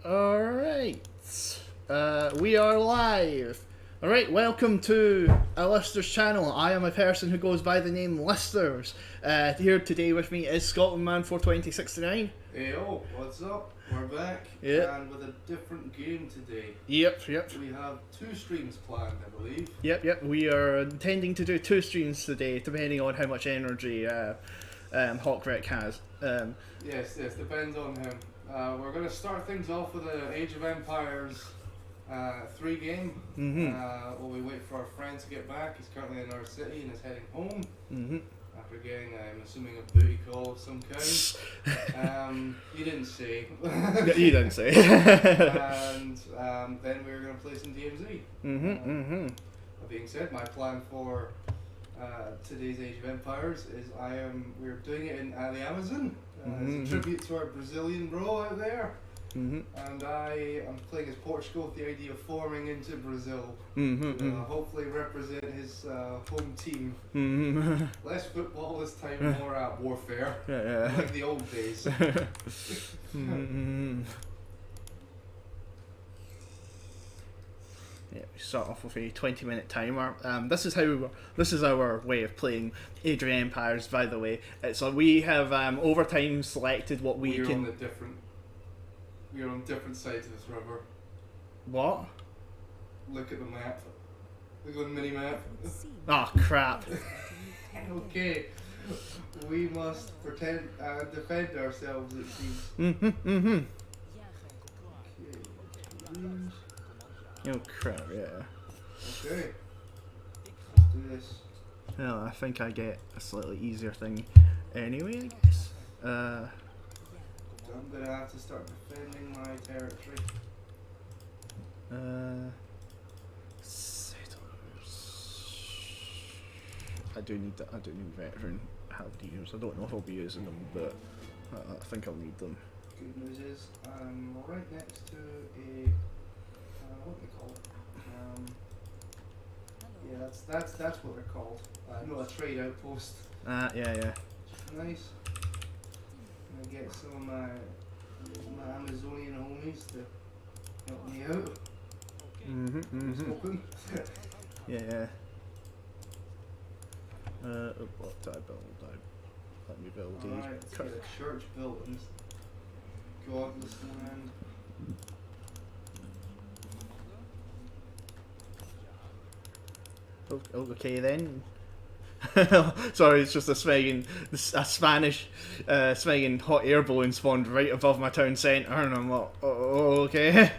Alright. We are live. Alright, welcome to Lister's channel. I am a person who goes by the name Listers. Here today with me is Scotlandman 42069. Hey yo, what's up? We're back and with a different game today. Yep. We have 2 streams planned, I believe. Yep. We are intending to do 2 streams today, depending on how much energy Hawkwreak has. Yes, depends on him. We're going to start things off with the Age of Empires 3 game. While we wait for our friend to get back. He's currently in our city and is heading home. After getting, I'm assuming, a booty call of some kind. You didn't say. You didn't say. And then we're going to play some DMZ. That being said, my plan for today's Age of Empires is we're doing it in the Amazon as a tribute to our Brazilian bro out there. And I am playing as Portugal with the idea of forming into Brazil. Hopefully represent his home team. Less football this time, more warfare. Like the old days. Yeah, we start off with a 20-minute timer. This is our way of playing Age of Empires. By the way, so we have over time selected what we can. We are on different sides of this river. What? Look at the map. Look at the mini map. Oh crap! Okay, we must pretend defend ourselves. It seems. Oh crap! Yeah. Okay. Let's do this. Well, I think I get a slightly easier thing anyway, I guess. I'm gonna have to start defending my territory. Settlers. I do need veteran halberdiers. I don't know if I'll be using them, but I think I'll need them. Good news is I'm right next to a what do they call it? Yeah, that's what they're called. No, a trade outpost. Yeah. Nice. I'm gonna get some of my Amazonian homies to help me out. Smoking. Yeah. What did I build? Let me build these. Alright, let's get a church built in this godless land. Okay then. Sorry, it's just a Spanish smeging hot air balloon spawned right above my town centre, and I'm like, oh, okay.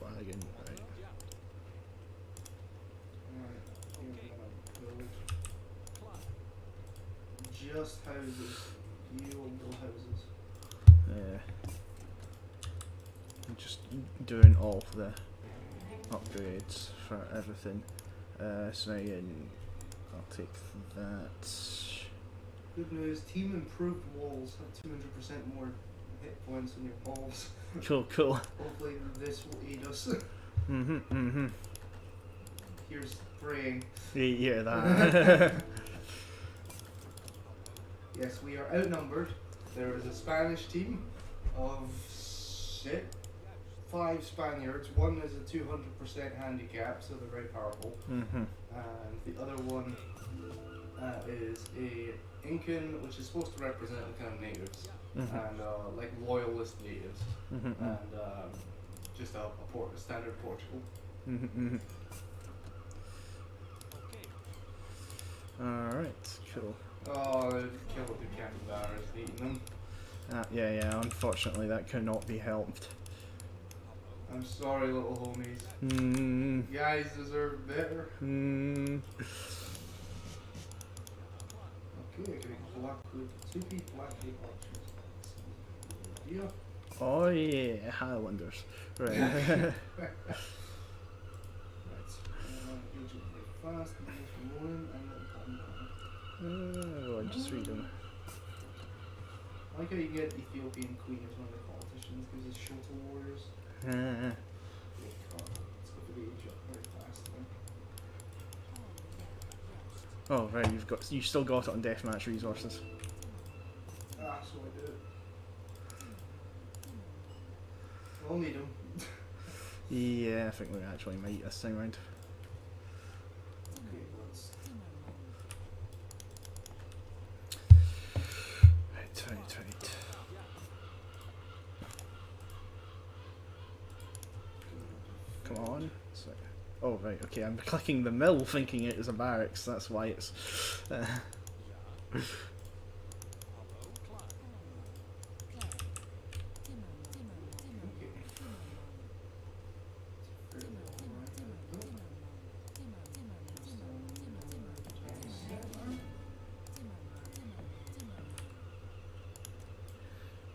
Wagon, right. Just houses. You will build houses. Yeah. I'm just doing all the upgrades for everything. Smeging, I'll take that. Good news, team improved walls have 200% more hit points on your walls. Cool. Hopefully this will aid us. Here's praying. You hear that? Yes, we are outnumbered. There is a Spanish team of 5 Spaniards. One is a 200% handicap, so they're very powerful. And the other one is a Incan, which is supposed to represent the kind of natives, and like loyalist natives, and just a standard Portugal. Alright, cool. Oh, they killed the capybaras, eating them. Yeah, unfortunately that cannot be helped. I'm sorry, little homies. You guys deserve better. Okay, I can black with 2 people, black options. Yeah. Oh yeah, Highlanders. Right. Right. Agent fast, morning, and Oh, just read them. I like how you get Ethiopian Queen as one of the politicians because it's shorter warriors. Let's go for the age up very fast then. Oh right, you still got it on deathmatch resources. Ah, so I do. We'll need them. Yeah, I think we actually might this time round. Okay, let's. Right. Come on. So, oh right, okay, I'm clicking the mill thinking it is a barracks, that's why it's...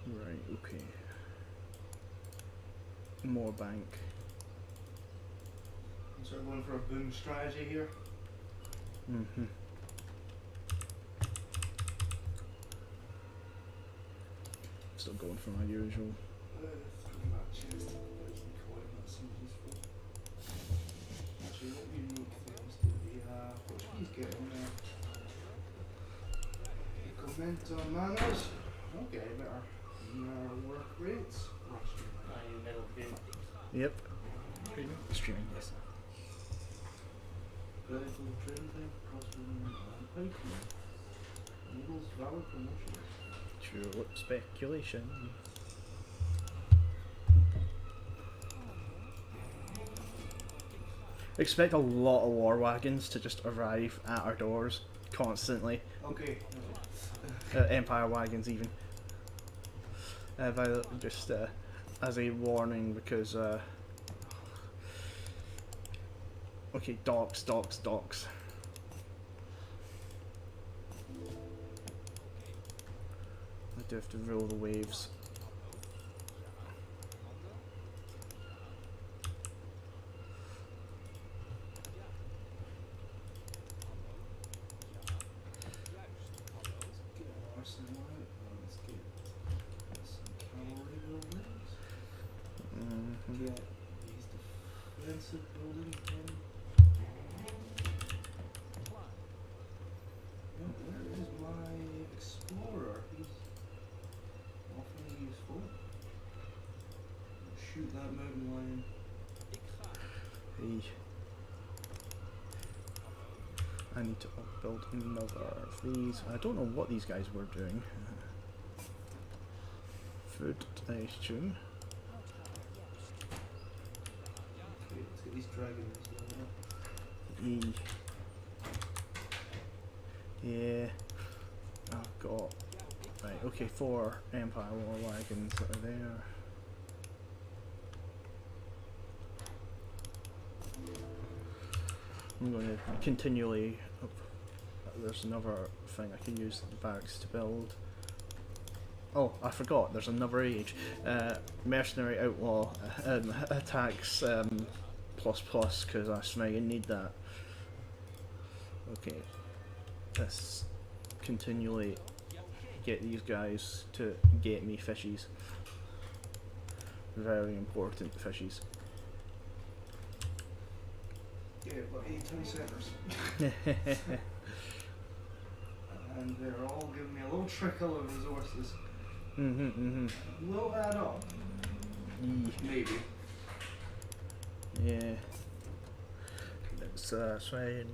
Right, okay. More bank. So we're going for a boom strategy here. Mm-hmm. Still going for my usual. From that chest, there's the coin, that seems useful. Actually, what unique things do we have? What he's getting there? Comment on manners. Okay, better. Work rates. Yep. Streaming, yes. Critical training time, crossroom, and pipeline. Enables valid promotions. True speculation. Expect a lot of war wagons to just arrive at our doors constantly. Okay. Empire wagons even. Just as a warning because okay, docks. I do have to roll the waves. Get these defensive buildings in. Where is my explorer? He's awfully useful. Shoot that mountain lion. Hey. I need to build another of these. I don't know what these guys were doing. Food, I assume. Okay, let's get these dragons as well. Yeah. I've got... Right, okay, 4 Empire War wagons that are there. I'm going to continually... Oh, there's another thing I can use the barracks to build. Oh, I forgot, there's another age. Mercenary Outlaw attacks ++, because I smeg and need that. Okay. Let's continually get these guys to get me fishies. Very important fishies. Yeah, about 18 centers. And they're all giving me a little trickle of resources. Will add up. Maybe. Yeah. Let's try and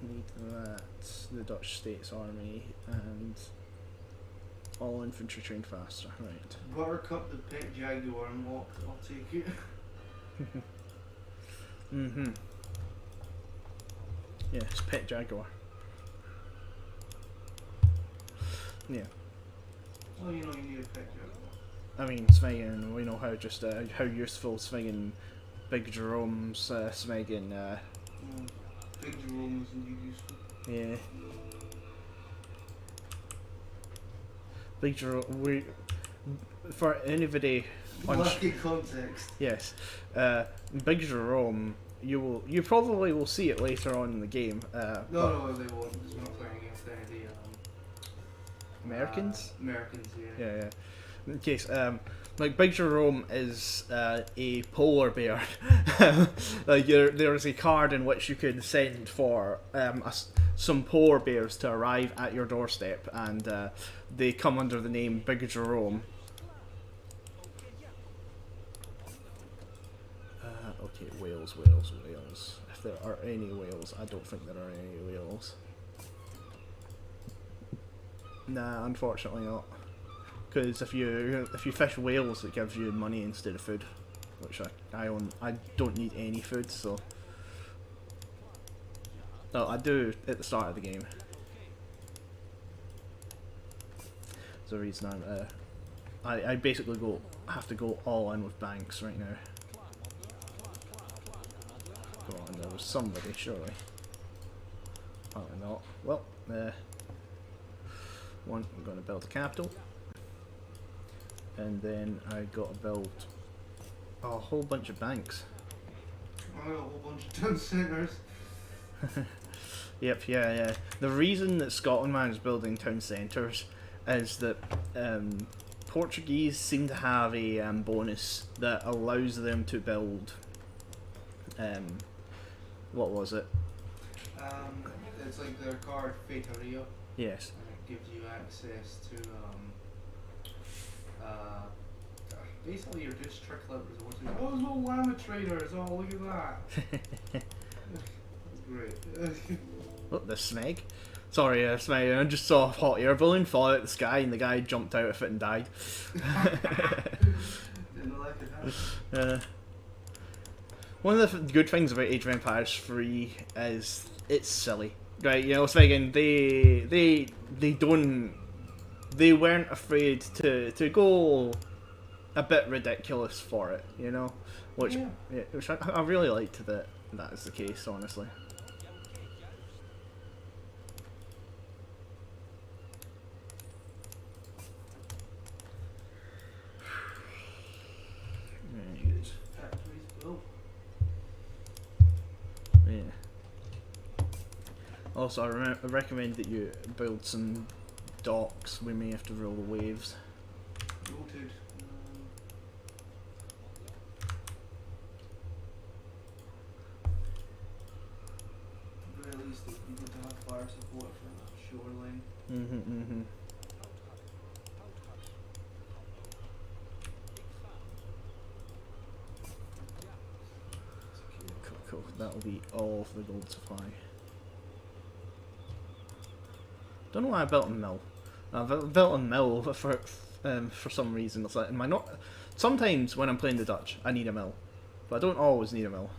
need that. The Dutch States Army and all infantry trained faster. Right. Buttercup the pet jaguar unlocked. I'll take it. Yes, pet jaguar. Yeah. Well, you know you need a pet jaguar. I mean, Smeggin, we know how just how useful Smeggin, Big Jerome's Smeggin. Big Jerome is indeed useful. Yeah. Big Jerome, for anybody on Market context. yes, Big Jerome, you probably will see it later on in the game. No, they won't, because we're not playing against any of the Americans? Americans, yeah. Yeah. In case, Like, Big Jerome is a polar bear. Like, there's a card in which you can send for some polar bears to arrive at your doorstep, and they come under the name Big Jerome. Okay, whales. If there are any whales, I don't think there are any whales. Nah, unfortunately not. Because if you fish whales, it gives you money instead of food, which I don't need any food, so. No, I do at the start of the game. There's a reason I basically have to go all in with banks right now. Go on, there was somebody surely. Apparently not. Well, one, I'm going to build a capital. And then I got to build a whole bunch of banks. I got a whole bunch of town centres. Yep, yeah. The reason that Scotland Man is building town centres is that Portuguese seem to have a bonus that allows them to build. What was it? It's like their card Feitoria. Yes. And it gives you access to basically your district level resources. Oh, there's no llama traders. Oh, look at that. That's great. Oh, the Smeg. Sorry, Smeg, I just saw a hot air balloon fall out of the sky and the guy jumped out of it and died. Didn't like it, One of the good things about Age of Empires 3 is it's silly. Right, you know, Smeg, they weren't afraid to go a bit ridiculous for it, you know? Which I really liked that is the case, honestly. Yeah. Also, I recommend that you build some docks. We may have to roll the waves. Noted. But at least you would have fire support for the shoreline. Cool. That'll be all of the gold supply. Don't know why I built a mill. I've built a mill for some reason. It's like sometimes when I'm playing the Dutch, I need a mill, but I don't always need a mill.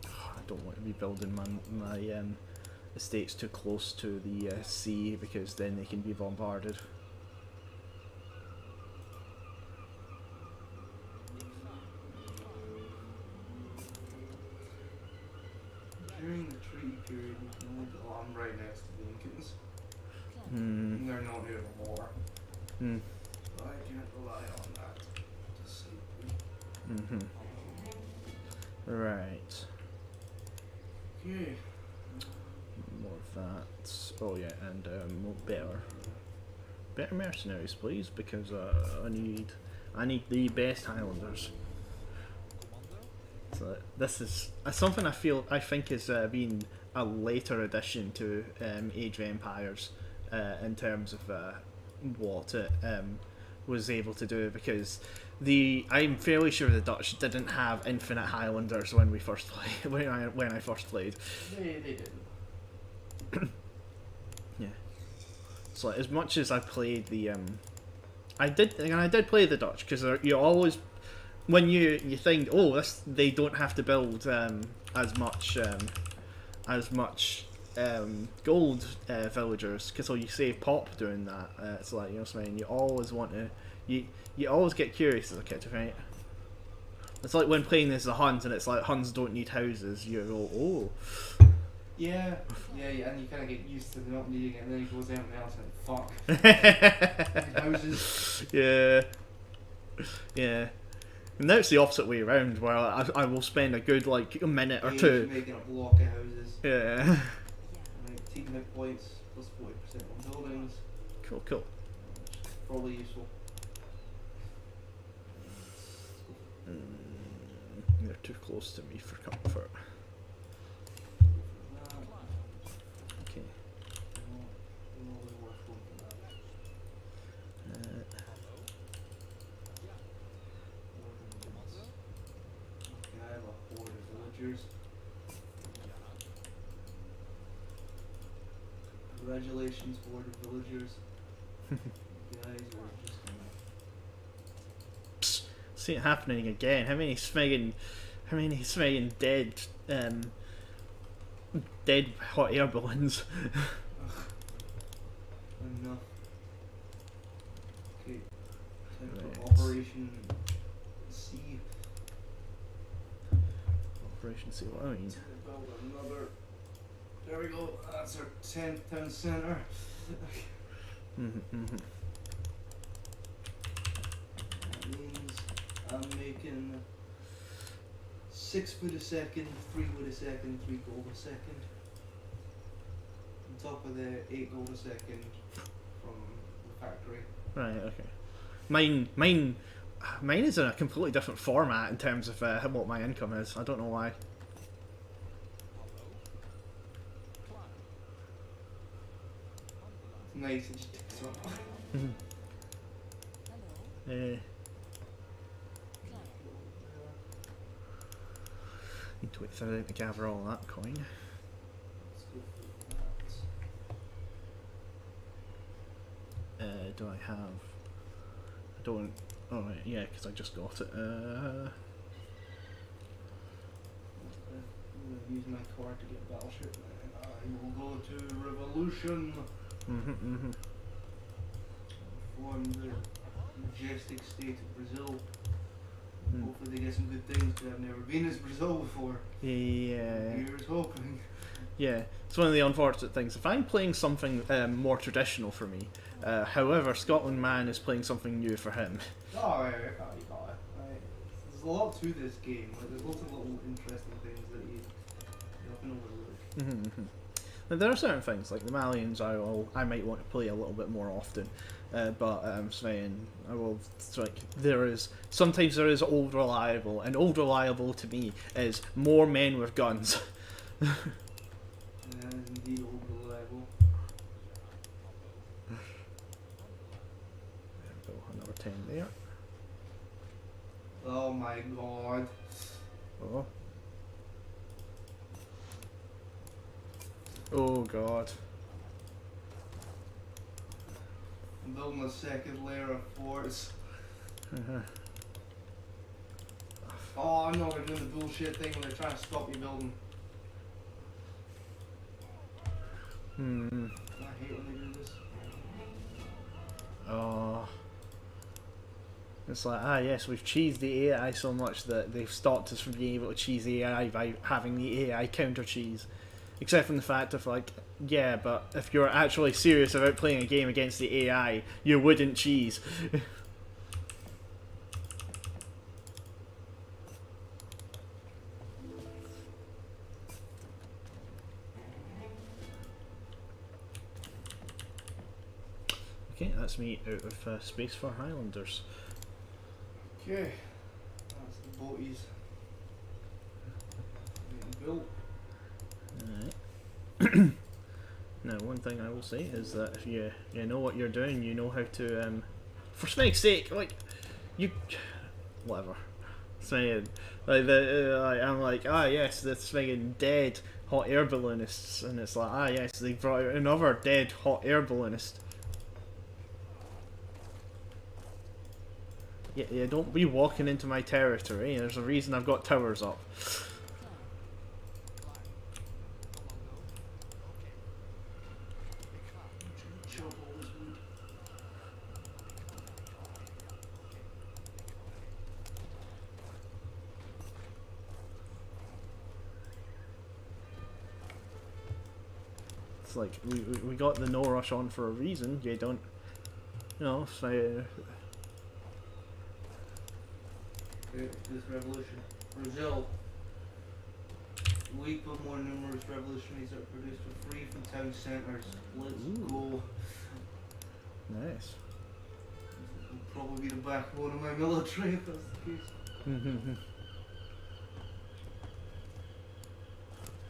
I don't want to be building my estates too close to the sea because then they can be bombarded. During the treaty period, you can only go on right next to the Incans. Hmm. They're not near the war. Hmm. But I can't rely on that to save me. Right. Okay. More of that. Oh yeah, and more better mercenaries, please, because I need the best Highlanders. So this is something I think has been a later addition to Age of Empires in terms of what it was able to do, because I'm fairly sure the Dutch didn't have infinite Highlanders when we first played when I first played. They didn't. Yeah. So as much as I played the I did play the Dutch, because you always, when you think, oh, they don't have to build as much gold villagers, because you save pop doing that. It's like, you know what I mean, you always want to, you always get curious as a kid, right? It's like when playing as the Huns, and it's like Huns don't need houses. You go, oh. Yeah, and you kind of get used to not needing it, and then it goes out and else and fuck. Houses. Yeah. And now it's the opposite way around, where I will spend a good a minute or two making a block of houses. Yeah. 15 hit points, plus 40% on buildings. Cool, cool. Probably useful. They're too close to me for comfort. Okay. I have a horde of villagers. Congratulations, horde of villagers. You guys are just gonna... See it happening again. How many smegging dead dead hot air balloons? Enough. Okay. Time Right. for Operation C. Operation C, what I mean. Build another. There we go. That's our 10th town centre. That means I'm making 6 food a second, 3 wood a second, 3 gold a second. On top of the 8 gold a second from the factory. Right, okay. Mine is in a completely different format in terms of what my income is. I don't know why. It's nice, it just takes off. Need to wait for them to gather all that coin. Let's go for that. Do I have? I don't. Oh right, yeah, because I just got it. I'm going to use my card to get battleship and I will go to revolution. Form the majestic state of Brazil. Hopefully they get some good things because I've never been as Brazil before. Yeah. Here's hoping. Yeah, it's one of the unfortunate things. If I'm playing something more traditional for me, however, Scotland Man is playing something new for him. Oh, yeah, you got it. Right. There's a lot to this game. Like, there's lots of little interesting things that you often overlook. Now, there are certain things like the Malians I might want to play a little bit more often, but saying I will. It's like sometimes there is old reliable, and old reliable to me is more men with guns. Yeah, indeed old reliable. There we go, another 10 there. Oh my god. Oh. Oh god. I'm building a second layer of forts. Oh, I'm not doing the bullshit thing when they try to stop you building. I hate when they do this. Oh. It's like, yes, we've cheesed the AI so much that they've stopped us from being able to cheese the AI by having the AI counter cheese. Except from the fact of like, yeah, but if you're actually serious about playing a game against the AI, you wouldn't cheese. Okay, that's me out of space for Highlanders. Okay, that's the boaties getting built. Alright. Now, one thing I will say is that if you know what you're doing, you know how to, for snake's sake, like, you, whatever. Saying, like, I'm like, yes, this friggin' dead hot air balloonists, and it's like, yes, they brought out another dead hot air balloonist. Yeah, don't be walking into my territory. There's a reason I've got towers up. It's like, we got the no rush on for a reason. You don't, say... Okay, this revolution. Brazil. week, but more numerous revolutionaries are produced for free from town centres. Let's go. Nice. Will probably be the backbone of my military if that's the case.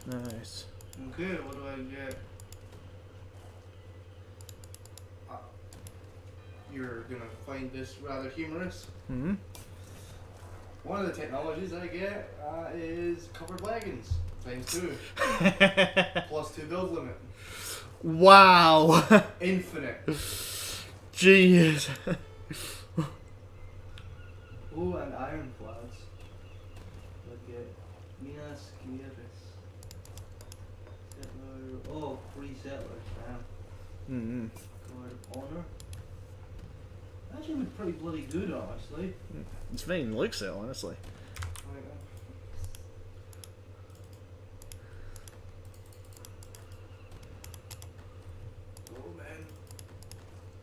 Nice. Okay, what do I get? You're gonna find this rather humorous. One of the technologies I get is covered wagons, ×2. +2 build limit. Wow. Infinite. Jeez. Oh, and ironclads. I get Minas Gerais. Settler. Oh, free settlers, damn. Guard of honor. Actually, look pretty bloody good, honestly. It's fine, looks it, honestly. Go, man.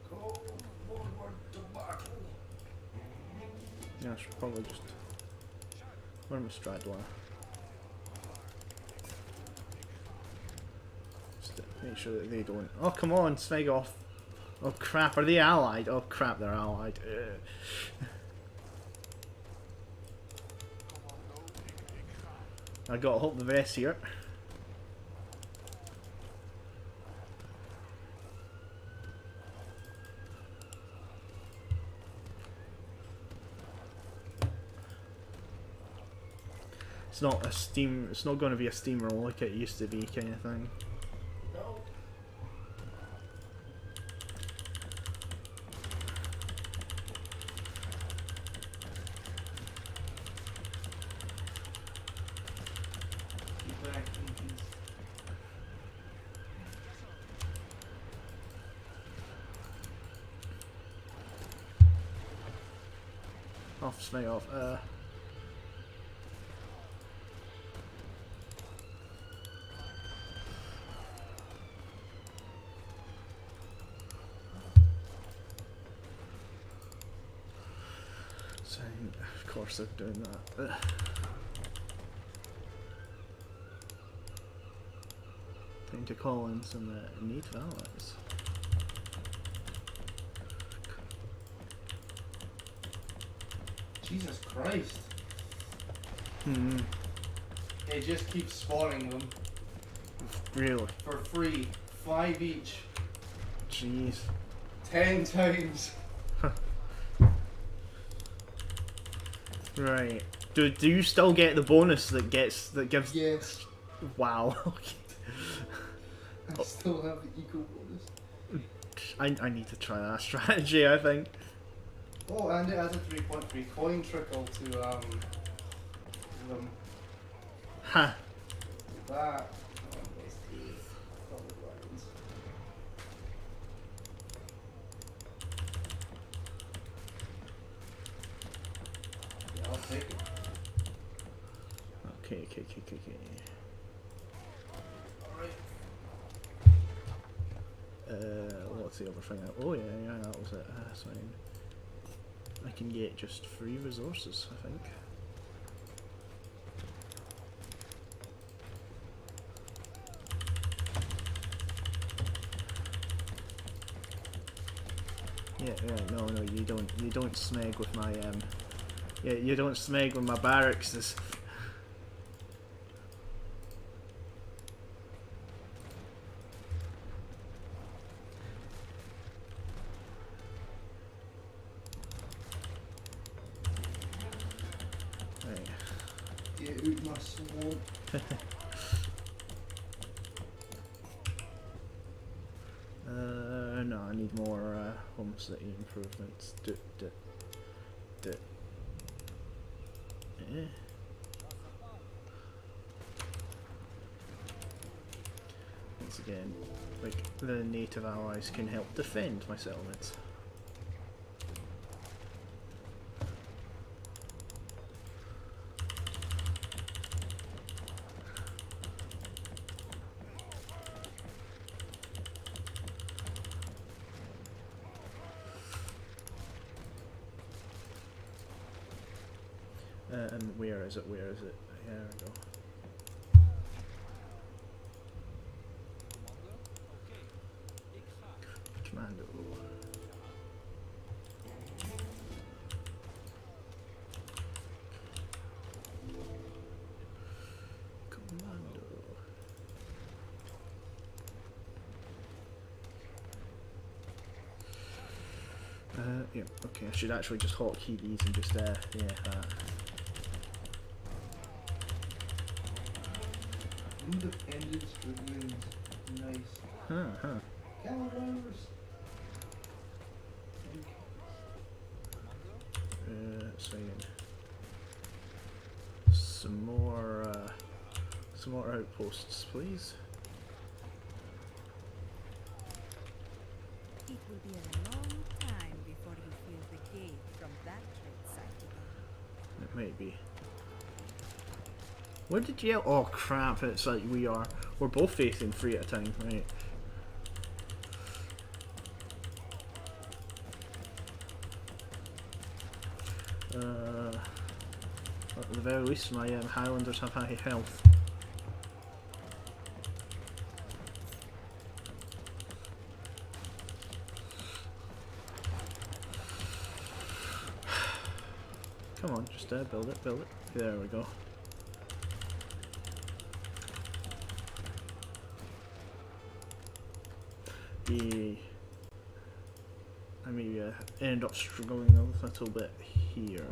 Go forward to battle. Yeah, I should probably just... Where am I straddler? Just to make sure that they don't... Oh, come on, Sveg off. Oh crap, are they allied? Oh crap, they're allied. I gotta hope the best here. It's not a steam. It's not going to be a steamroll like it used to be, kind of thing. No. Keep back, Inches. Off, Sveg off. Of course they're doing that. Time to call in some neat allies. Jesus Christ. It just keeps spawning them. Really? For free. 5 each. Jeez. 10 times. Right. Do you still get the bonus that gives? Yes. Wow. I still have the eco bonus. I need to try that strategy, I think. Oh, and it has a 3.3 coin trickle to them. Ha. That. Yeah, I'll take it. Okay. Alright. What's the other thing? Oh yeah, that was it. That's fine. I can get just free resources, I think. Yeah, no, you don't smeg with my yeah, you don't smeg with my barracks. Get out my swamp. No, I need more home city improvements. Once again, like, the native allies can help defend my settlements. And where is it? There we go. Brilliant. Okay, I should actually just hotkey these and just, yeah, that. Independence would nice. Huh. Calibers. Saying some more outposts, please. It will be a long time before you feel the gate from that trade site again. It might be. Where did you? Oh crap! It's like we're both facing 3 at a time, right? At the very least, my Highlanders have high health. Come on, just build it. There we go. I maybe end up struggling a little bit here.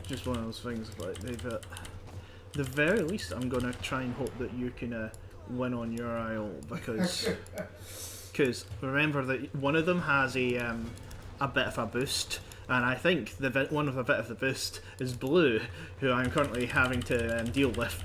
Just one of those things, like they've the very least I'm gonna try and hope that you can win on your isle, because remember that one of them has a bit of a boost, and I think one of a bit of the boost is Blue, who I'm currently having to deal with.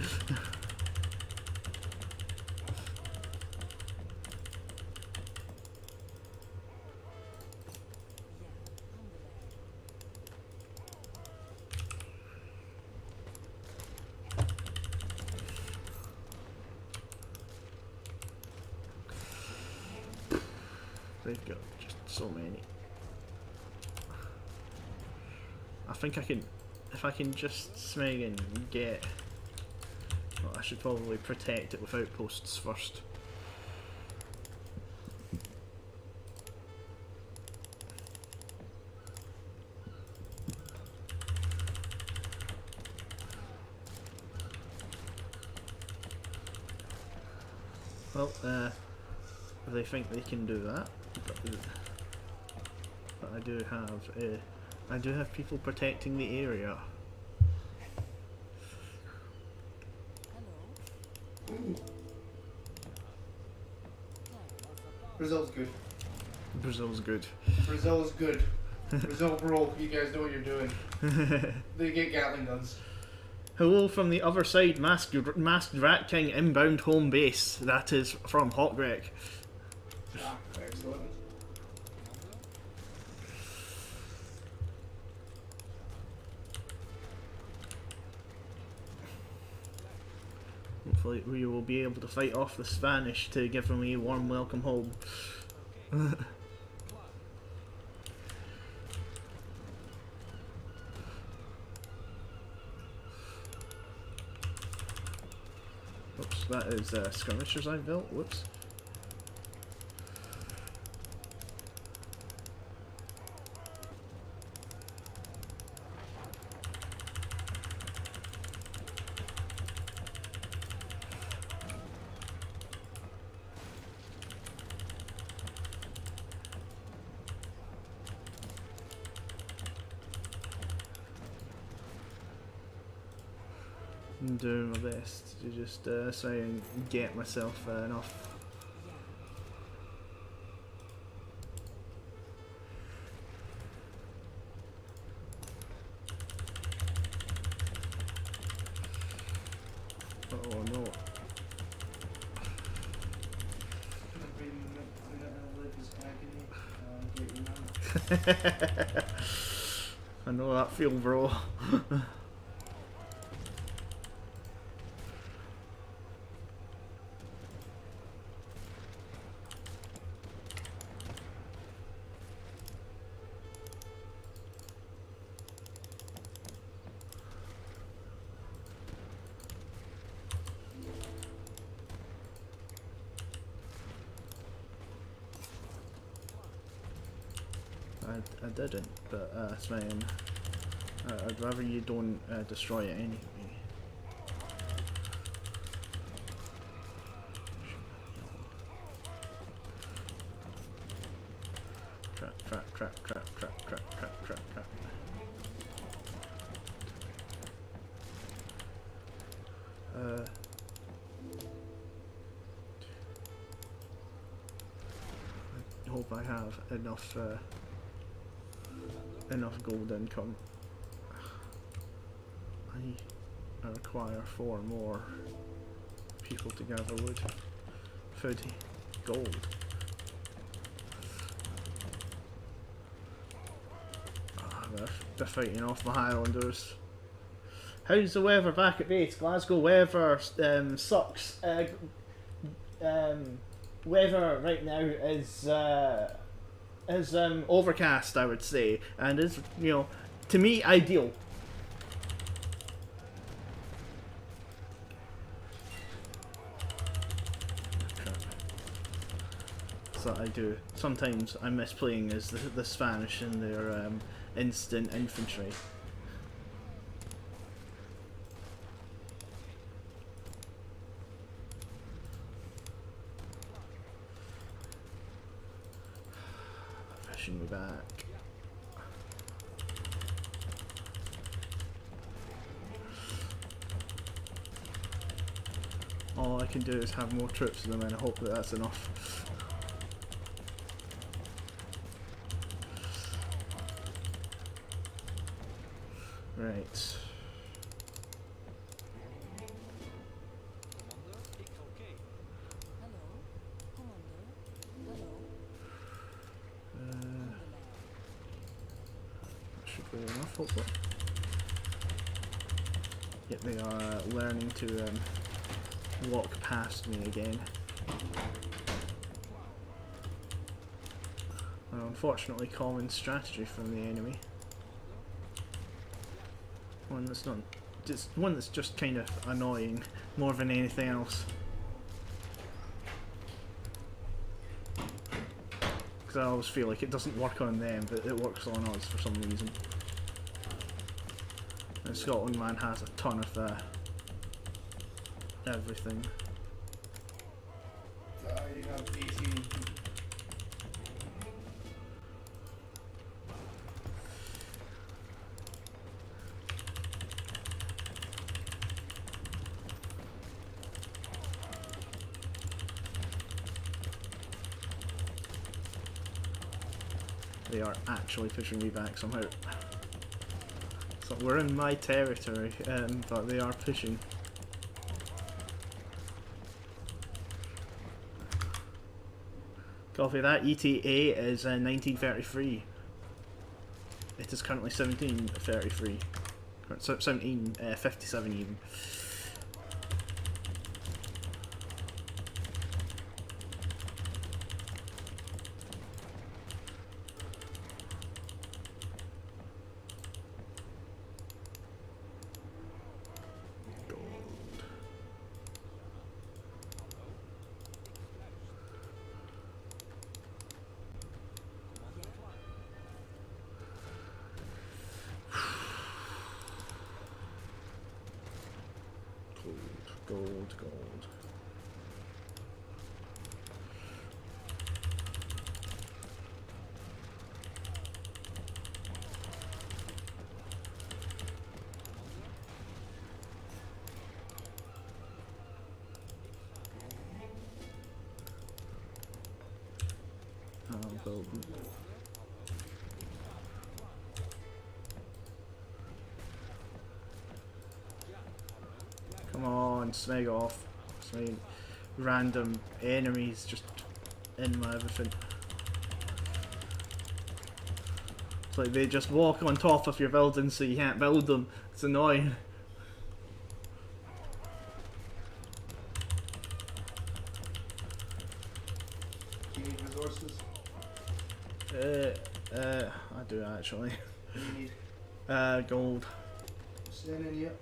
They've got just so many. I think I can, if I can just smeg and get, well, I should probably protect it with outposts first. Well, they think they can do that, but I do have people protecting the area. Brazil's good. Brazil's good. Brazil's good. Brazil, bro, you guys know what you're doing. They get Gatling guns. Hello from the other side, Masked Rat King inbound home base. That is from Hawkwreak. Ah, excellent. Hopefully we will be able to fight off the Spanish to give them a warm welcome home. Oops, that is skirmishers I built. Whoops. I'm doing my best to just try and get myself enough. Oh no. I know that feel, bro. I didn't, but it's fine. I'd rather you don't destroy it anyway. Crap, crap, crap, crap, crap, crap, crap, crap. I hope I have enough gold income. I require 4 more people to gather wood. Food, gold. They're fighting off my Highlanders. How's the weather back at base? Glasgow weather sucks. Weather right now is overcast, I would say, and is, you know, to me, ideal. That I do. Sometimes I miss playing as the Spanish in their instant infantry. Pushing me back. All I can do is have more troops in them, and I hope that that's enough. Right. That should be enough, hopefully. Yet they are learning to walk past me again. An unfortunately common strategy from the enemy. One that's just kind of annoying more than anything else. Because I always feel like it doesn't work on them, but it works on us for some reason. And Scotland man has a ton of everything. You have 18. They are actually pushing me back somehow. So we're in my territory, but they are pushing. Copy that. ETA is 1933. It is currently 1733. 1757 even. Gold, gold. Gold. Come on, smeg off. Some random enemies just in my everything. It's like they just walk on top of your buildings so you can't build them. It's annoying. Do you need resources? I do actually. What do you need? Gold. Send in yet?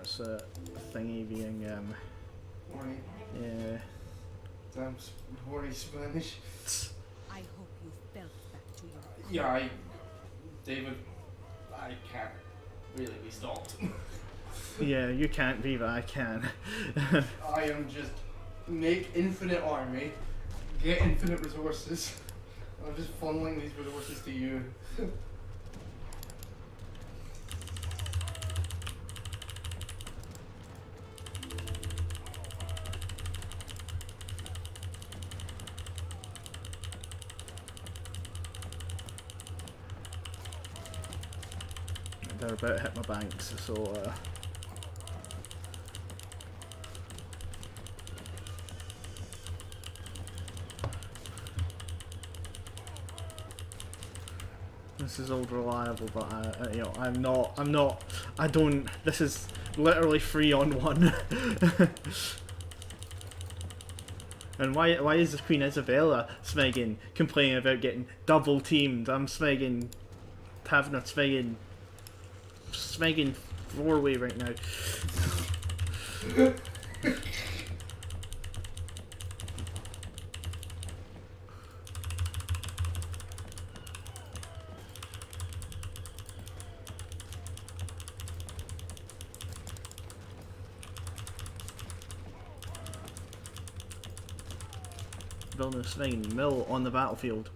That's a thingy being Horny. yeah. Damn horny Spanish. I hope you felt that to your Yeah, David, I can't really be stopped. Yeah, you can't be, but I can. I am just make infinite army, get infinite resources. I'm just funneling these resources to you. They're about to hit my banks, so this is old reliable, but you know, I don't. This is literally 3-on-1. And why is the Queen Isabella smegging complaining about getting double teamed? I'm smegging, having a smegging 4-way right now. Building a swinging mill on the battlefield.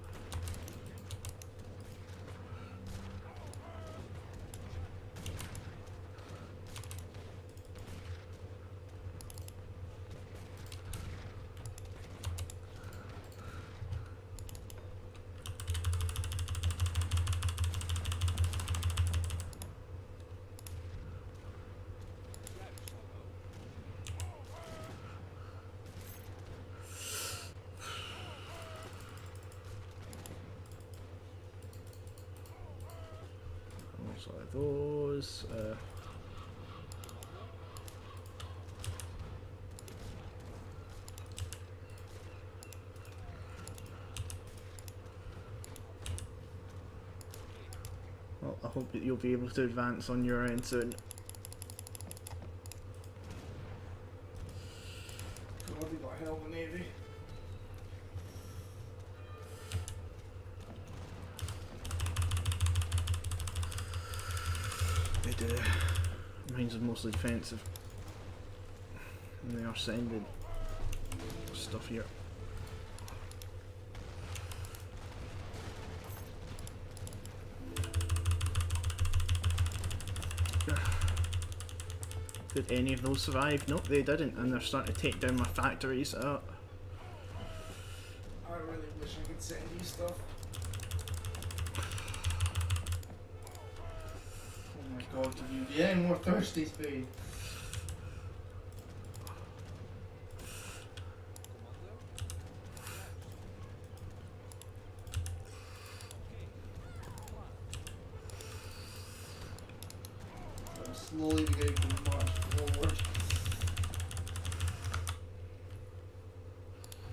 So those. Well, I hope that you'll be able to advance on your end soon. God, we got a hell of a navy. They do. Mine's are mostly defensive. And they are sending stuff here. Did any of those survive? Nope, they didn't, and they're starting to take down my factories. I really wish I could send you stuff. Oh my god, can you be any more thirsty, Spade? I'm slowly beginning to march forward.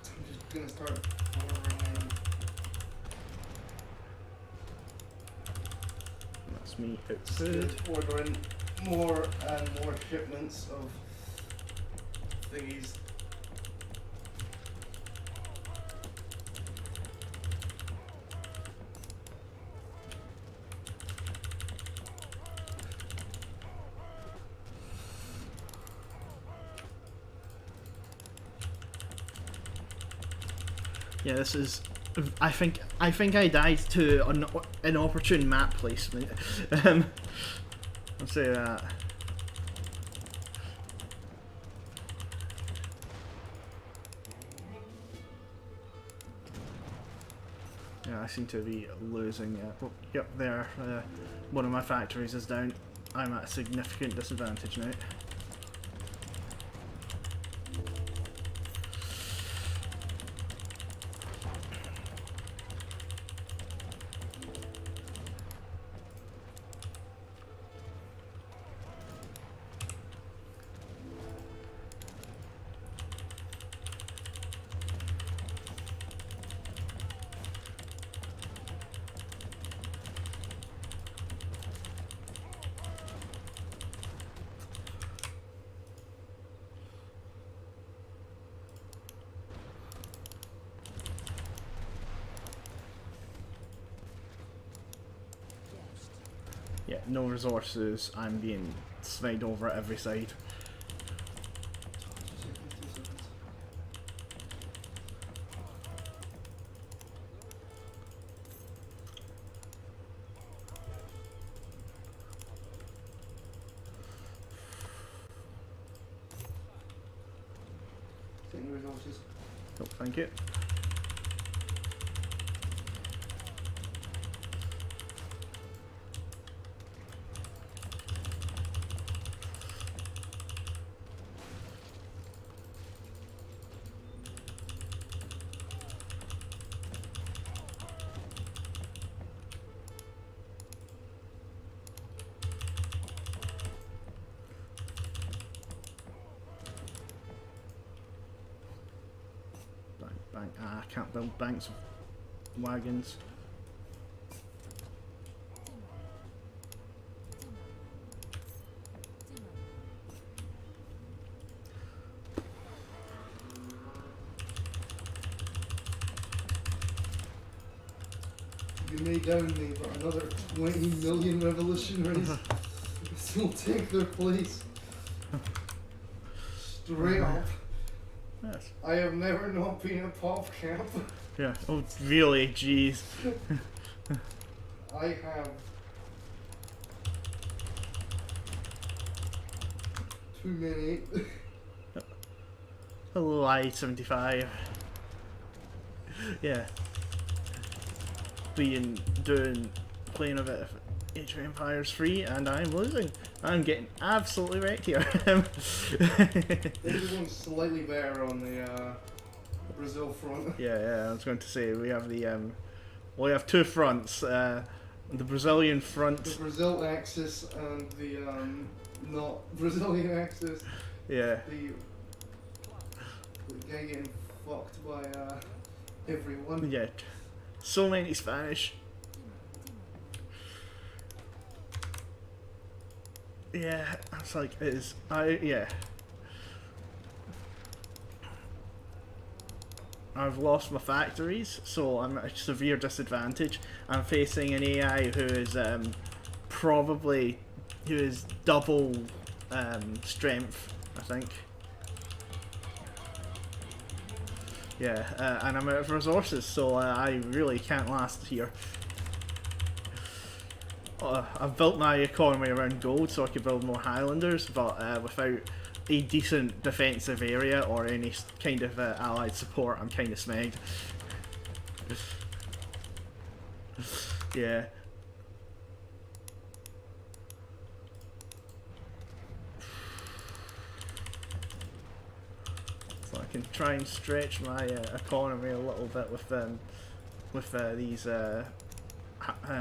I'm just gonna start ordering in. That's me outside. Ordering more and more shipments of thingies. Yeah, this is. I think I died to an inopportune map placement. I'll say that. Yeah, I seem to be losing. Oh, yep, there. One of my factories is down. I'm at a significant disadvantage now. no resources, I'm being sniped over at every side. 2 seconds. Taking resources. Oh, thank you. Bank. Ah, I can't build banks of wagons. You may down me, but another 20 million revolutionaries will take their place. Straight up. Yes. I have never not been a pop camp. Yeah. Oh, really? Jeez. I have too many. Hello, I-75. Yeah. Playing a bit of Age of Empires 3, and I'm losing. I'm getting absolutely wrecked here. Everyone's slightly better on the Brazil front. Yeah, I was going to say we have we have two fronts. The Brazilian front. The Brazil axis and the not Brazilian axis. Yeah. The guy getting fucked by everyone. Yeah. So many Spanish. Yeah, it's like it is. I've lost my factories, so I'm at a severe disadvantage. I'm facing an AI who is double strength, I think. Yeah, and I'm out of resources, so I really can't last here. I've built my economy around gold so I could build more Highlanders, but without a decent defensive area or any kind of allied support, I'm kind of snagged. Yeah. So I can try and stretch my economy a little bit with these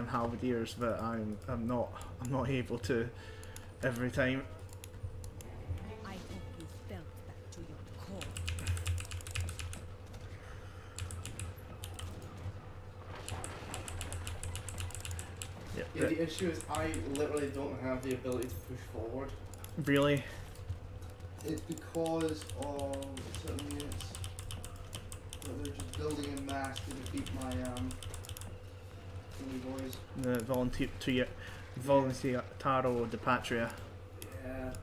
halberdiers, but I'm not able to every time. I hope you felt that to your core. Yeah, the issue is I literally don't have the ability to push forward. Really? It's because of certain units that they're just building in mass to defeat my boys. The Volontaro de Patria. Yeah.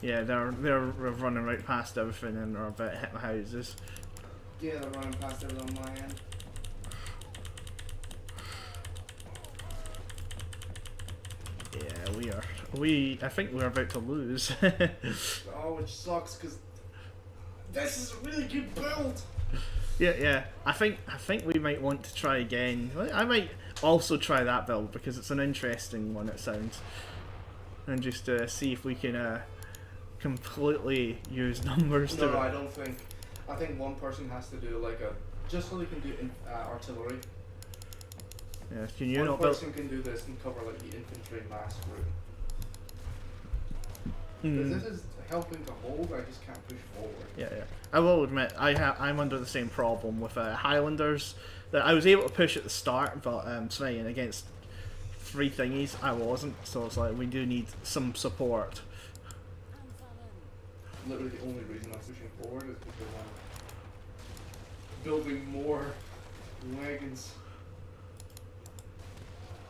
Yeah, they're running right past everything and are about to hit my houses. Yeah, they're running past everything on my end. Yeah, I think we're about to lose. Oh, which sucks because this is a really good build. Yeah. I think we might want to try again. I might also try that build because it's an interesting one. It sounds, and just see if we can completely use numbers. No, I don't think. I think one person has to do like just so they can do artillery. Yeah, can you One not build? person can do this and cover like the infantry mass route. Because this is helping to hold, I just can't push forward. Yeah. I will admit, I'm under the same problem with Highlanders. That I was able to push at the start, but trying against 3 thingies, I wasn't. So it's like we do need some support. Literally the only reason I'm pushing forward is because I'm building more wagons.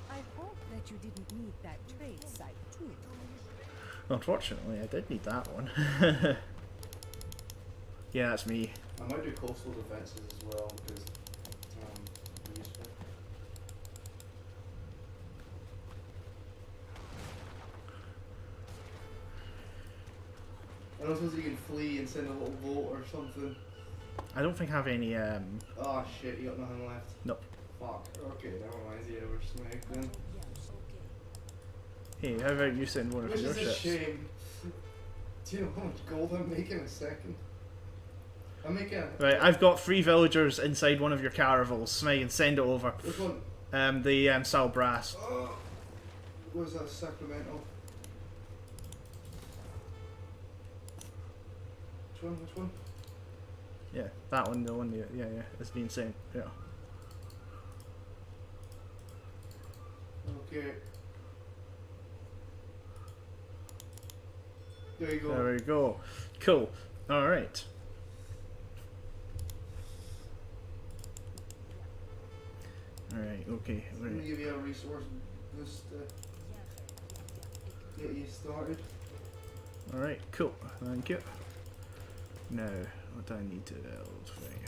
I hope that But you didn't need that trade site too. Unfortunately, I did need that one. Yeah, that's me. I might do coastal defences as well because they're useful. I don't suppose you can flee and send a little boat or something. I don't think I have any. Oh shit, you got nothing left. Nope. Fuck. Okay, never mind. Yeah, we're smoked then. Hey, how about you send one of Which your is a ships? shame. Do you know how much gold I'm making a second? I'm making a... Right, I've got 3 villagers inside one of your caravels. Smeg, and send it over. Which one? The Sal Brass. Oh, where's that Sacramento? Which one? Which one? Yeah, that one, the one, yeah, it's being sent. Yeah. Okay. There you go. There we go. Cool. Alright. Alright, okay. Let me give you a resource boost to get you started. Alright, cool. Thank you. Now, what do I need to build? Right.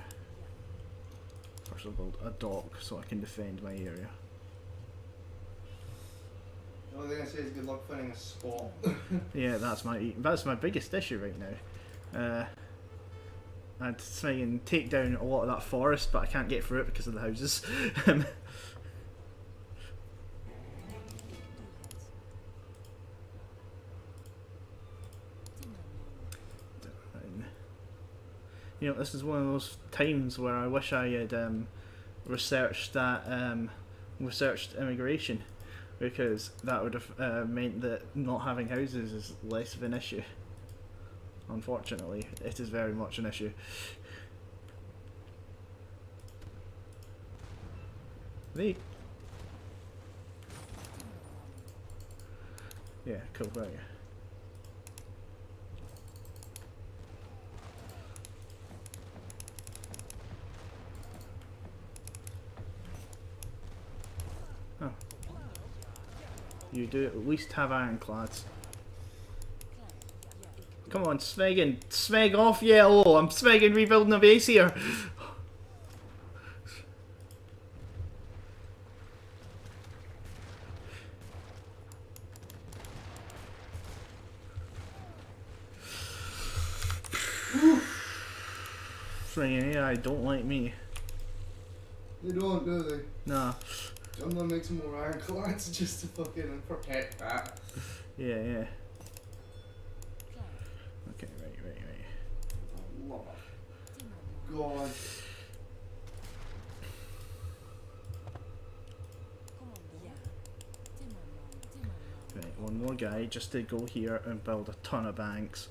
First I'll build a dock so I can defend my area. The only thing I say is good luck finding a spot. Yeah, that's my biggest issue right now. I'd try and take down a lot of that forest, but I can't get through it because of the houses. You know, this is one of those times where I wish I had researched immigration, because that would have meant that not having houses is less of an issue. Unfortunately, it is very much an issue. Me? Yeah, cool, right. Oh. You do at least have ironclads. Come on, Smeggin. Smeg off yellow. I'm Smeggin rebuilding a base here. Smeggin AI don't like me. They don't, do they? Nah. I'm gonna make some more ironclads just to fucking protect that. Yeah, yeah. Okay, right. Oh, God. Right, one more guy just to go here and build a ton of banks.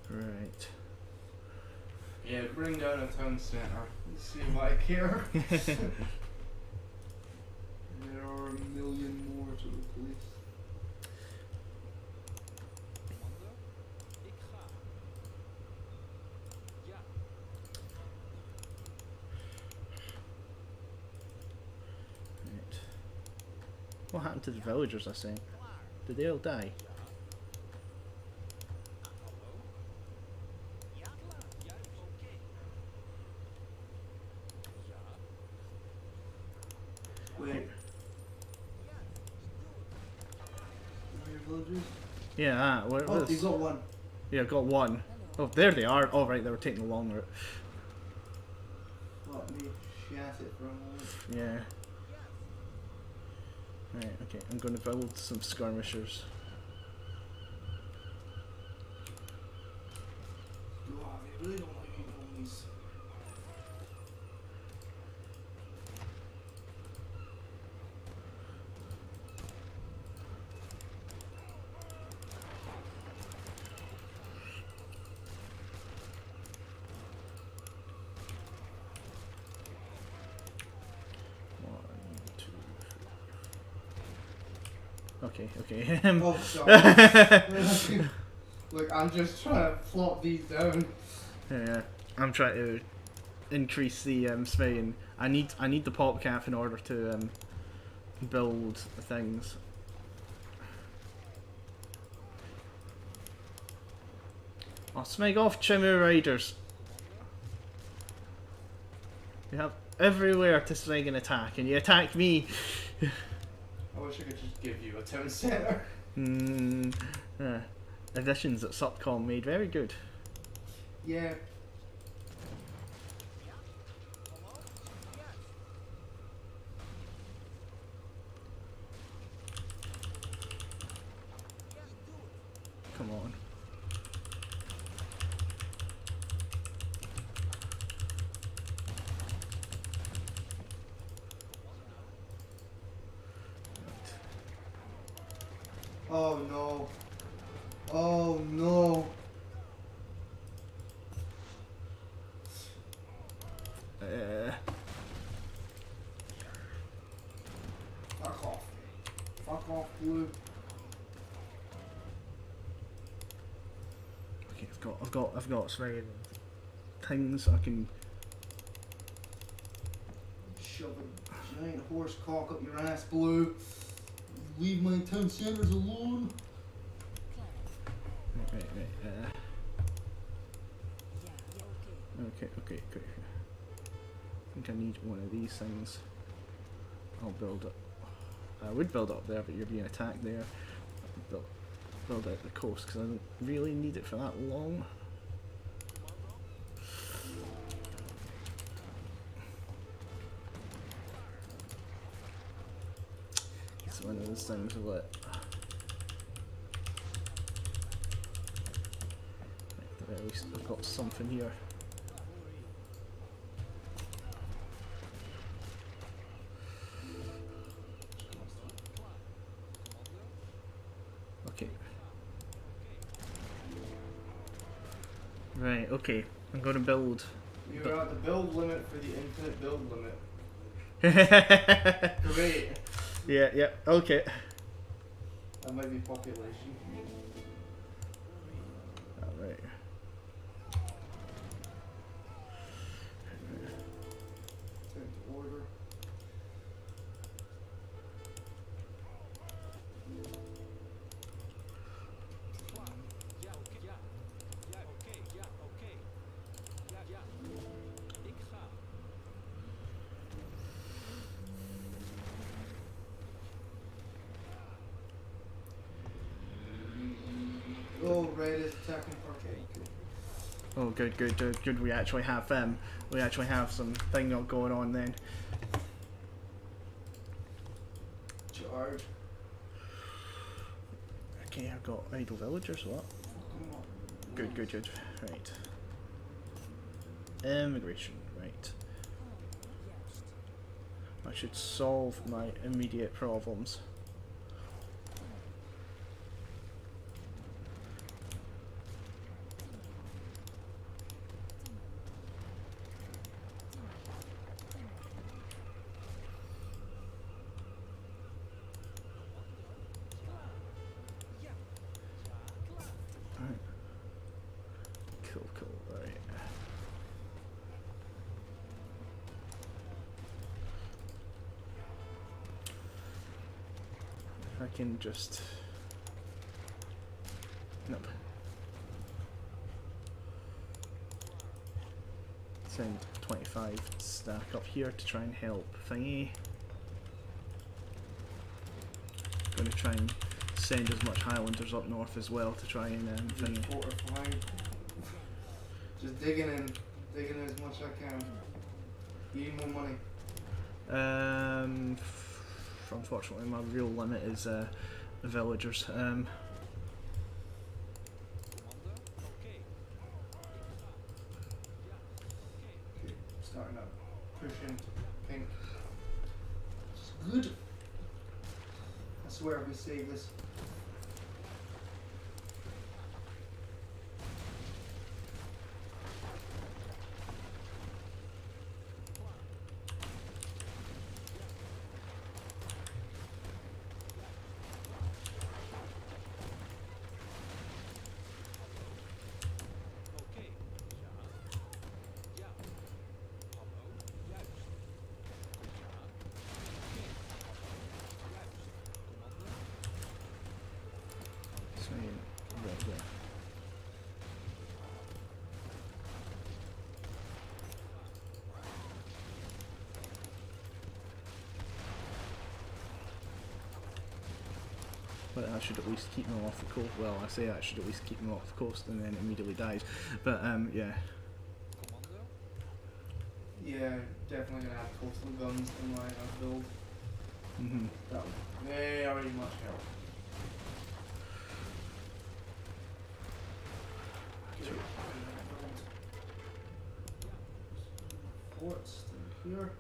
Right. Yeah, bring down a town centre. Let's see if I care. There are a million more to replace. Right. What happened to the villagers I sent? Did they all die? Wait. Are your villagers? Yeah, what Oh, was? you got one. Yeah, I've got one. Oh, there they are. Oh, right, they were taking the long route. Let me chat it for a moment. Yeah. Right, okay, I'm going to build some skirmishers. God, they really don't like me on these. Okay. Oh, sorry. Look, I'm just trying to flop these down. Yeah, I'm trying to increase the smithing. I need the pop cap in order to build things. Oh, smeg off, Chimera Riders. You have everywhere to swing and attack, and you attack me. I wish I could just give you a town centre. Additions that Subcom made very good. Yeah. Come on. Oh no. Oh no. Fuck off. Fuck off, Blue. Okay, I've got swinging things I can. Shove a giant horse cock up your ass, Blue. Leave my town centers alone. Right. Okay. I think I need one of these things. I'll build it. I would build up there, but you're being attacked there. Build out the coast because I don't really need it for that long. It's one of those things where at least I've got something here. Okay. Right, okay. I'm gonna build. You're at the build limit for the infinite build limit. Great. Yeah, okay. That might be population. Alright. Time to order. Oh, red is attacking parquet. Oh, good. We actually have some thing going on then. Charge. Okay, I've got idle villagers. What? Good. Right. Immigration. Right. I should solve my immediate problems. Cool, right. If I can just... Nope. Send 25 stack up here to try and help thingy. Gonna try and send as much Highlanders up north as well to try and thingy. Fortifying. Just digging in as much as I can. You need more money. Unfortunately, my real limit is the villagers. Okay, starting up. Push into pink. It's good. I swear we save this. But I should at least keep him off the coast. Well, I say I should at least keep him off the coast and then immediately dies. But yeah. Yeah, definitely gonna have coastal guns in my build. That would very much help. Forts here.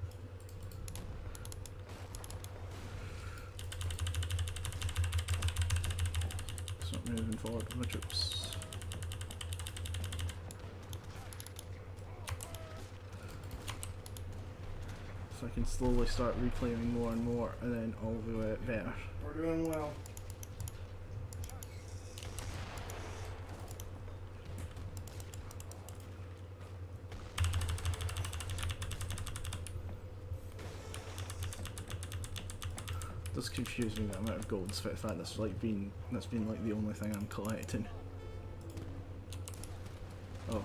Start moving forward with my troops. So I can slowly start reclaiming more and more, and then all the way better. We're doing well. It does confuse me the amount of gold, despite the fact that's been like the only thing I'm collecting. Oh.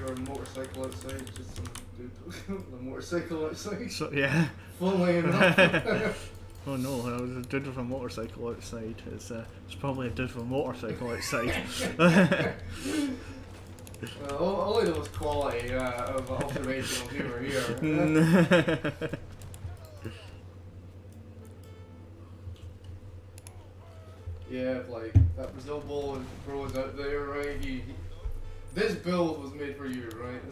Or a motorcycle outside, just some dude with a motorcycle outside. So yeah. Funnily enough. Oh no, I was a dude with a motorcycle outside. It's probably a dude with a motorcycle outside. Well, only those quality of observational humor here. Yeah, like that Brazil bull bro is out there, right? This build was made for you, right?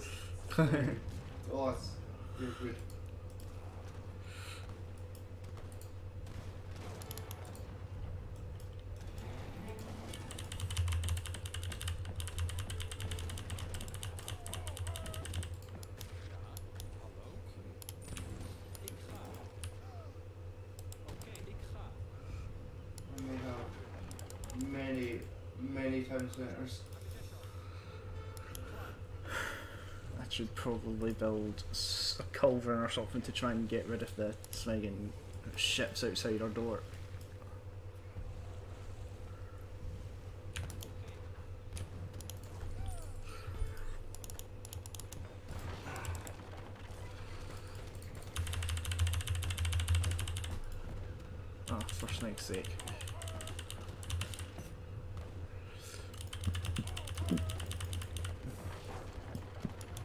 Oh, you're good. And they have many town centers. I should probably build a culverin or something to try and get rid of the smigging ships outside our door. Oh, for snake's sake.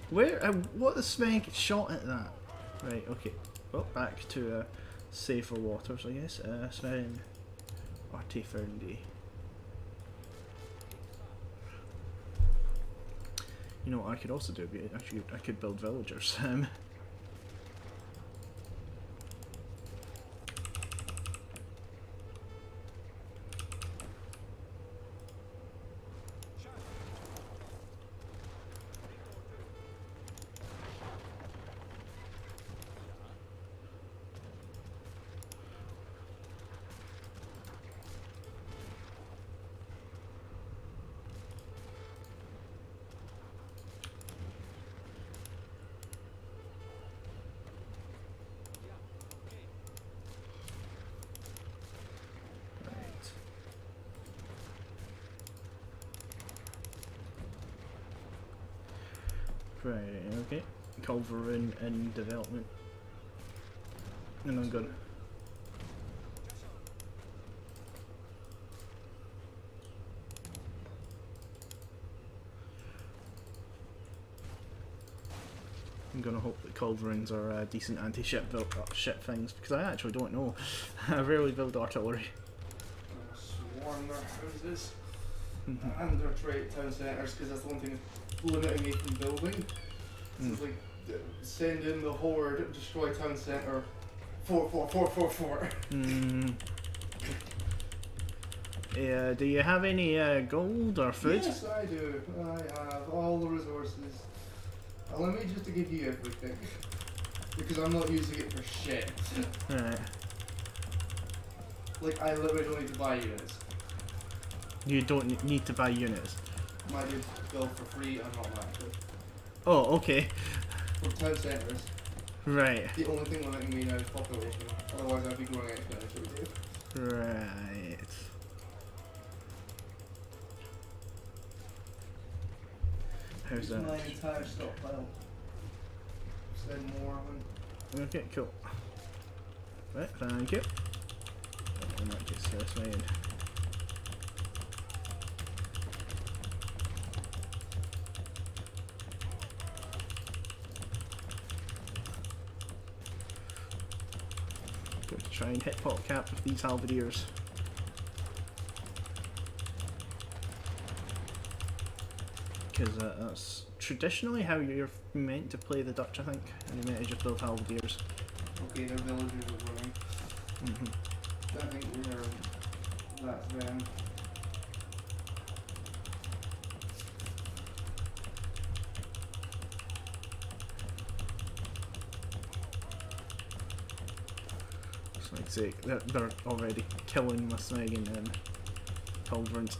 Where? What the smeg shot at that? Right, okay. Well, back to safer waters, I guess. Smeg Artiferndi. You know what I could also do? I could build villagers. Right, okay. Culverin in development. And I'm good. I'm gonna hope that culverins are decent anti-ship ship things, because I actually don't know. I rarely build artillery. Swarm their houses and their trade town centres, because that's the one thing that's limiting me from building. So it's like send in the horde, destroy town centre, fort. Yeah, do you have any gold or food? Yes, I do. I have all the resources. Allow me just to give you everything, because I'm not using it for shit. Right. Like, I literally don't need to buy units. You don't need to buy units. My dudes build for free, I'm not active. Oh, okay. For town centres, Right. the only thing limiting me now is population. Otherwise, I'd be growing exponentially. Right. How's Use that? my entire stockpile. Send more of them. Okay, cool. Right, thank you. And that gets this way in. Going to try and hit pop cap with these halberdiers. Because that's traditionally how you're meant to play the Dutch, I think. And you're meant to just build halberdiers. Okay, their villagers are running. I think that's them. So like say they're already killing my Smeggin and culverins.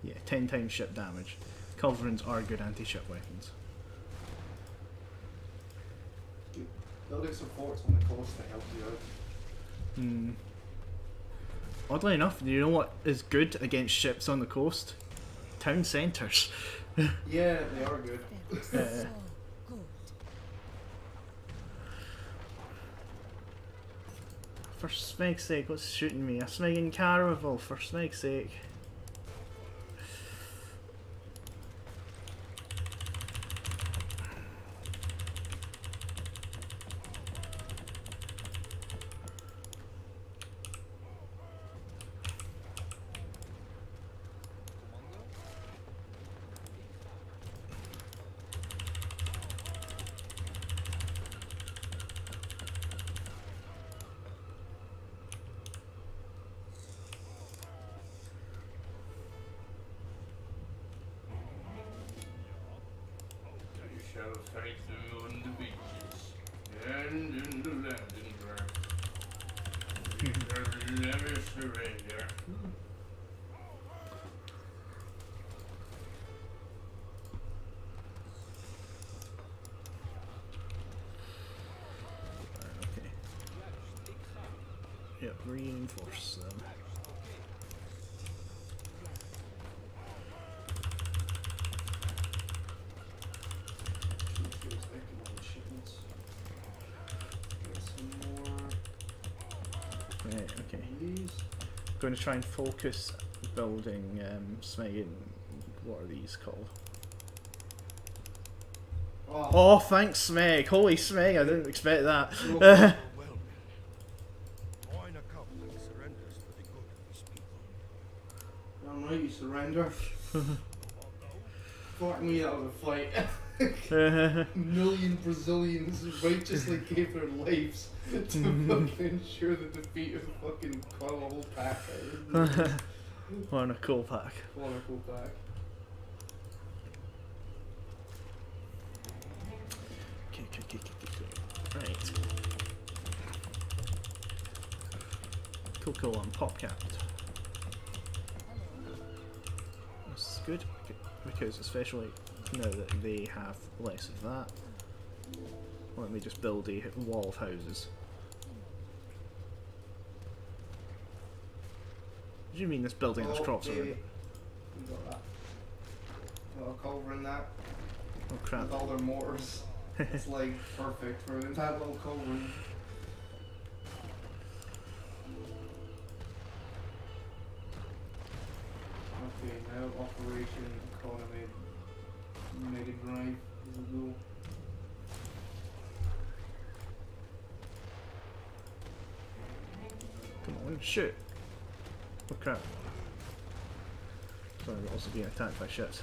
Yeah, 10 times ship damage. Culverins are good anti-ship weapons. Building some forts on the coast to help you out. Hmm. Oddly enough, do you know what is good against ships on the coast? Town centres. Yeah, they are good. They look so good. For Smeg's sake, what's shooting me? A Smeggin Caravel, for Smeg's sake. You shall fight them on the beaches and in the landing ground. We shall never surrender. Okay. Yep, reinforce them. Right, okay. Going to try and focus building Smeggin. What are these called? Oh, thanks, Smeg. Holy Smeg, I didn't expect that. Well, Moina Coupling surrenders for the good of his people. I'm right, you surrender. Fuck me, that was a fight. Million Brazilians righteously gave their lives to fucking ensure the defeat of fucking quite a whole pack. What a cool pack. What a cool pack. Okay. Right. Cool, I'm pop capped. This is good, because especially now that they have less of that, let me just build a wall of houses. What do you mean this building has crops around it? We got that. Got a culver in that. Oh crap. With all their mortars. It's like perfect for that little cauldron. Okay, now Operation Economy Mega Drive is a go. Come on, shoot. Oh crap. Sorry, we're also being attacked by shits.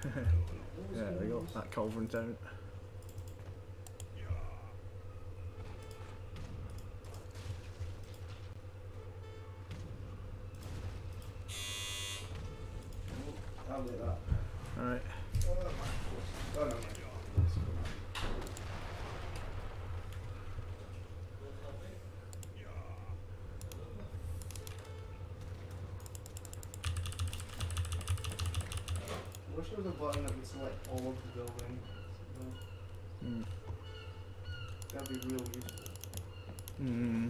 Yeah, there we go. That cauldron down. I'll do that. Alright. Oh, no, no. I wish there was a button that would select all of the buildings. Mm. That'd be real useful. Mm.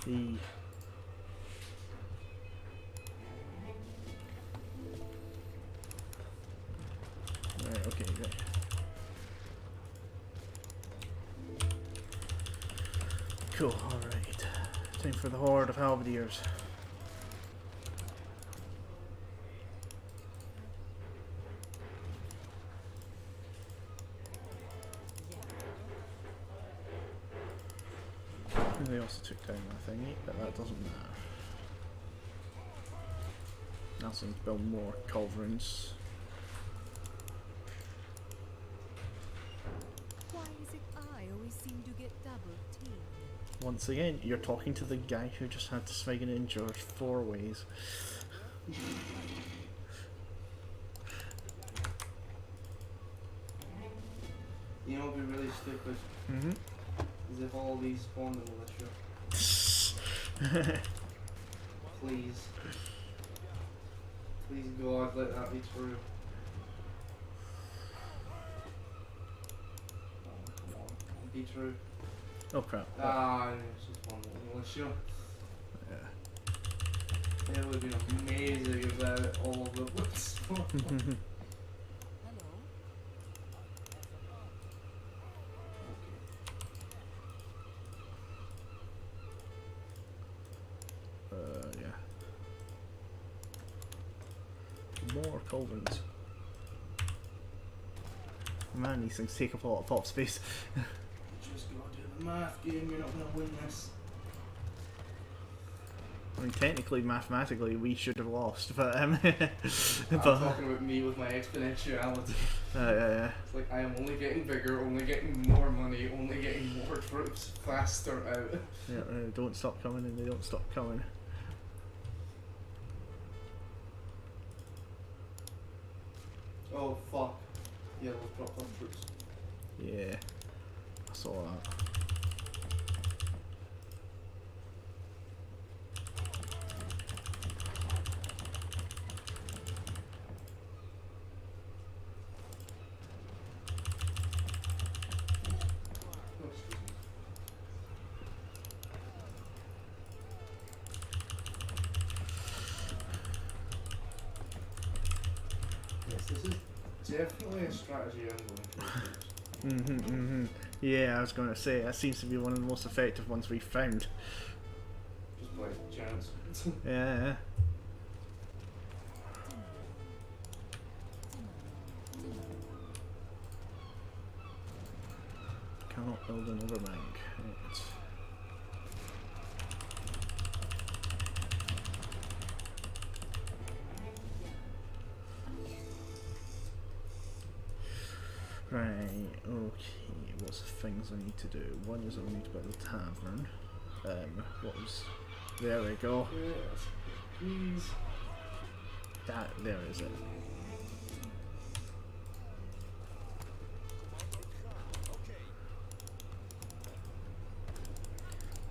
E. Right, okay, right. Cool, alright. Time for the horde of halberdiers. And they also took down my thingy, but that doesn't matter. Now so build more cauldrons. Why is it I always seem to get double teamed? Once again, you're talking to the guy who just had to swing an injure 4 ways. You know what would be really stupid? Mm-hmm. Is if all these spawned in militia. Please. Please God, let that be true. Oh, come on. Be true. Oh crap. Ah, it's just one little militia. Yeah. It would have been amazing if that all of them would spawn. Hello? Yeah. More cauldrons. Man, these things take up a lot of pop space. Just gotta do the math game, you're not gonna win this. I mean, technically, mathematically, we should have lost, but I'm but talking about me with my exponentiality. yeah. It's like I am only getting bigger, only getting more money, only getting more troops faster out. Yeah, don't stop coming, and they don't stop coming. Oh fuck. Yeah, we'll drop off troops. Yeah, I saw that. Oh, excuse me. Yes, this is definitely a strategy I'm going to use. Yeah, I was going to say, that seems to be one of the most effective ones we've found. Just by chance. Yeah. Cannot build another bank. Right. Right, okay, what's the things I need to do? One is I need to build a tavern. What was... There we go. Yes, please. That, there is it.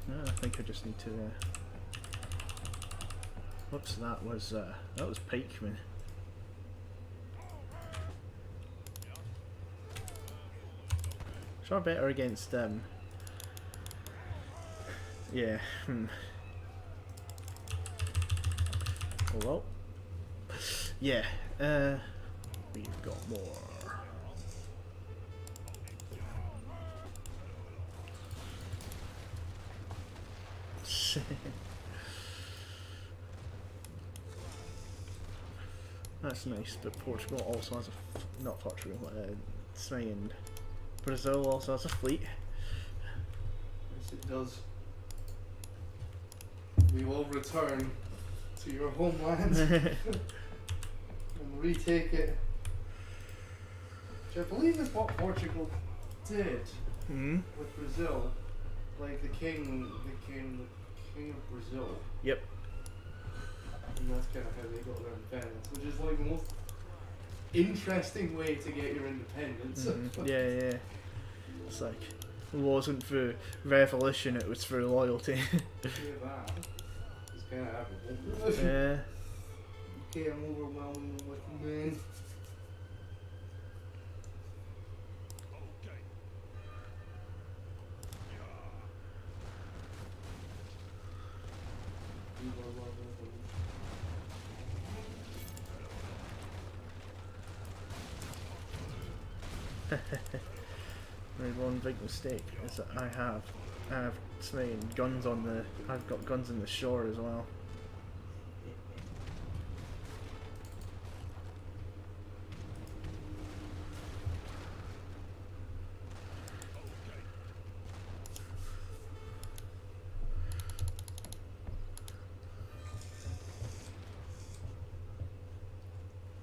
No, I think I just need to... Whoops, that was pikemen. Sure better against Yeah. Oh well. Yeah. We've got more. That's nice, but Portugal also has a not Portugal, Spain. Brazil also has a fleet. Yes, it does. We will return to your homeland and retake it. Which I believe is what Portugal did with Brazil. Like the king of Brazil. Yep. And that's kind of how they got their independence, which is like the most interesting way to get your independence. Yeah, yeah. It's like, it wasn't through revolution, it was through loyalty. Yeah, that is kind of admirable. Yeah. Okay, I'm overwhelming them with men. My one big mistake is that I have Spain guns on the. I've got guns in the shore as well.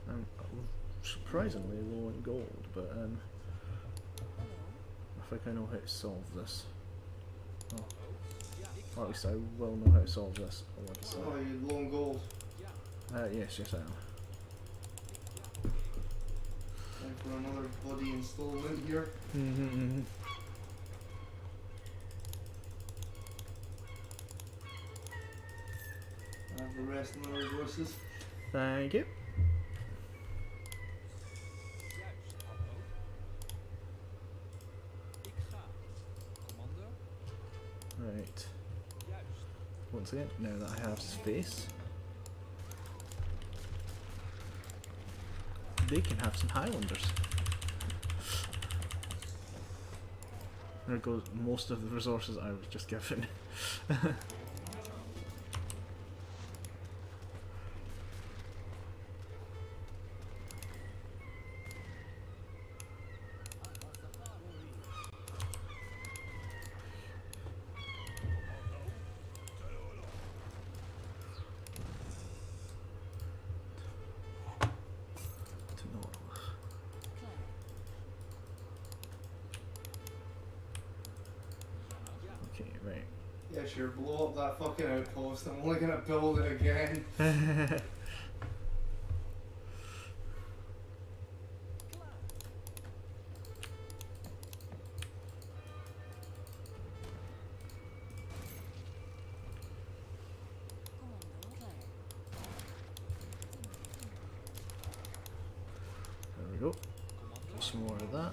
I'm surprisingly low in gold, but I think I know how to solve this. Oh. Or at least I will know how to solve this. Oh, you low on gold. Yes, I am. Time for another bloody installment here. I have the rest of my resources. Thank you. Right. Once again, now that I have space, they can have some Highlanders. There goes most of the resources I was just given. Okay, right. Yeah, sure, blow up that fucking outpost. I'm only gonna build it again. There we go. Some more of that.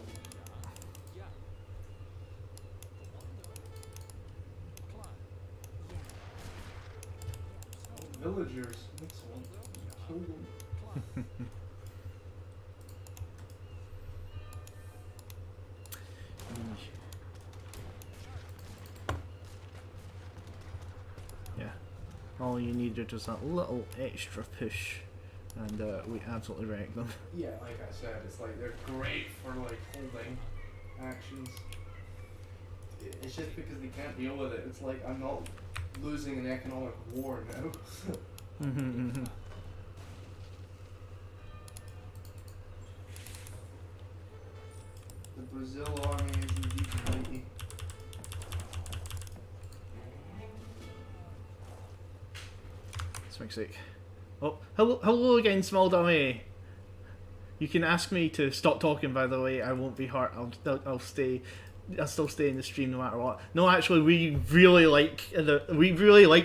Villagers. Excellent. Kill them. Yeah. All you needed was that little extra push, and we absolutely wrecked them. Yeah, like I said, it's like they're great for like holding actions. It's just because they can't deal with it. It's like I'm not losing an economic war now. The Brazil army is indeed mighty. Swing sake. Oh, hello again, small dummy. You can ask me to stop talking. By the way, I won't be hurt. I'll stay. I'll still stay in the stream no matter what. No, actually, we really like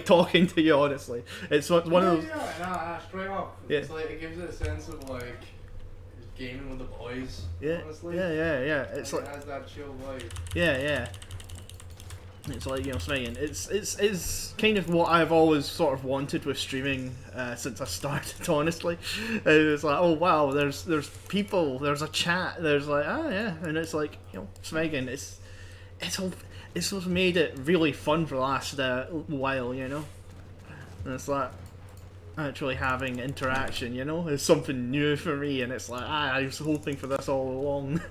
talking to you. Honestly, it's one of those. Yeah, nah, straight up. Yeah. It's like it gives it a sense of like just gaming with the boys. Yeah, Honestly. yeah. It's Like, like it has that chill vibe. yeah. It's like, you know, Smeagol, it's kind of what I've always sort of wanted with streaming since I started, honestly. It's like, oh wow, there's people, there's a chat, there's like, oh yeah, and it's like, you know, Smeagol, it's what's made it really fun for the last while, you know. And it's like actually having interaction, you know, is something new for me, and it's like, I was hoping for this all along.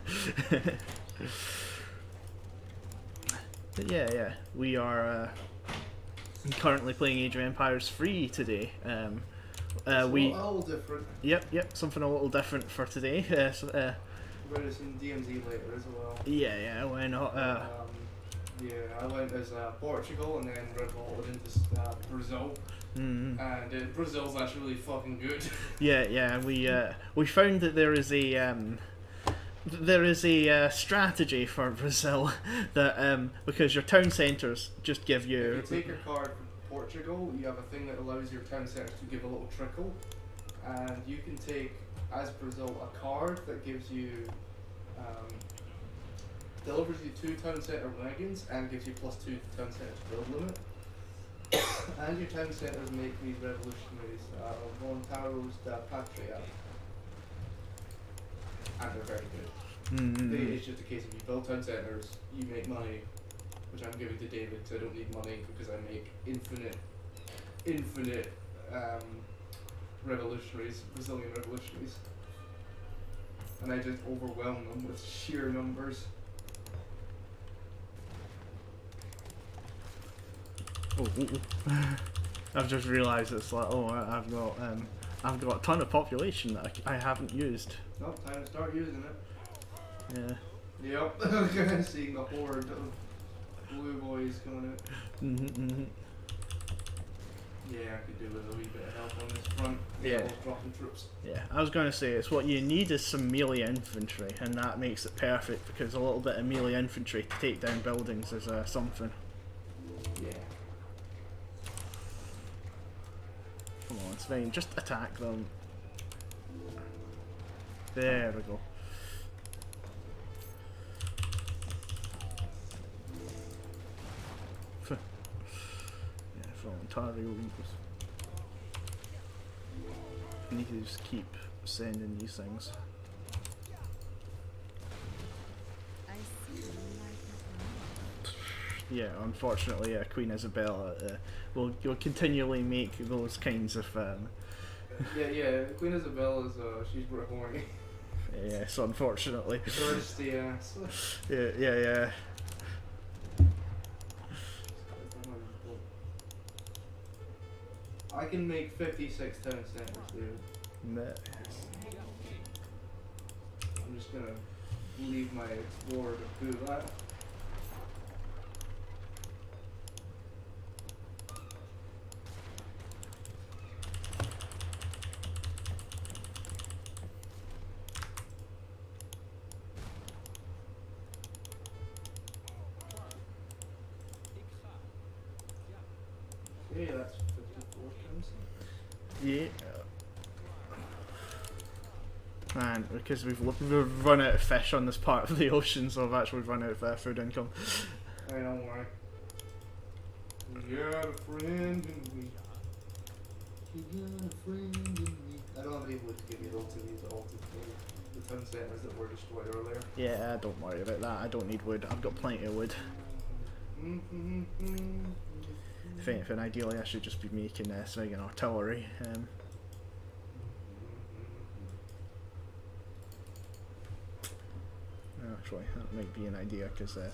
But yeah, we are currently playing Age of Empires 3 today. A little different. Yep, something a little different for today. We're going to some DMZ later as well. Yeah, why not? Yeah, I went as Portugal and then revolted into Brazil. And Brazil's actually really fucking good. Yeah, we found that there is a strategy for Brazil that because your town centres just give you. If you take your card from Portugal, you have a thing that allows your town centres to give a little trickle, and you can take as Brazil a card that gives you delivers you 2 town centre wagons and gives you +2 town centres build limit. And your town centres make these revolutionaries, Montaros da Patria. And they're very good. It's just a case of you build town centres, you make money, which I'm giving to David because I don't need money because I make infinite revolutionaries, Brazilian revolutionaries. And I just overwhelm them with sheer numbers. I've just realised it's like, I've got a ton of population that I haven't used. No, time to start using it. Yeah. Yep. Seeing the horde of blue boys coming out. Yeah, I could do with a wee bit of help on this front. Yeah. Dropping troops. Yeah, I was going to say, it's what you need is some melee infantry, and that makes it perfect because a little bit of melee infantry to take down buildings is something. Yeah. Come on, it's fine. Just attack them. There we go. Yeah, voluntarily leavers. I need to just keep sending these things. I see the light of Yeah, unfortunately, Queen Isabella will continually make those kinds of. Yeah. Queen Isabella is she's pretty horny. Yes, unfortunately. Thirsty ass. Yeah. I can make 56 town centers, dude. Nah. I'm just gonna leave my explorer to do that. Okay, that's 54 times. Yeah. Man, because we've run out of fish on this part of the ocean, so I've actually run out of food income. Hey, don't worry. You got a friend in me. You got a friend in me. I don't have any wood to give you though to use all the town centers that were destroyed earlier. Yeah, don't worry about that. I don't need wood. I've got plenty of wood. If anything, ideally I should just be making swinging artillery. Actually, that might be an idea because they're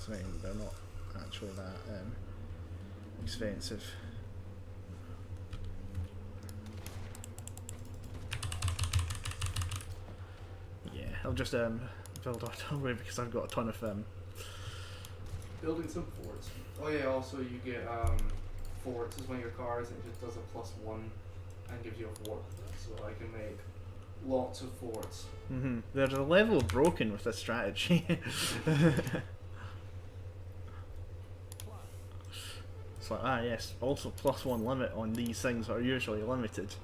not actually that expensive. Yeah, I'll just build artillery because I've got a ton of Building some forts. Oh yeah, also you get forts is one of your cards and it just does a +1 and gives you a fort. So I can make lots of forts. There's a level broken with this strategy. It's like, yes, also +1 limit on these things that are usually limited.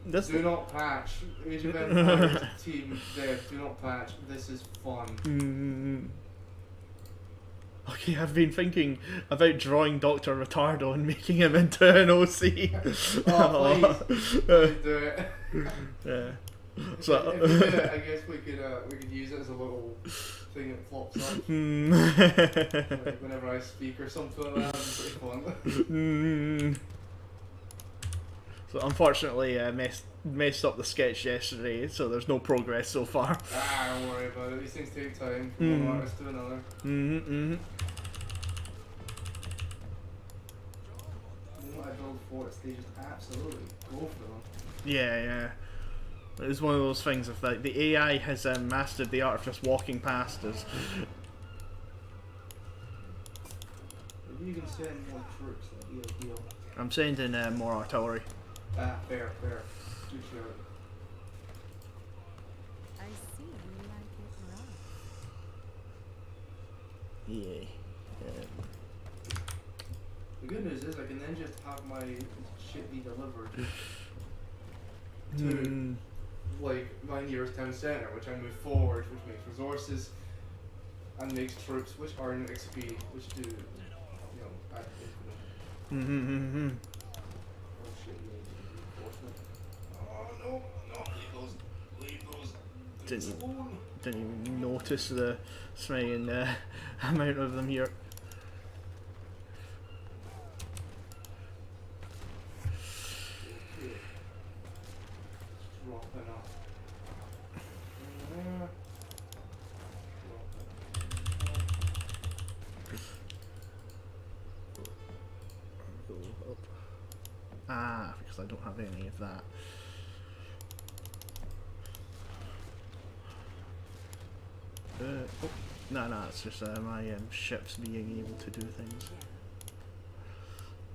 This Do not patch. Age of Empires team dev, do not patch. This is fun. I've been thinking about drawing Dr. Retardo and making him into an OC. Oh, please. Please do it. Yeah. If So, we did it, I guess we could use it as a little thing that flops up. Like whenever I speak or something like that, it's pretty fun. So unfortunately, messed up the sketch yesterday, so there's no progress so far. Don't worry about it. These things take time from one artist to another. The moment I build forts, they just absolutely go for them. Yeah. It's one of those things of like the AI has mastered the art of just walking past us. Maybe you can send more troops, that'd be ideal. I'm sending more artillery. Fair. Good shout. I see you like it rough. Yeah. The good news is I can then just have my shit be delivered to like my nearest town centre, which I move forward, which makes resources and makes troops, which earn XP, which do, add infinite. Oh shit, you need reinforcement. Oh no, leave those. Didn't even notice the swinging amount of them here. Dropping up. Go up. Because I don't have any of that. No, it's just my ships being able to do things.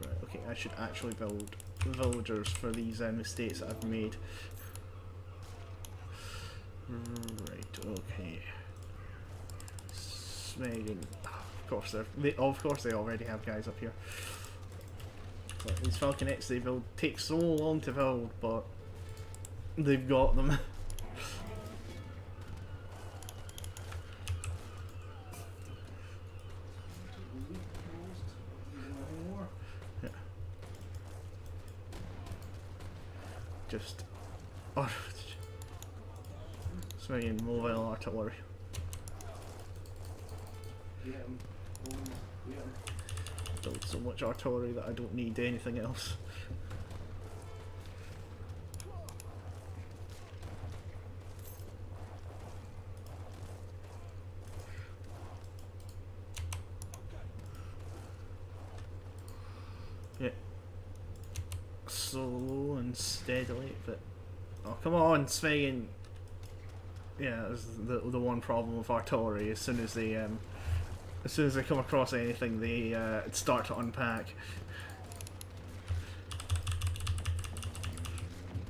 Right, okay, I should actually build villagers for these mistakes that I've made. Right, okay. Smegging. Of course they already have guys up here. But these Falconets they build take so long to build, but they've got them. Yeah. Just smegging mobile artillery. Build so much artillery that I don't need anything else. Yeah. Slow and steadily, but oh come on, Svein. Yeah, that's the one problem with artillery. As soon as they come across anything, they start to unpack.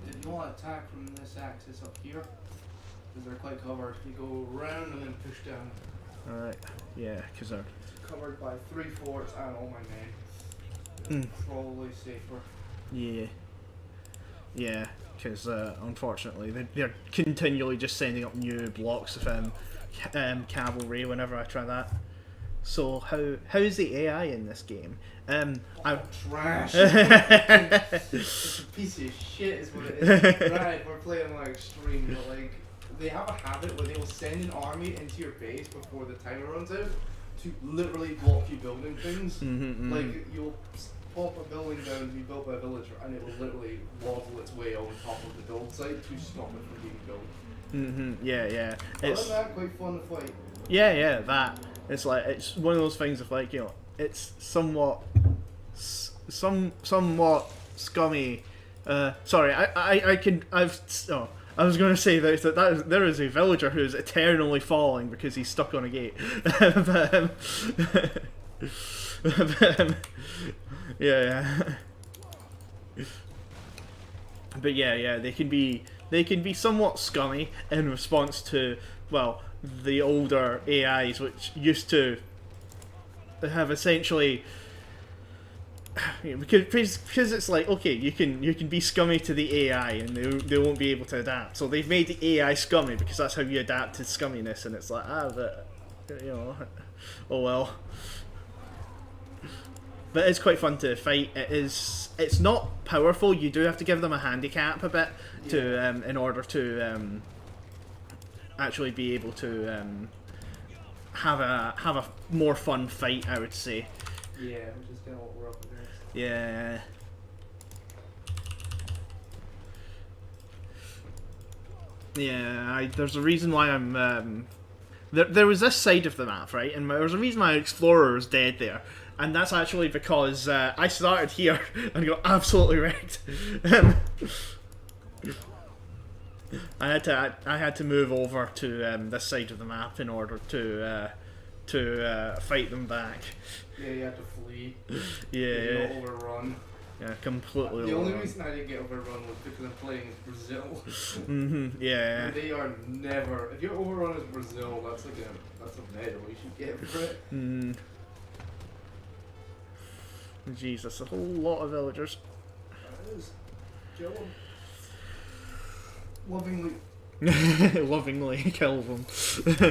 Did not attack from this axis up here, because they're quite covered. You go around and then push down. Alright, yeah, because they're Covered by 3 forts and all my men. Probably safer. yeah, because unfortunately they're continually just sending up new blocks of cavalry whenever I try that. So how's the AI in this game? I'm trash. It's a piece of shit is what it is. Right, we're playing like extreme, but like they have a habit where they will send an army into your base before the timer runs out to literally block you building things. Like you'll pop a building down to be built by a villager and it will literally waddle its way on top of the build site to stop it from being built. Yeah. Isn't that quite fun to fight? Yeah, that. It's like, it's one of those things of like, it's somewhat scummy. Sorry, I was going to say that there is a villager who is eternally falling because he's stuck on a gate. But yeah, they can be somewhat scummy in response to, well, the older AIs, which used to have essentially, because it's like, okay, you can be scummy to the AI and they won't be able to adapt. So they've made the AI scummy because that's how you adapt to scumminess, and it's like, but oh well. But it's quite fun to fight. It's not powerful. You do have to give them a handicap a bit to in order to actually be able to have a more fun fight, I would say. Yeah, which is kind of what we're up against. Yeah. Yeah, there's a reason why I'm there was this side of the map, right? And there was a reason my explorer was dead there. And that's actually because I started here and got absolutely wrecked. I had to move over to this side of the map in order to fight them back. Yeah, you have to flee. Yeah, You don't overrun. yeah, completely. The only overrun. reason I didn't get overrun was because I'm playing as Brazil. Yeah. And they are never. If you overrun as Brazil, that's like that's a medal you should get for it. Jesus, a whole lot of villagers. That is. Kill them. Lovingly. Lovingly kill them. There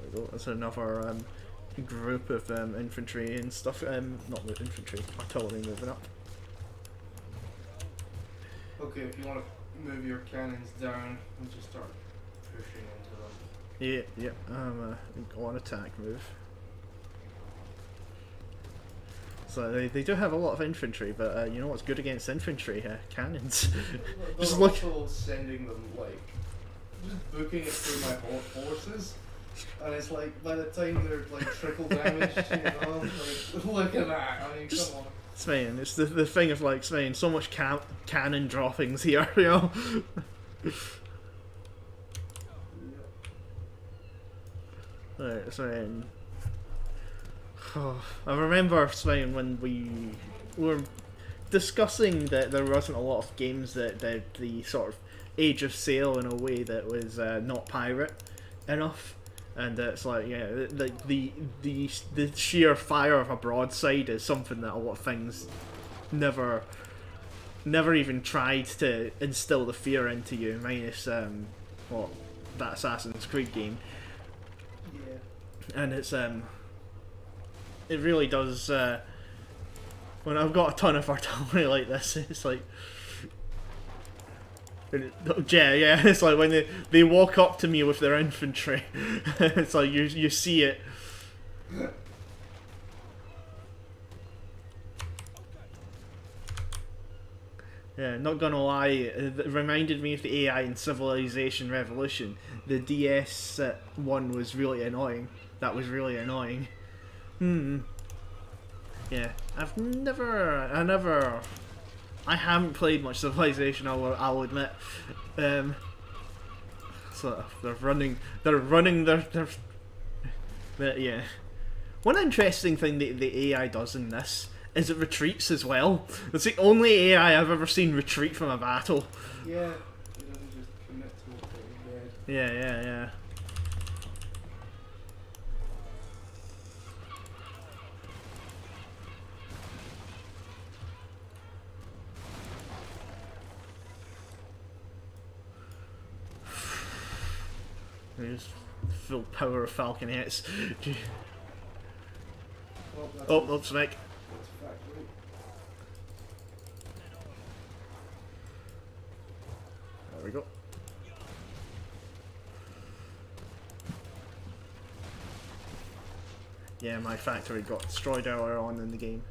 we go. That's another group of infantry and stuff. Not the infantry, artillery moving up. Okay, if you want to move your cannons down and just start pushing into them. Yeah. Go on attack move. So they do have a lot of infantry, but you know what's good against infantry? Cannons. Just I'm look. also sending them like just booking it through my forces, and it's like by the time they're like trickle damage, you know, like look at that. I mean, Just- come on. Smain, it's the thing of like Smain, so much cannon droppings here, you know. Right, Smain. I remember Smain when we were discussing that there wasn't a lot of games that did the sort of Age of Sail in a way that was not pirate enough. And it's like, yeah, the sheer fire of a broadside is something that a lot of things never even tried to instill the fear into you, minus that Assassin's Creed game. Yeah. And it's it really does. When I've got a ton of artillery like this, it's like. Yeah, it's like when they walk up to me with their infantry. It's like you see it. Yeah, not gonna lie, it reminded me of the AI in Civilization Revolution. The DS one was really annoying. That was really annoying. Yeah, I haven't played much Civilization, I'll admit. So they're running their yeah. One interesting thing that the AI does in this is it retreats as well. It's the only AI I've ever seen retreat from a battle. Yeah. It doesn't just commit to it being dead. Yeah. There's full power of falconets. Oh, Snake. That's factory. There we go. Yeah, my factory got destroyed earlier on in the game.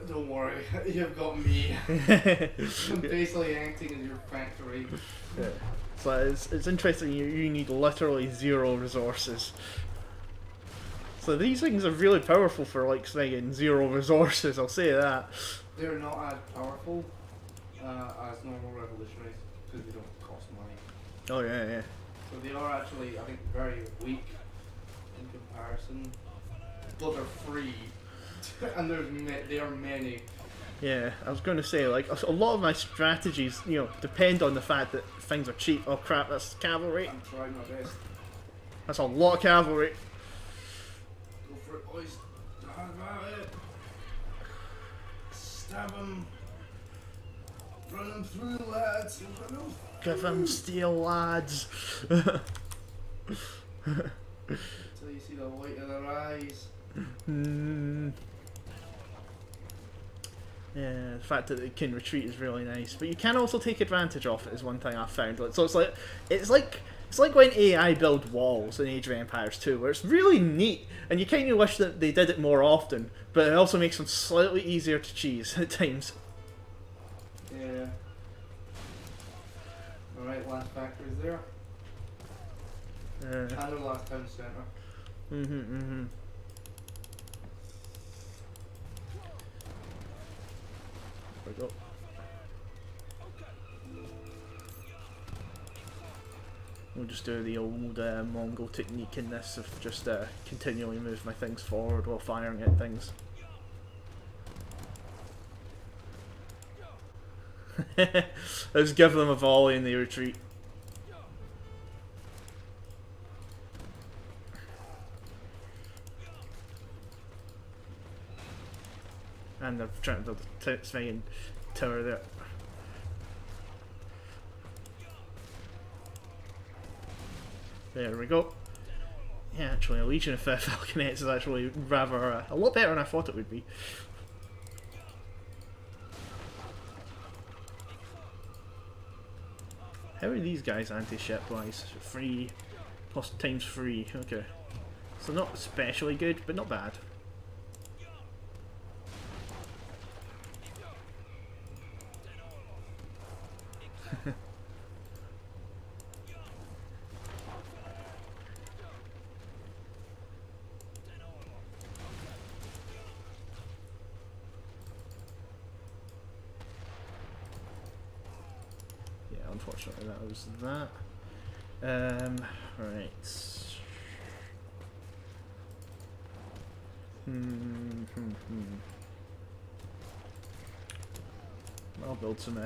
Don't worry, you've got me. I'm basically acting as your factory. Yeah. So it's interesting, you need literally 0 resources. So these things are really powerful for like saying 0 resources, I'll say that. They're not as powerful as normal revolutionaries because they don't cost money. Oh yeah. So they are actually, I think, very weak in comparison. But they're free, and there are many. Yeah, I was going to say, like, a lot of my strategies, depend on the fact that things are cheap. Oh crap, that's cavalry. I'm trying my best. That's a lot of cavalry. Go for it, boys. Have at it. Stab him. Run him through, lads. Run him Give him steel, lads. Until you see the white of their eyes. Yeah, the fact that it can retreat is really nice, but you can also take advantage of it is one thing I've found. So it's like when AI build walls in Age of Empires 2, where it's really neat, and you kind of wish that they did it more often, but it also makes them slightly easier to cheese at times. Yeah. Alright, last factory's there. And the last town centre. There we go. We'll just do the old Mongol technique in this of just continually move my things forward while firing at things. Let's give them a volley and they retreat. And they're trying to build a Svegen tower there. There we go. Yeah, actually, a Legion of Falconets is actually rather a lot better than I thought it would be. How are these guys anti-ship wise? 3 plus times 3. Okay, so not especially good, but not bad. Unfortunately, that was that. Right. I'll build some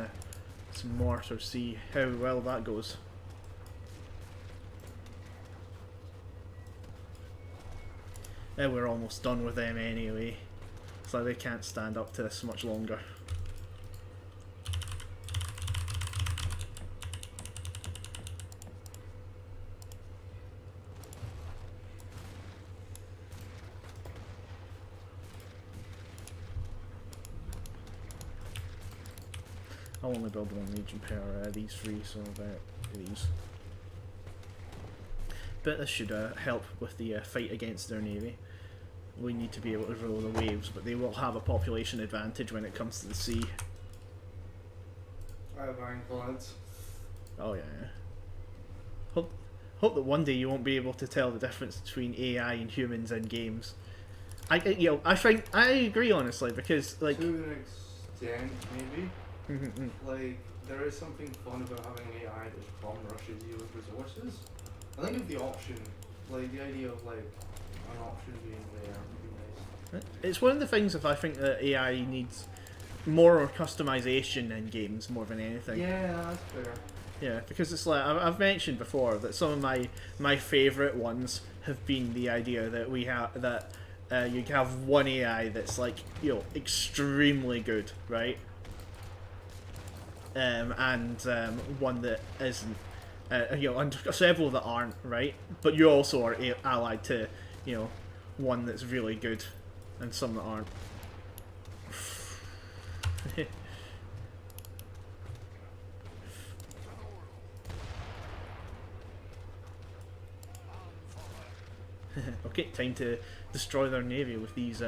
mortar, see how well that goes. We're almost done with them anyway, so they can't stand up to this much longer. I'll only build one Legion per these 3, so about these. But this should help with the fight against their navy. We need to be able to roll the waves, but they will have a population advantage when it comes to the sea. I have ironclads. Oh yeah. Hope that one day you won't be able to tell the difference between AI and humans in games. I agree honestly, because like to an extent, maybe. Like, there is something fun about having AI that bomb rushes you with resources. I think if the option, like the idea of like an option being there would be nice. It's one of the things if I think that AI needs more customization in games more than anything. Yeah, that's fair. Yeah, because it's like I've mentioned before that some of my favourite ones have been the idea that we have that you have one AI that's like extremely good, right? And one that isn't, and several that aren't, right? But you also are allied to, one that's really good, and some that aren't. Okay, time to destroy their navy with these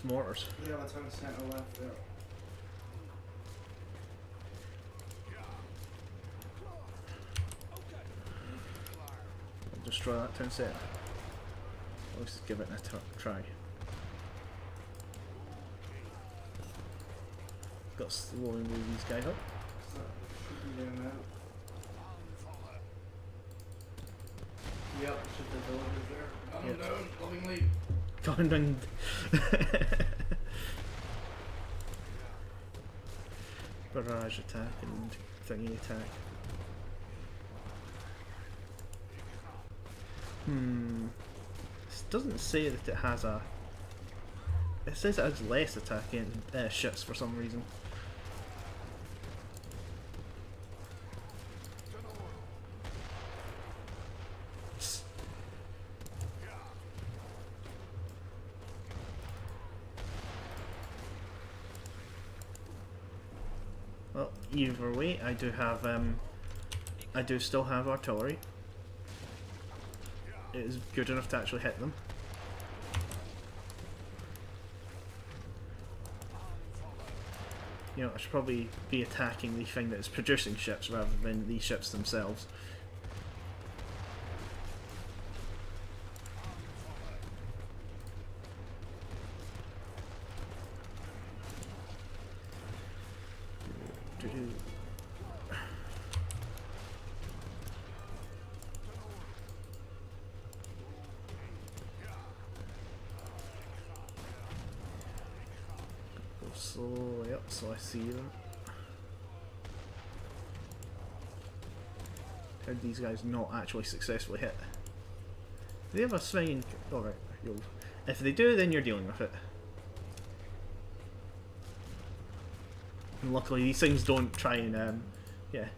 mortars. Yeah, that's on the center left there. Destroy that town centre. Let's give it a try. Got to slowly move these guys up. So, should be there now. Yep, should the villagers there. Gun Yep. down, lovingly. Going down. Barrage attack and thingy attack. This doesn't say that it has a. It says it has less attack in ships for some reason. either way, I do have I do still have artillery. It is good enough to actually hit them. You know, I should probably be attacking the thing that is producing ships rather than the ships themselves. So, yep, so I see them. How did these guys not actually successfully hit? Do they have a swinging... Alright, if they do, then you're dealing with it. And luckily these things don't try and, yeah.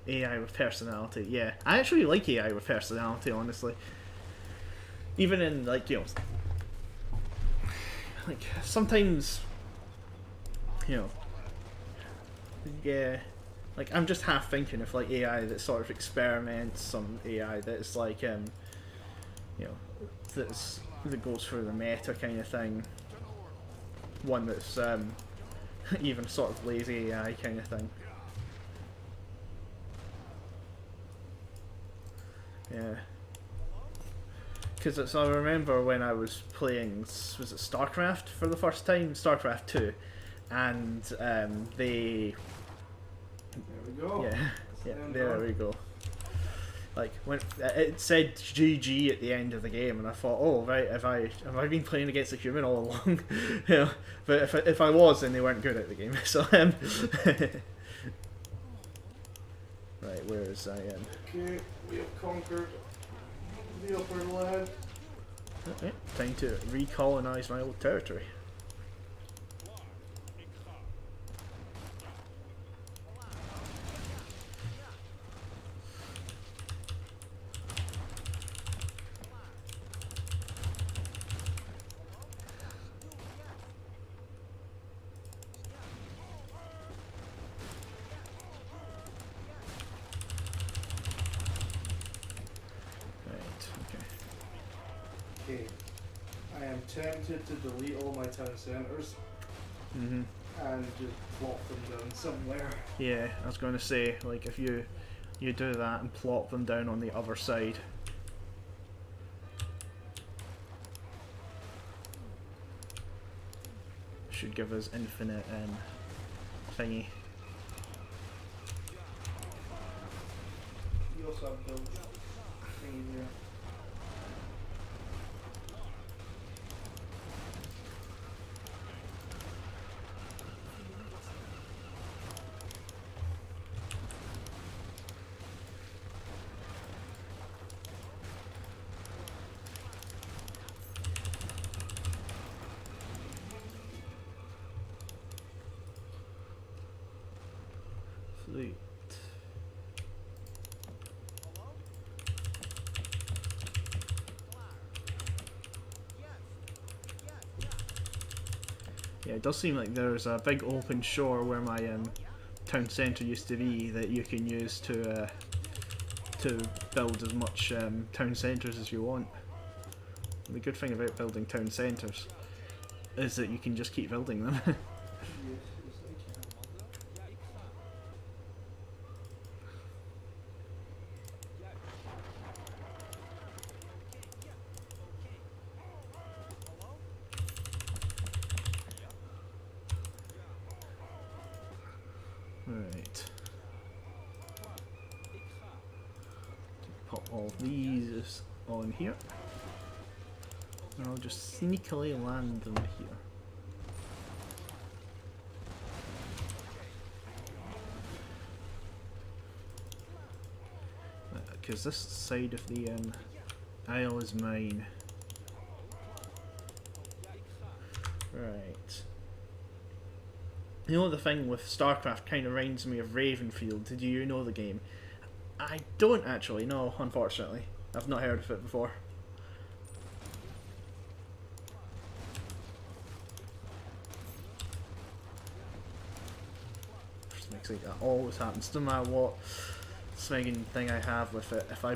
AI with personality, yeah. I actually like AI with personality, honestly. Even in, like, you know... Like, sometimes... You know, yeah, like I'm just half thinking of like AI that sort of experiments, some AI that's like you know, that goes through the meta kind of thing. One that's even sort of lazy AI kind of thing. Yeah, because I remember when I was playing, was it StarCraft for the first time, StarCraft 2. And they, There we go. yeah, there we go. Like when it said GG at the end of the game, and I thought, oh right, have I been playing against a human all along? You know, but if I was, then they weren't good at the game. So right, where is I am? Okay, we have conquered the upper land. Okay, time to recolonize my old territory. Okay, I am tempted to delete all my town centres Mm-hmm. and just plop them down somewhere. Yeah, I was going to say, like, if you do that and plop them down on the other side. Should give us infinite thingy. You also have build thingy here. Sweet. Yeah, it does seem like there's a big open shore where my town centre used to be that you can use to build as much town centres as you want. And the good thing about building town centres is that you can just keep building them. Right. Pop all these on here. And I'll just sneakily land them here. Because this side of the isle is mine. Right. You know, the thing with StarCraft kind of reminds me of Ravenfield. Do you know the game? I don't actually know, unfortunately. I've not heard of it before. Just make sake, that always happens. No matter what smegging thing I have with it, if I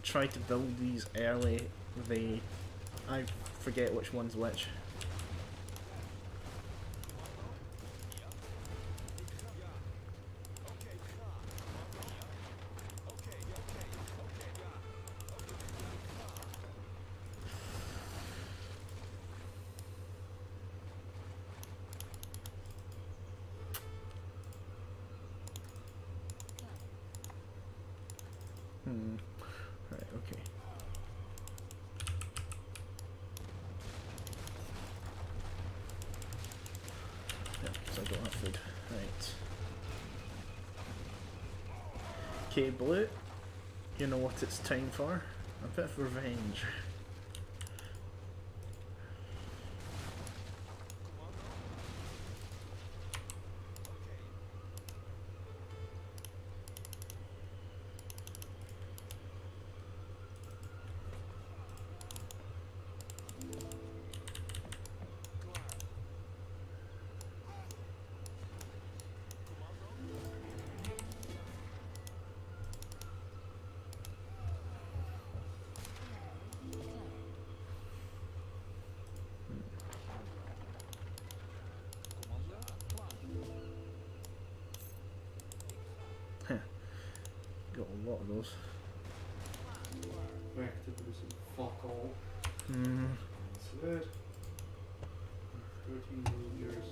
try to build these early, I forget which one's which. Right, okay. Yeah, because I don't have food. Right. Okay, Blue. You know what it's time for? A bit of revenge. Got a lot of those. Back to producing fuck all. That's it. 13 years.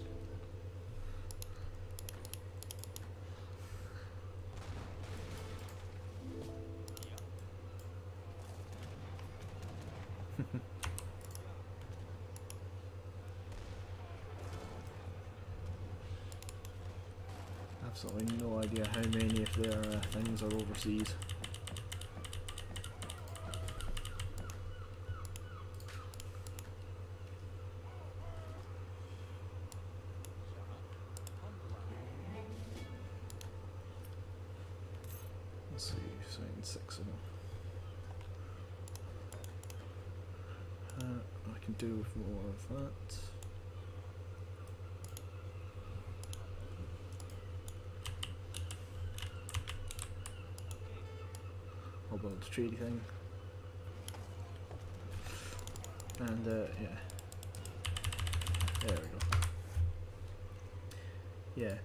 Absolutely no idea how many of their things are overseas. Let's see, sign 6 of them. I can do with more of that. I'll build the treaty thing. And yeah. There we go. Yeah.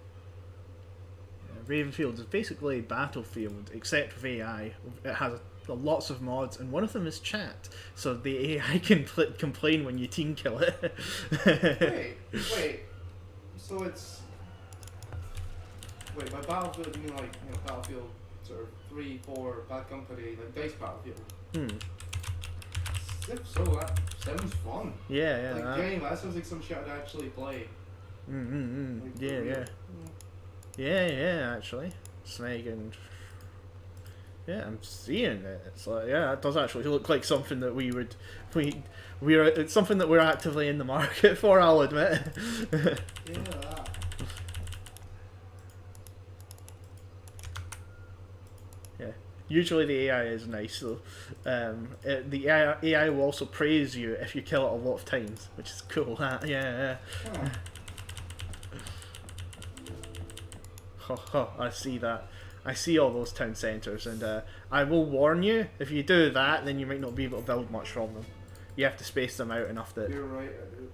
Ravenfield is basically Battlefield, except with AI. It has lots of mods, and one of them is chat, so the AI can complain when you team kill it. Wait. So it's... Wait, by Battlefield you mean like, you know, Battlefield sort of 3, 4, Bad Company, like Dice Battlefield? If so, that sounds fun. Yeah, Like, game, that sounds like some shit I'd actually play. Like, yeah. Yeah, actually. Snake and... Yeah, I'm seeing it. It's like, yeah, it does actually look like something that it's something that we're actively in the market for, I'll admit. Yeah, that. Yeah. Usually the AI is nice though. The AI will also praise you if you kill it a lot of times, which is cool. Yeah. Huh. I see that. I see all those town centres, and I will warn you, if you do that, then you might not be able to build much from them. You have to space them out enough that... You're right, I do.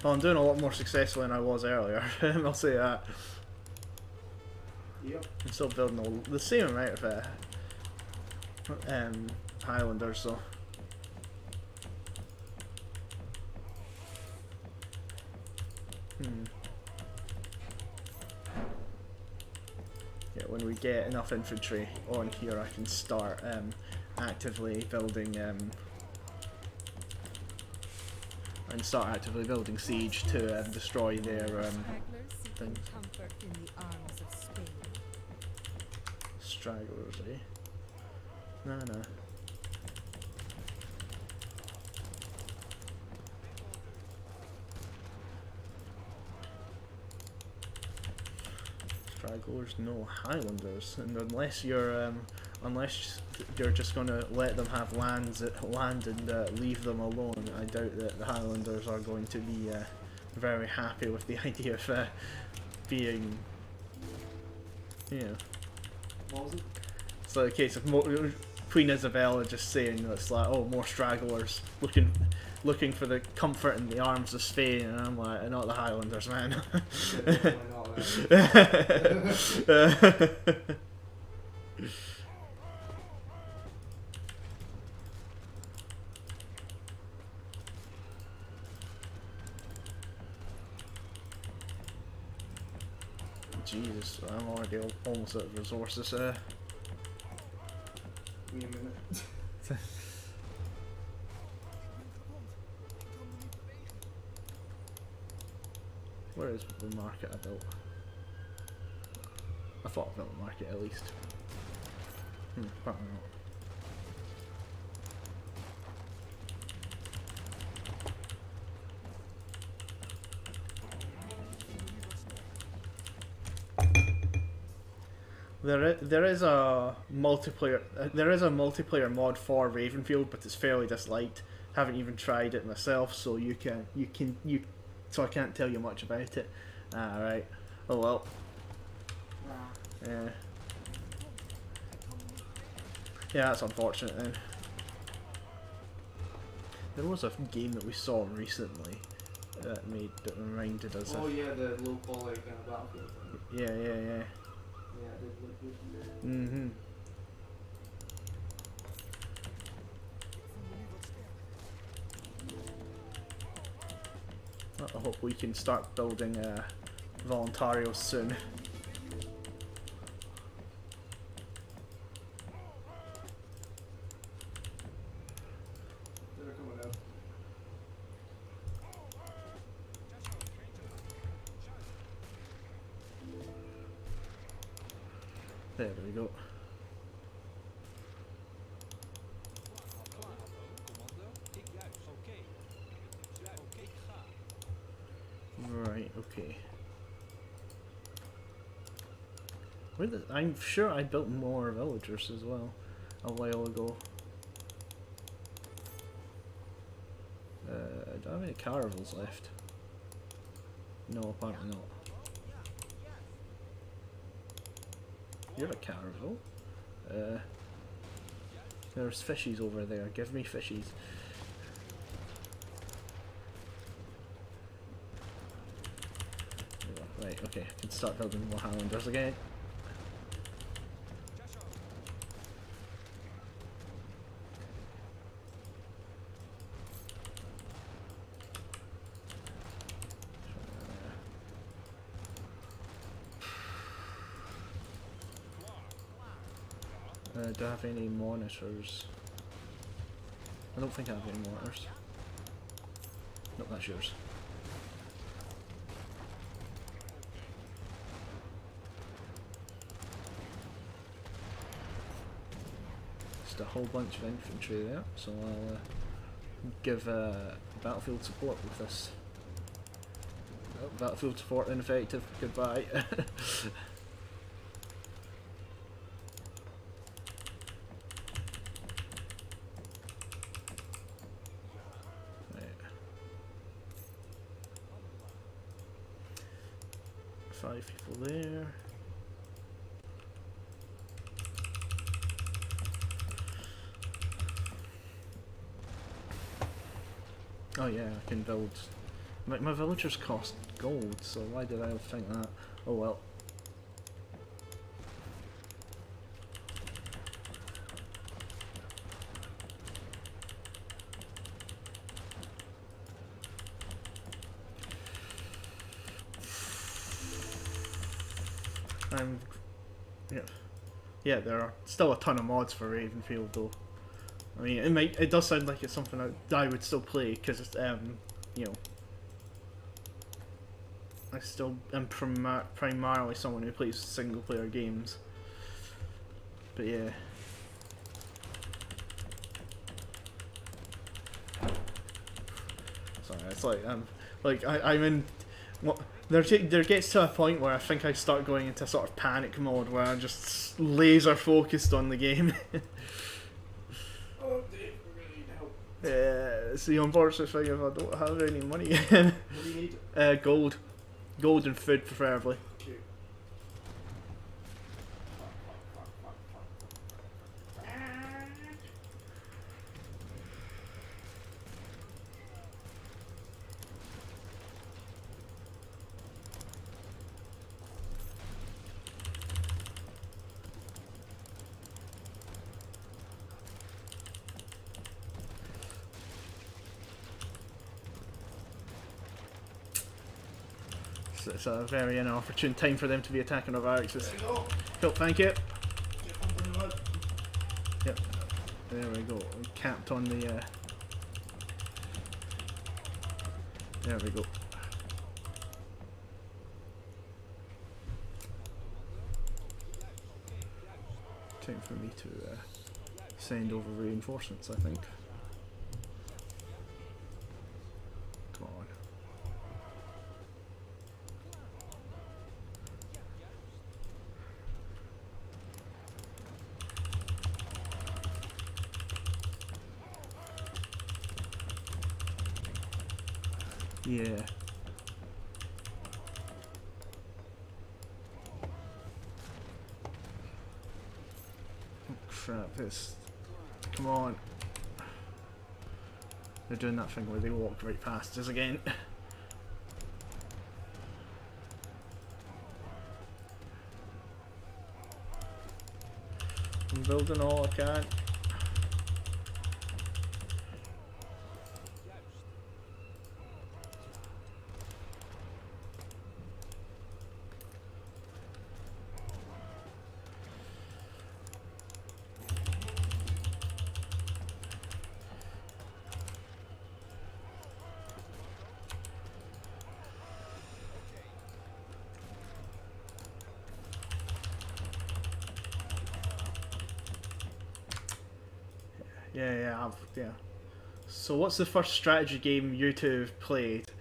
Well, I'm doing a lot more successfully than I was earlier. I'll say that. Yep. I'm still building the same amount of Highlanders, so. Yeah, when we get enough infantry on here, I can start actively building. And start actively building siege to destroy their things. Comfort in the arms of Spain. Stragglers, eh? No. stragglers, no Highlanders, and unless you're just gonna let them have land and leave them alone, I doubt that the Highlanders are going to be very happy with the idea of being, you know. What was it? It's like a case of Queen Isabella just saying that it's like, oh, more stragglers looking for the comfort in the arms of Spain, and I'm like, not the Highlanders, man. Definitely not that. Jesus, I'm already almost out of resources. Give me a minute. Where is the market I built? I thought I built the market at least. Apparently not. There is a multiplayer mod for Ravenfield, but it's fairly disliked. Haven't even tried it myself, so so I can't tell you much about it. Right. Oh well. Yeah. Yeah, that's unfortunate then. There was a game that we saw recently that reminded us Oh of. yeah, the low quality kind of Battlefield thing. Yeah. Yeah, it did look good. Mm-hmm. I hope we can start building Voluntarios soon. They're coming out. There we go. Right, okay. I'm sure I built more villagers as well a while ago. Do I have any caravels left? No, apparently not. You're a caravel. There's fishies over there. Give me fishies. Right, okay, I can start building more Highlanders again. Do I have any monitors? I don't think I have any monitors. Nope, that's yours. Just a whole bunch of infantry there, so I'll give battlefield support with this. Oh, battlefield support ineffective, goodbye. Five people there. Oh yeah, I can build. My villagers cost gold, so why did I think that? Oh well. Yeah, there are still a ton of mods for Ravenfield though. I mean, it does sound like it's something that I would still play because it's you know, I still am primarily someone who plays single player games. But yeah. Sorry, it's like I'm in Well, there gets to a point where I think I start going into sort of panic mode where I'm just laser focused on the game. Oh, Dave, we're gonna need help. It's the unfortunate thing if I don't have any money. What do you need? Gold. Gold and food preferably. Okay. So it's a very inopportune time for them to be attacking our barracks. There you go. Cool, thank you. Get up in the mud. Yep. There we go. We capped on the. There we go. Time for me to send over reinforcements, I think. Come on. Yeah. Oh, crap, this. Come on. They're doing that thing where they walk right past us again. I'm building all I can. Yeah. So what's the first strategy game you two have played?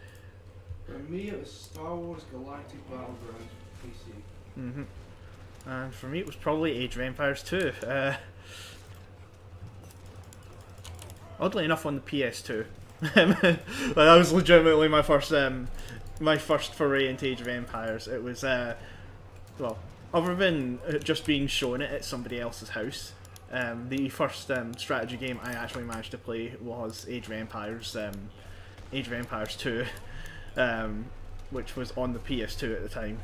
For me, it was Star Wars Galactic Battlegrounds for PC. And for me it was probably Age of Empires 2. Oddly enough on the PS2. That was legitimately my first foray into Age of Empires. It was well, other than just being shown it at somebody else's house, the first strategy game I actually managed to play was Age of Empires 2, which was on the PS2 at the time.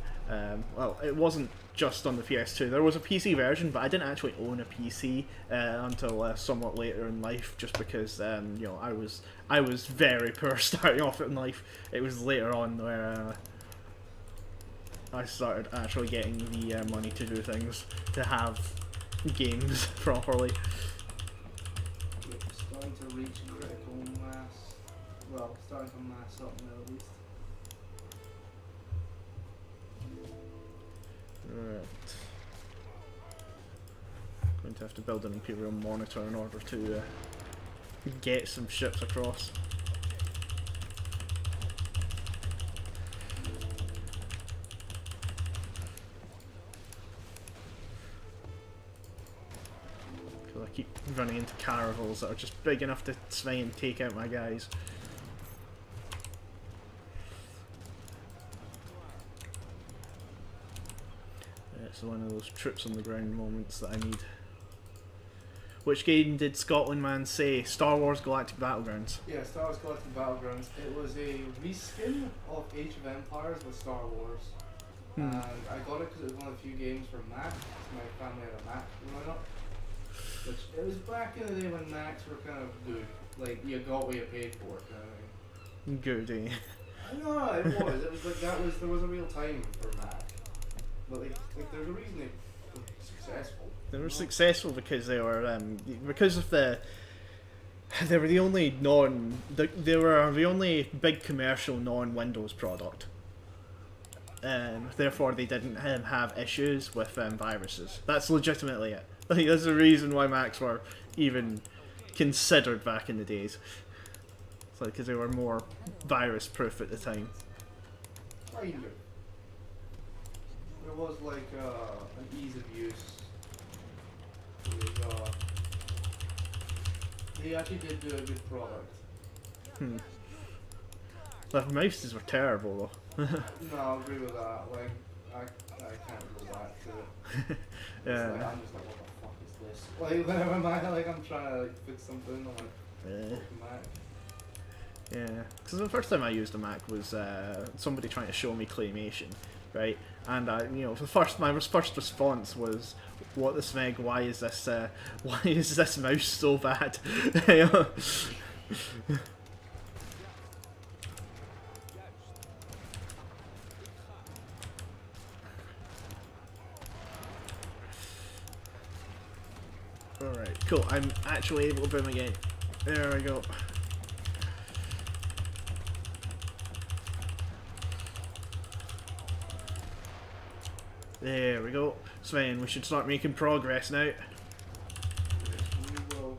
Well, it wasn't just on the PS2. There was a PC version, but I didn't actually own a PC until somewhat later in life, just because you know, I was very poor starting off in life. It was later on where I started actually getting the money to do things, to have games properly. Starting to reach critical mass. Well, starting to mass up now at least. Right. Going to have to build an Imperial monitor in order to get some ships across. Because I keep running into caravels that are just big enough to try and take out my guys. It's one of those troops on the ground moments that I need. Which game did Scotland Man say? Star Wars Galactic Battlegrounds. Yeah, Star Wars Galactic Battlegrounds. It was a reskin of Age of Empires with Star Wars. And I got it because it was one of the few games for Mac. My family had a Mac growing up. Which, it was back in the day when Macs were kind of good. Like, you got what you paid for, kind of thing. Good, eh? No, it was. It was like, there was a real time for Mac. But like there's a reason they were successful. They were successful because they were because of they were the only they were the only big commercial non-Windows product. Therefore they didn't have issues with viruses. That's legitimately it. Like, that's the reason why Macs were even considered back in the days. It's like because they were more virus proof at the time. Kind of. There was like an ease of use. It was, they actually did do a good product. Hmm. The mouses were terrible though. No, I agree with that. Like, I can't go back to it. Yeah. Like, I'm just like, what the fuck is this? Like, whenever I'm trying to like fix something, I'm like, Yeah. fucking Mac. Yeah, because the first time I used a Mac was somebody trying to show me claymation, right? And you know, my first response was, "What the smeg? Why is this mouse so bad?" You know? All right, cool. I'm actually able to boom again. There we go. There we go. Sven, we should start making progress now. Yes, we will.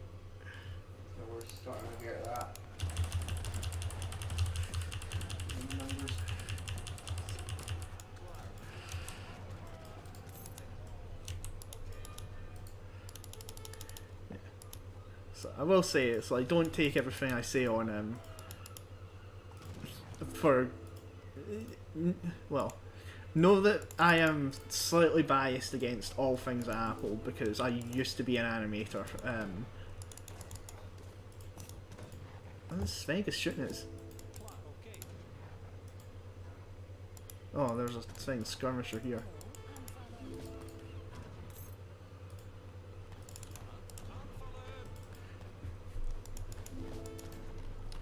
So we're starting to get that. Numbers. So I will say, it's like, don't take everything I say on for well, know that I am slightly biased against all things Apple because I used to be an animator. This Sveg is shooting us. Oh, there's a Sveg skirmisher here.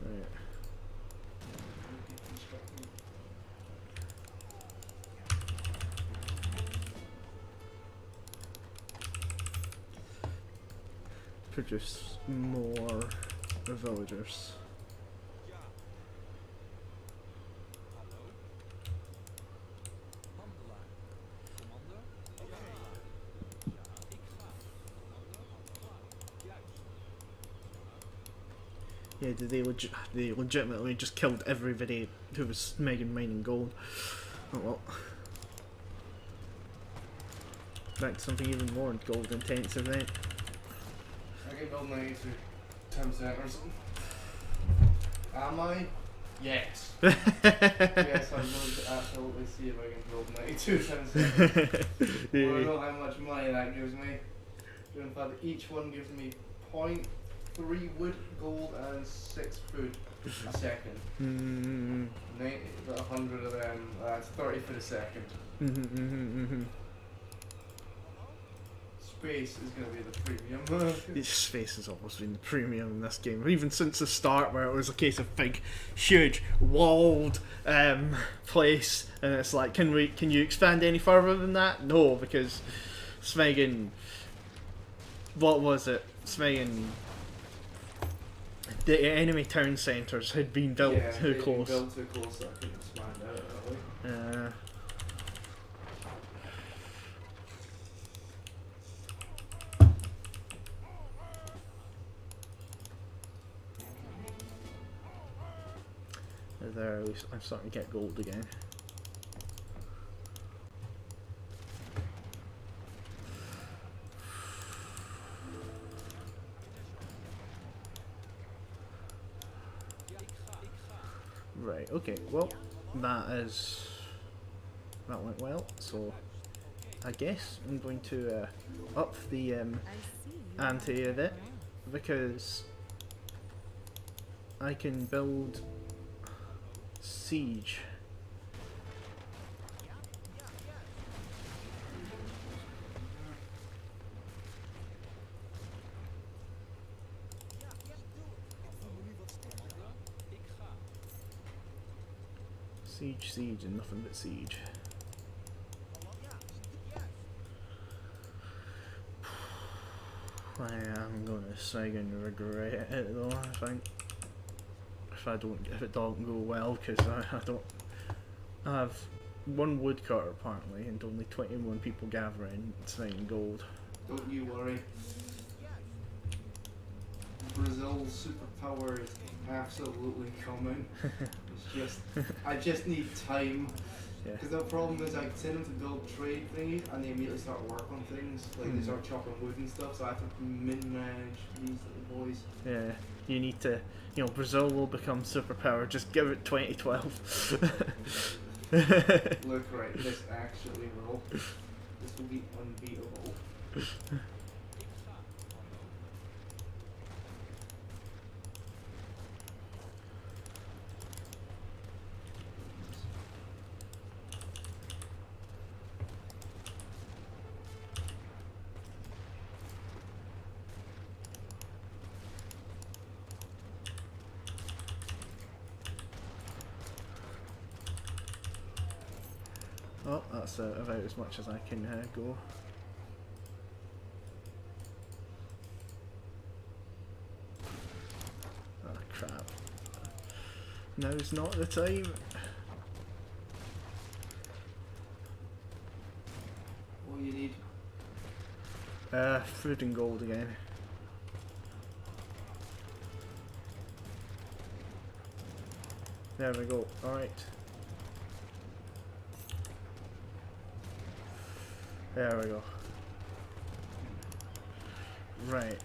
Right. Produce more villagers. Yeah, they legitimately just killed everybody who was mining gold. Oh well. Back to something even more gold intensive then. I can build 92 10 centers. Am I? Yes. Yes, I'm going to absolutely see if I can build 92 10 centers. I don't know how much money that gives me. In fact, each one gives me 0.3 wood, gold, and 6 food a second. 100 of them, that's 30 for a second. Space is going to be the premium. This space has always been the premium in this game, even since the start, where it was a case of big, huge, walled place, and it's like, can you expand any further than that? No, because Smeagol, what was it? Smeagol, the enemy town centres had been built too close. Built too close, so I couldn't expand out that way. There, at least I'm starting to get gold again. Right, okay, well, that went well, so I guess I'm going to up the ante of it, because I can build siege. Siege, and nothing but siege. I am gonna friggin' regret it though, I think. If it doesn't go well, because I have one woodcutter apparently, and only 21 people gathering and gold. Don't you worry. Brazil's superpower is absolutely coming. It's just, I just need time. Yeah. Because the problem is I send them to build trade thingies and they immediately start work on things. Like they start chopping wood and stuff, so I have to min-manage these little boys. Yeah. You need to, you know, Brazil will become superpower. Just give it 2012. Look, right, this actually will. This will be unbeatable. Oh, that's about as much as I can go. Ah, crap. Now's not the time. What do you need? Food and gold again. There we go. Alright. There we go. Right.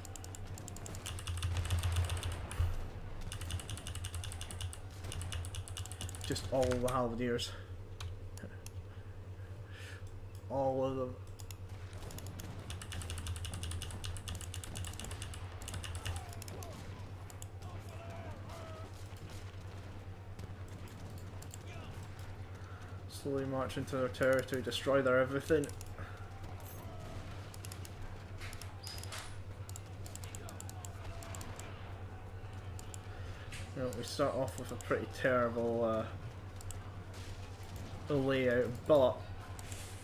Just all the halberdiers. All of them. Slowly march into their territory, destroy their everything. You know, we start off with a pretty terrible layout, but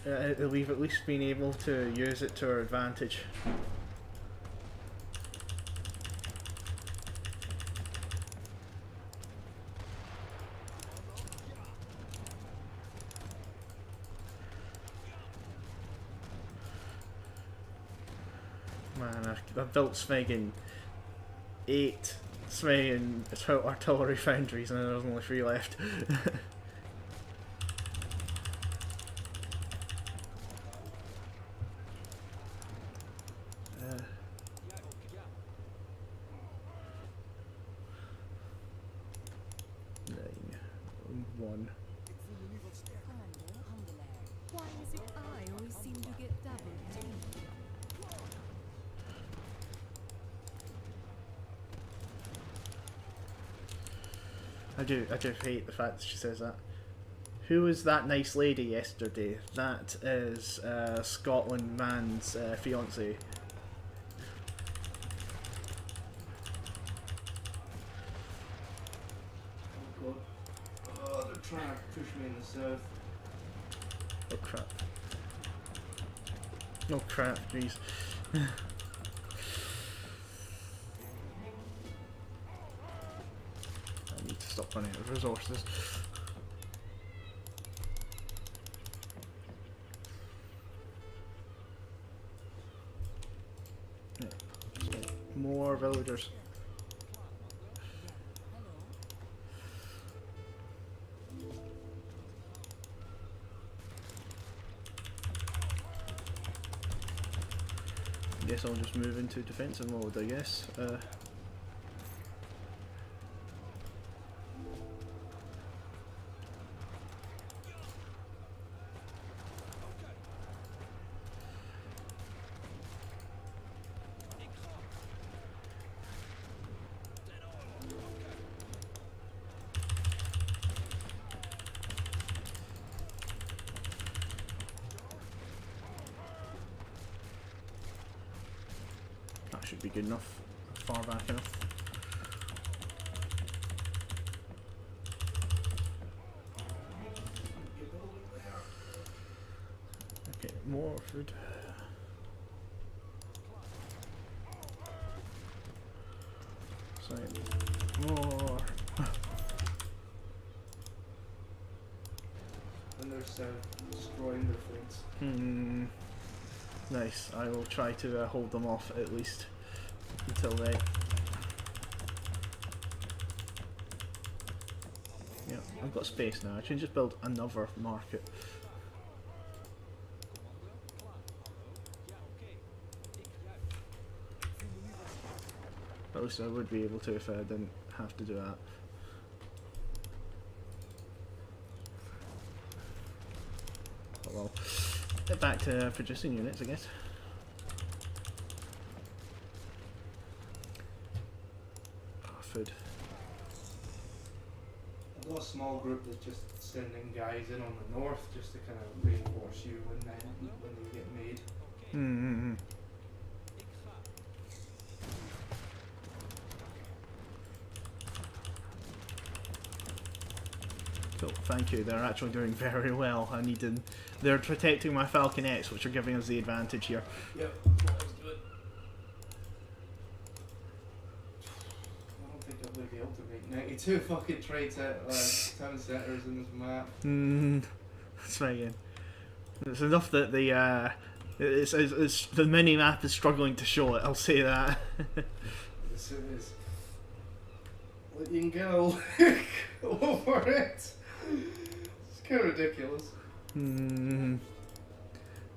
we've at least been able to use it to our advantage. Man, I've built Smeg 8 Smeg and artillery foundries, and there's only 3 left. One. Why is it I always seem to get double teamed? I do hate the fact that she says that. Who was that nice lady yesterday? That is Scotland man's fiance. Oh god. Oh, they're trying to push me in the south. Oh crap. Oh crap, jeez. I need to stop running out of resources. More villagers. Guess I'll just move into defensive mode, I guess. That should be good enough, far back enough. Okay, more food. Sorry, more. And they're south, destroying their fleets. Nice. I will try to hold them off at least until they. I've got space now. I can just build another market. At least I would be able to if I didn't have to do that. Oh well. Get back to producing units, I guess. Oh, food. I've got a small group that's just sending guys in on the north just to kind of reinforce you when they get made. Mm-hmm. Cool, thank you. They're actually doing very well. I need them. They're protecting my Falconets, which are giving us the advantage here. Yep, that's what I was doing. I don't think I'm going to be able to make 92 fucking trade town centres in this map. That's right. Again. It's enough that the it's the mini map is struggling to show it. I'll say that. Yes, it is. Let you go. Go for it. It's kind of ridiculous.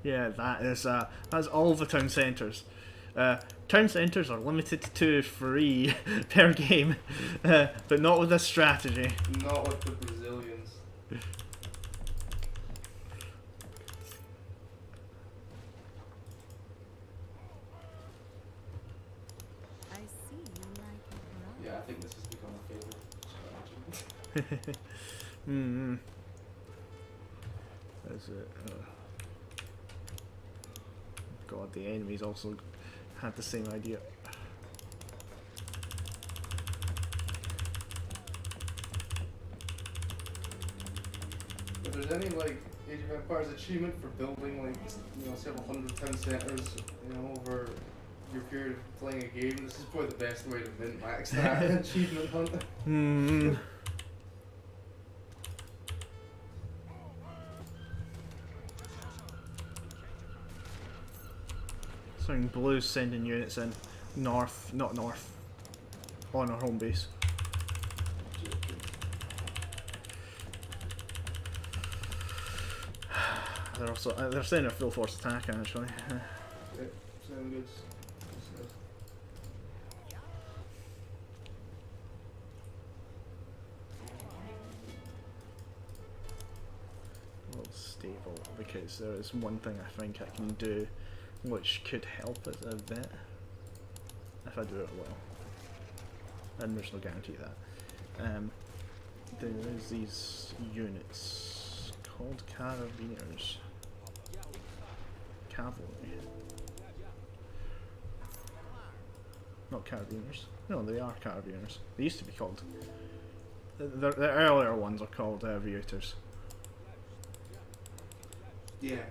Yeah, that's all the town centres. Town centres are limited to 3 per game, but not with this strategy. Not with the Brazilians. I see you like it raw. Yeah, I think this has become a favorite strategy. That's it. God, the enemies also had the same idea. If there's any like Age of Empires achievement for building like several hundred town centres, over your period of playing a game, this is probably the best way to min-max that achievement hunt. So Blue's sending units in north, not north, on our home base. They're sending a full force attack actually. Yep, sound good. Well, stable, because there is one thing I think I can do which could help us a bit if I do it well, and there's no guarantee that. There is these units called carabiners, cavalry, not carabiners. No, they are carabiners. They used to be called. The earlier ones are called reuters. Yeah.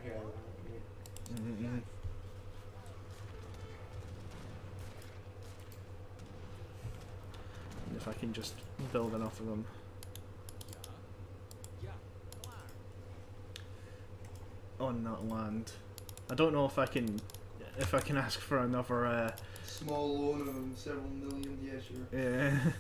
And if I can just build enough of them. On that land. I don't know if I can ask for another Small loan of several million, yeah, sure. yeah.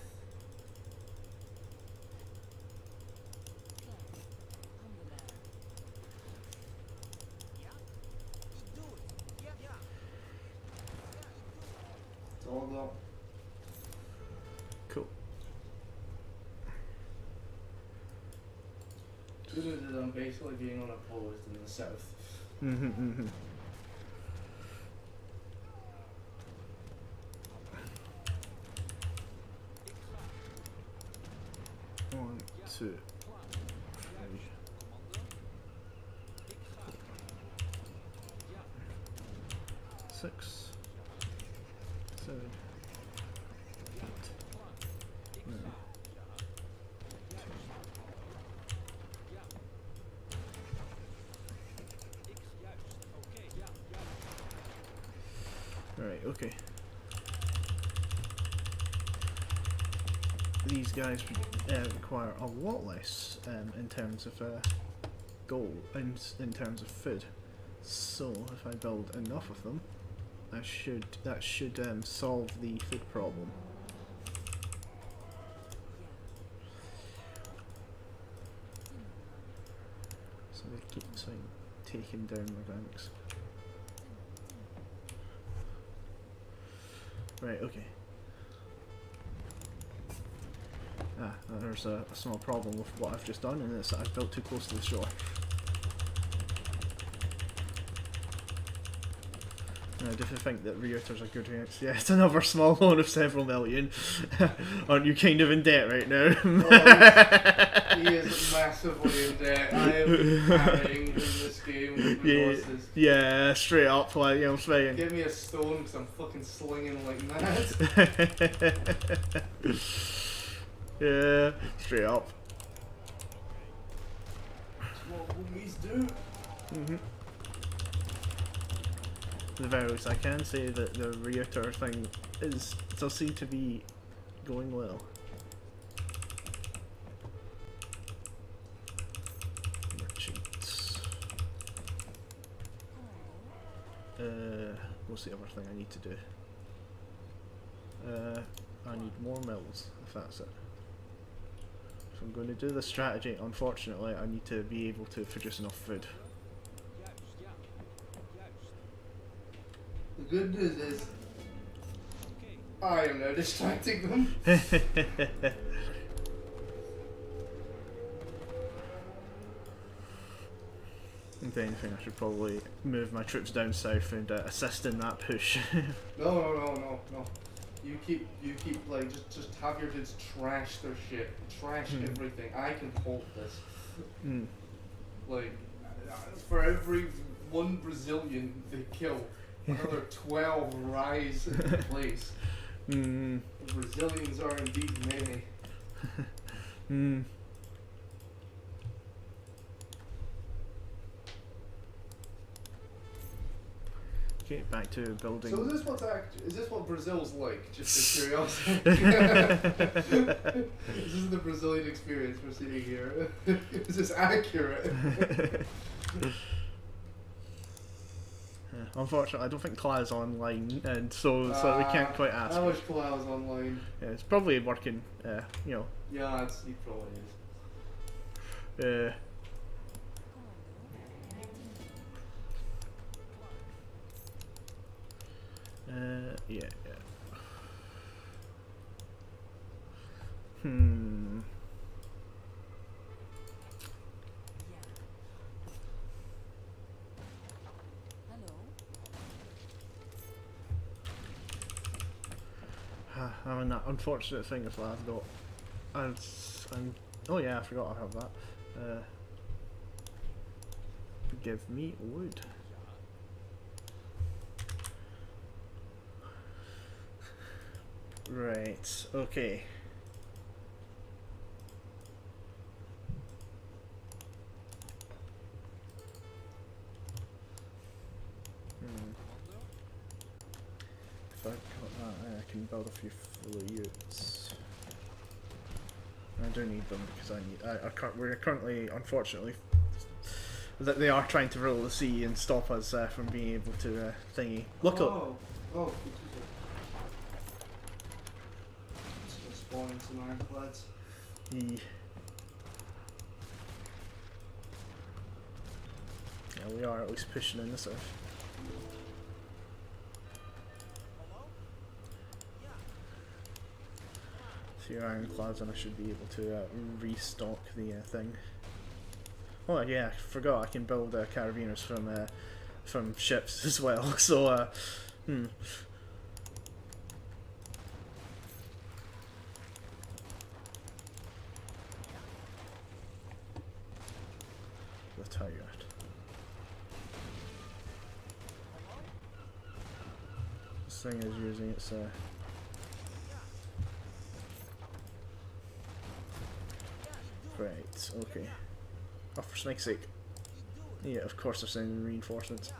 It's all gone. Cool. Good news is I'm basically being unopposed in the south. One, two, three, 6, 7, 8, 9, 10. Alright, okay. These guys require a lot less in terms of gold, in terms of food. So if I build enough of them, that should solve the food problem. They keep saying taking down my ranks. Right, okay. There's a small problem with what I've just done, and it's that I've built too close to the shore. Now, do you think that Reuters are good reacts? Yeah, it's another small loan of several million. Aren't you kind of in debt right now? Well, he is massively in debt. I am carrying in this game with resources. Yeah, straight up, like, you know what I'm saying? Give me a stone because I'm fucking slinging like mad. Yeah, straight up. That's what homies do. The very least, I can say that the Reuters thing does seem to be going well. Merchants. What's the other thing I need to do? I need more mills, if that's it. So I'm going to do the strategy. Unfortunately, I need to be able to produce enough food. The good news is, I am now distracting them. If anything, I should probably move my troops down south and assist in that push. No. You keep like just have your dudes trash their shit, trash everything. I can hold this. Like for every one Brazilian they kill, another 12 rise into place. The Brazilians are indeed many. Okay, back to building. So is this what Brazil's like? Just a curiosity. This is the Brazilian experience we're seeing here. Is this accurate? Unfortunately, I don't think Claire's online, and so we can't quite ask. I wish Claire was online. Yeah, it's probably working. You know. Yeah, he probably is. Yeah. I mean, that unfortunate thing is that I've got. Oh yeah, I forgot I have that. Give me wood. Right, okay. If I've got that, I can build a few flutes. I do need them because we're currently, unfortunately, that they are trying to rule the sea and stop us from being able to thingy. Look up. Oh. Spawning some ironclads. Yeah, we are at least pushing in this earth. A few ironclads and I should be able to restock the thing. Oh yeah, I forgot I can build carabiners from ships as well, so the tired. This thing is using its right, okay. Oh, for snake's sake. Yeah, of course they're sending reinforcements.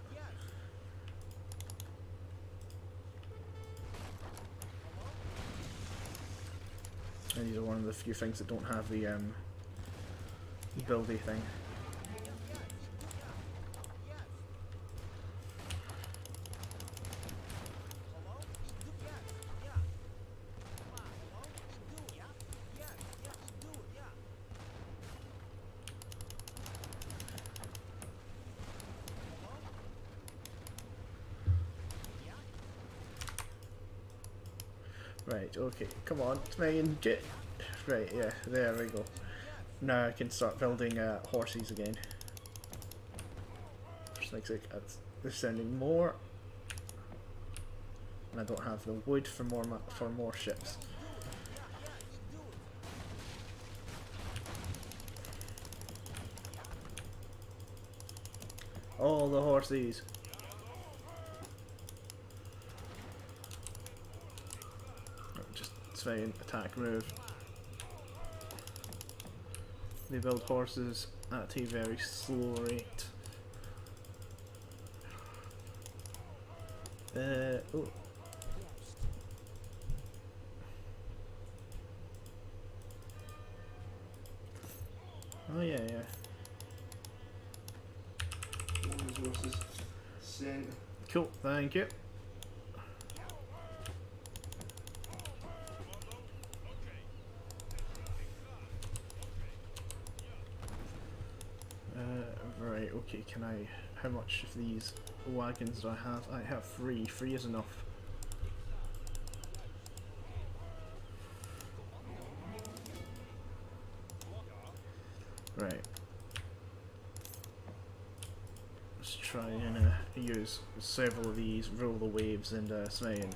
And these are one of the few things that don't have the buildy thing. Right, okay, come on, Megan, get... Right, yeah, there we go. Now I can start building horses again. Just like they're sending more. And I don't have the wood for more ships. All the horses. Just Svein, attack, move. They build horses at a very slow rate. Oh. Oh yeah, yeah. Resources sent. Cool, thank you. Right, okay, can I... How much of these wagons do I have? I have 3. 3 is enough. Right. Let's try and use several of these, roll the waves and Smain.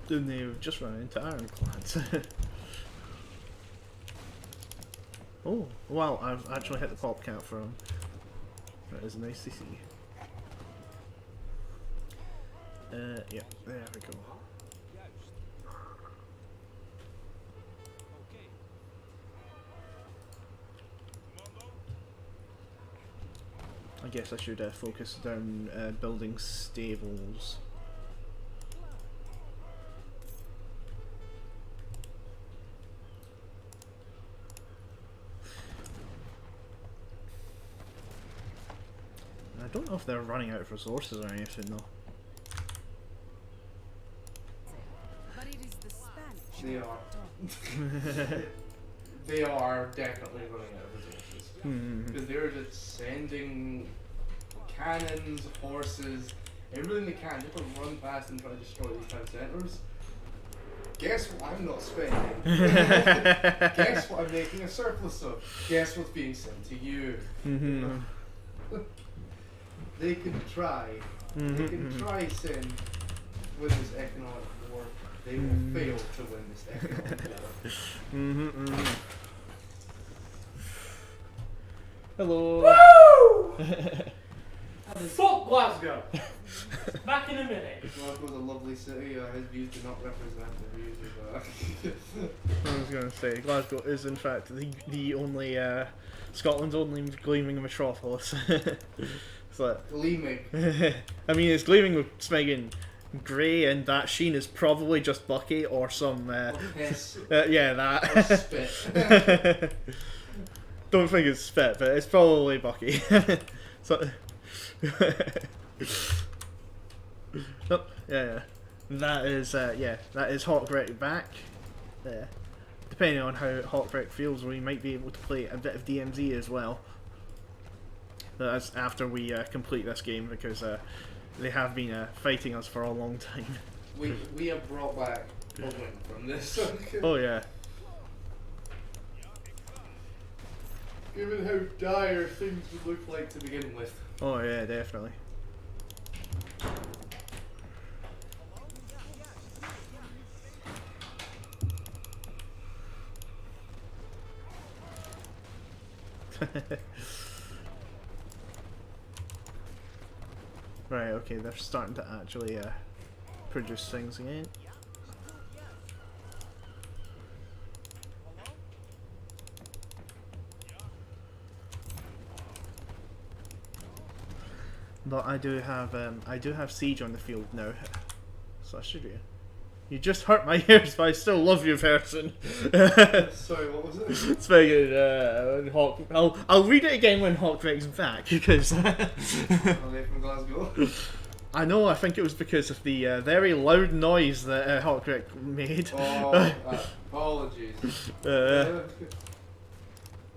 Then they've just run into ironclads. Oh, wow, I've actually hit the pop count for them. That is nice to see. Yeah, there we go. I guess I should focus down building stables. I don't know if they're running out of resources or anything though. But it is the Spanish. They are. They are definitely running out of resources. Because they're just sending cannons, horses, everything they can just to run past and try to destroy these town centres. Guess what I'm not spending? Guess what I'm making a surplus of? Guess what's being sent to you? They can try. They can try send win this economic war. They will fail to win this economic war. Hello. Woo! Fuck Glasgow! Back in a minute. Glasgow's a lovely city. His views do not represent the views of. I was going to say, Glasgow is in fact the only, Scotland's only gleaming metropolis. It's like, Gleaming. I mean, it's gleaming with smegging grey, and that sheen is probably just Bucky or some, Piss. yeah, Or that. spit. Don't think it's spit, but it's probably Bucky. So, oh, yeah. That is, yeah, that is Hawkwreak back. Depending on how Hawkwreak feels, we might be able to play a bit of DMZ as well. That's after we complete this game, because they have been fighting us for a long time. We have brought back a win from this. Oh yeah. Given how dire things would look like to begin with. Oh yeah, definitely. Right, okay, they're starting to actually produce things again. But I do have siege on the field now, so I should be. You just hurt my ears, but I still love you, person. Sorry, what was it? It's very good. I'll read it again when Hawkwreak's back, because Are they from Glasgow? I know. I think it was because of the very loud noise that Hawkwreak made. Oh, apologies.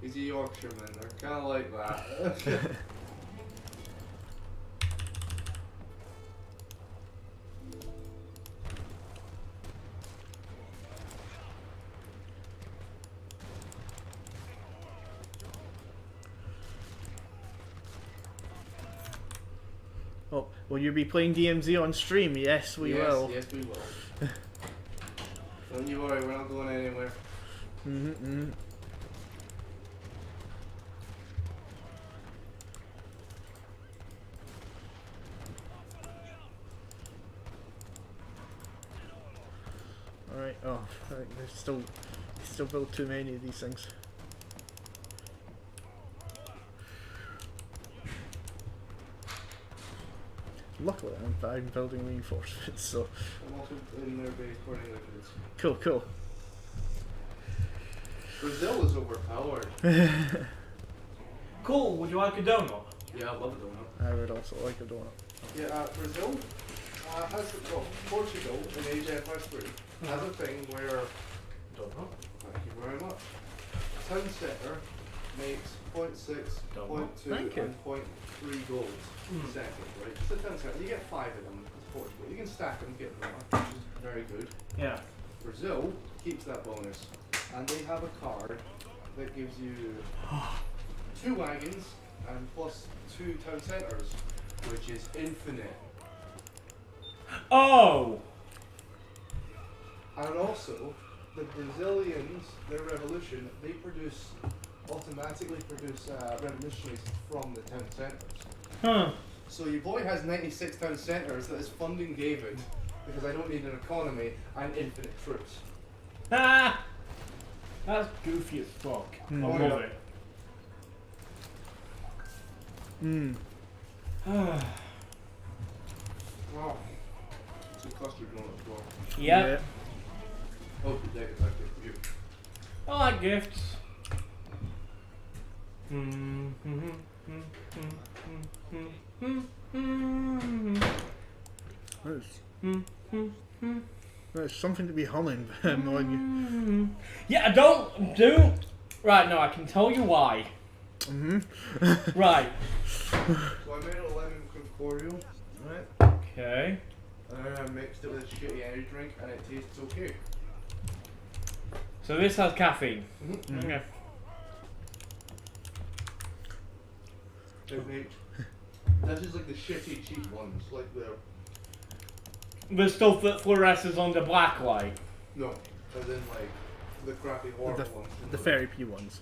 He's a Yorkshireman. They're kind of like that. Oh, will you be playing DMZ on stream? Yes, we will. Yes, we will. Don't you worry, we're not going anywhere. Alright, oh, there's still build too many of these things. Luckily, I'm building reinforcements, so. I'm also in their base burning their goods. Cool. Brazil is overpowered. Cool, would you like a donut? Yeah, I love a donut. I would also like a donut. Yeah, Brazil has, well, Portugal in Age Empire 3 has a thing where, Donut. thank you very much, town centre makes 0.6, Donut. 0.2 Thank you. and 0.3 gold a second, right? Just a town centre. You get 5 of them, it's Portugal. You can stack them, get them, which is very good. Yeah. Brazil keeps that bonus, and they have a card that gives you 2 wagons and plus 2 town centres, which is infinite. Oh! And also, the Brazilians, their revolution, they automatically produce revolutionaries from the town centres. Huh. So your boy has 96 town centres that is funding David, because I don't need an economy, and infinite troops. Ah! That's goofy as fuck. I love it. Wow. It's a custard donut as well. Yep. Oh, the deck is actually for you. I like gifts. There's something to be humming when Yeah, don't. Right, no, I can tell you why. Right. So I made a lemon cordial, right? Okay. And then I mixed it with a shitty energy drink, and it tastes okay. So this has caffeine. Okay. This is like the shitty cheap ones, like The stuff that fluoresces under black light. no, as in like the crappy horror ones. the fairy P ones.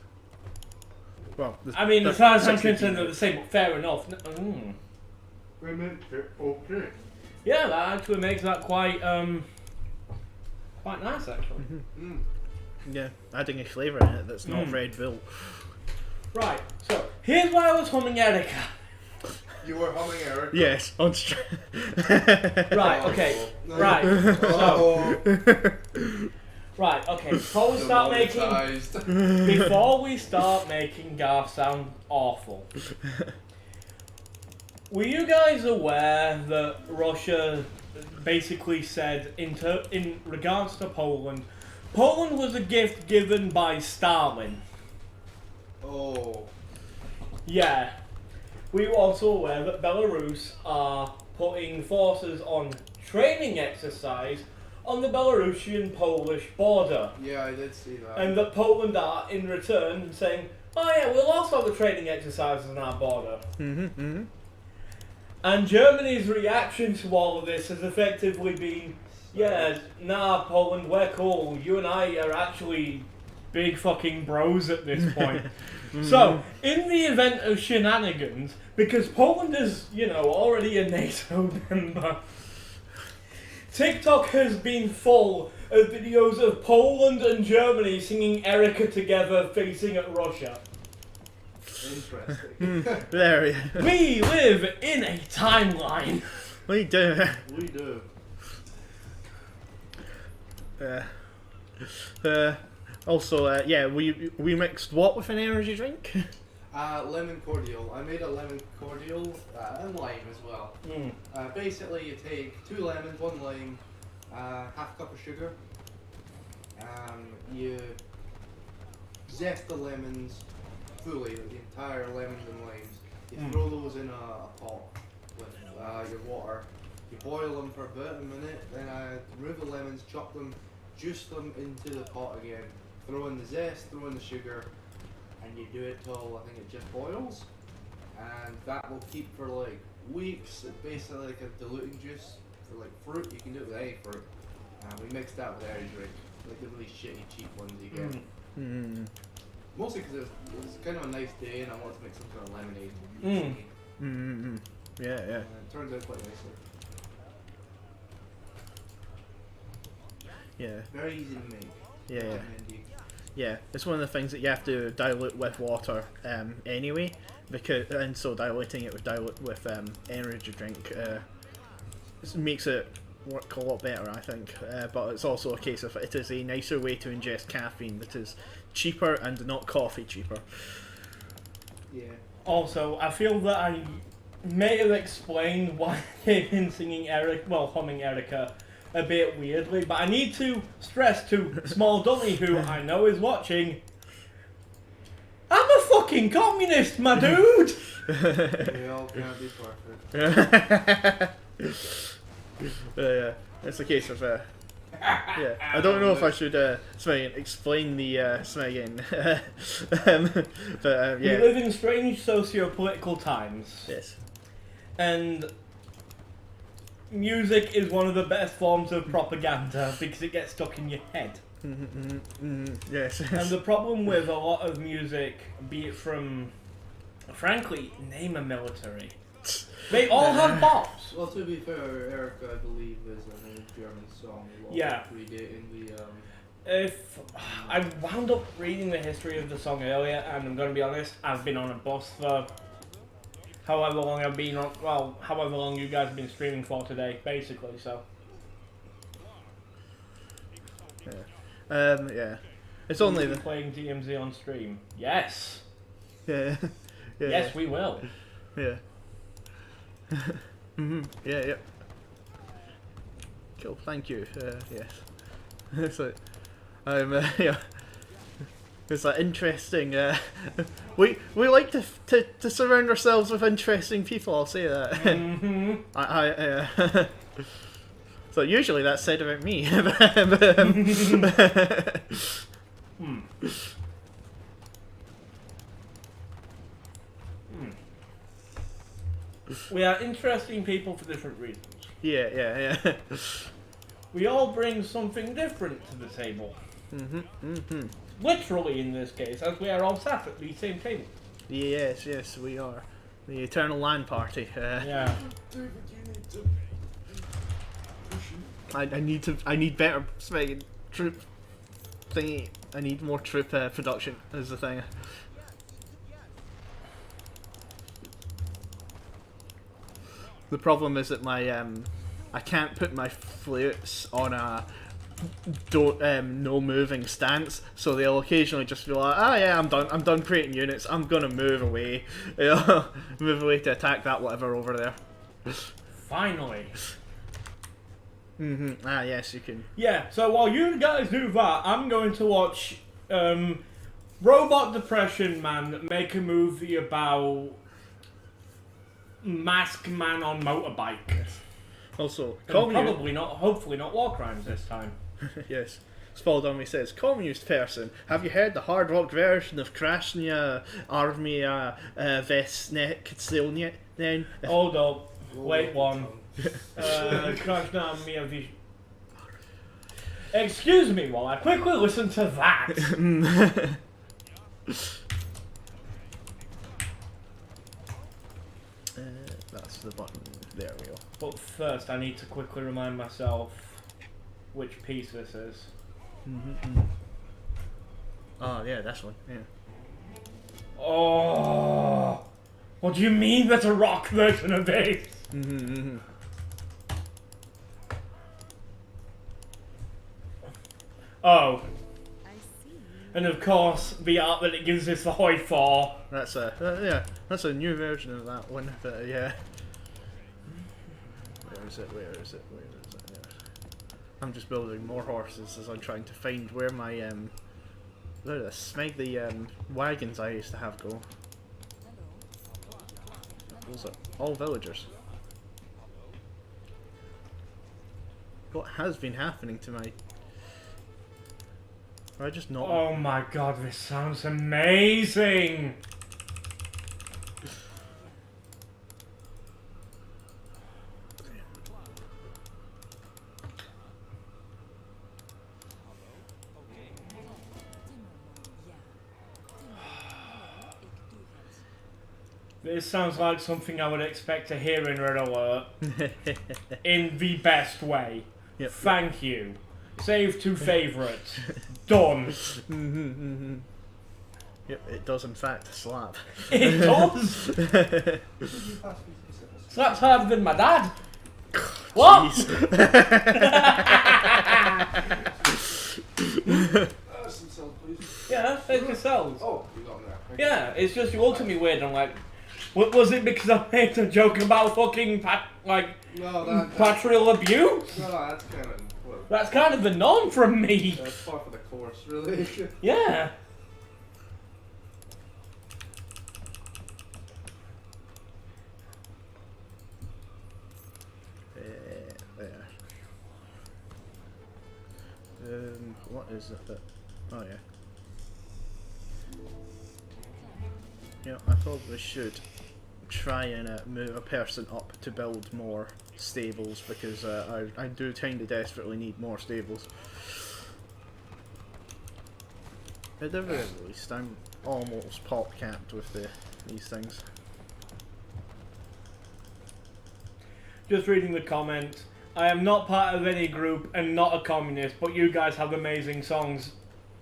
Well, I mean, as far as I'm concerned, they're the same, but fair enough. We meant it okay. Yeah, that actually makes that quite nice, actually. Yeah, adding a flavour in it that's not Red Bull. Right, so here's why I was humming Erica. You were humming Eric. Yes, on stream. Right, okay, right. So, right, okay. Before we start making Garth sound awful, were you guys aware that Russia basically said in regards to Poland was a gift given by Stalin? Oh. Yeah. We were also aware that Belarus are putting forces on training exercise on the Belarusian-Polish border. Yeah, I did see that. And that Poland are, in return, saying, oh yeah, we'll also have the training exercises on our border. And Germany's reaction to all of this has effectively been, yeah, nah, Poland, we're cool. You and I are actually big fucking bros at this point. So, in the event of shenanigans, because Poland is, already a NATO member, TikTok has been full of videos of Poland and Germany singing Erica together facing at Russia. Interesting. Very. We live in a timeline. We do. We do. Also, yeah, we mixed what with an energy drink? Lemon cordial. I made a lemon cordial and lime as well. Basically, you take 2 lemons, 1 lime, half cup of sugar. You zest the lemons, fully, like the entire lemons and limes. You throw those in a pot with your water. You boil them for about a minute, then remove the lemons, chop them, juice them into the pot again. Throw in the zest, throw in the sugar, and you do it till I think it just boils. And that will keep for like weeks. It's basically like a diluting juice for like fruit. You can do it with any fruit. We mixed that with energy drink, like the really shitty cheap ones you get. Mostly because it was kind of a nice day and I wanted to make some kind of lemonade. Yeah. It turns out quite nicely. Yeah. Very easy to make. Yeah. Indeed. Yeah, it's one of the things that you have to dilute with water anyway, so diluting it with energy drink makes it work a lot better, I think. But it's also a case of it is a nicer way to ingest caffeine that is cheaper and not coffee cheaper. Yeah. Also, I feel that I may have explained why they've been humming Erica a bit weirdly, but I need to stress to Small Dummy, who I know is watching, I'm a fucking communist, my dude! We all can't be perfect. Yeah, it's a case of yeah. I don't know if I should explain the again. But We yeah. live in strange socio-political times. Yes. And music is one of the best forms of propaganda because it gets stuck in your head. Yes. And the problem with a lot of music, be it from, frankly, name a military, they all have bops. Well, to be fair, Erica, I believe, is an old German song. Yeah. Predating the If I wound up reading the history of the song earlier, and I'm going to be honest, I've been on a bus for however long I've been on, well, however long you guys have been streaming for today, basically, so. Yeah. It's only Will you be playing DMZ on stream. Yes. Yeah. Yeah. Yes, we will. Yeah. Yeah. Cool. Thank you. Yes. So, yeah. It's like interesting. We like to surround ourselves with interesting people. I'll say that. Mm-hmm. So usually that's said about me. We are interesting people for different reasons. Yeah. We all bring something different to the table. Literally in this case, as we are all sat at the same table. Yes, we are. The Eternal Land Party. Yeah. I need better troop thingy. I need more troop production is the thing. The problem is that my I can't put my flutes on a no moving stance, so they'll occasionally just be like, yeah, I'm done creating units, I'm gonna move away. Move away to attack that whatever over there. Finally. Yes, you can. Yeah, so while you guys do that, I'm going to watch Robot Depression Man make a movie about Masked Man on motorbike. Also, Probably not, hopefully not war crimes this time. Yes. Spaldummy says, communist person, have you heard the hard rock version of Krasnaya Armia Vesneksilnia? Then Hold up. Wait one. Krasnaya Armia Excuse me while I quickly listen to that. That's the button. There we go. But first I need to quickly remind myself which piece this is. Oh yeah, that's one. Yeah. Oh, what do you mean that's a rock version of this? Oh, I see. and of course the art that it gives us the hoi for. That's a that's a new version of that one. But yeah. Where is it? Yeah. I'm just building more horses as I'm trying to find where my Look at this. Smeg the wagons I used to have go. Those are all villagers. What has been happening to my... Or I just not... Oh my god, this sounds amazing! This sounds like something I would expect to hear in Red Alert. In the best way. Yep. Thank you. Save to favourites. Done. Yep, it does in fact slap. It does! Could you pass me some scissors? Slaps harder than my dad. What? Some salt, please. Yeah, take your cells. Oh, you got them there. Thank Yeah, it's just you looked at me weird. I'm like, what was it because I made a joke about fucking you. No, patrial abuse? no, that's kind of... Well, That's kind of the norm from me. that's part of the course, really. Yeah. There. What is it that... Oh yeah. Yeah, I probably should try and move a person up to build more stables because I do kind of desperately need more stables. At the very least, I'm almost pop capped with these things. Just reading the comment. I am not part of any group and not a communist, but you guys have amazing songs.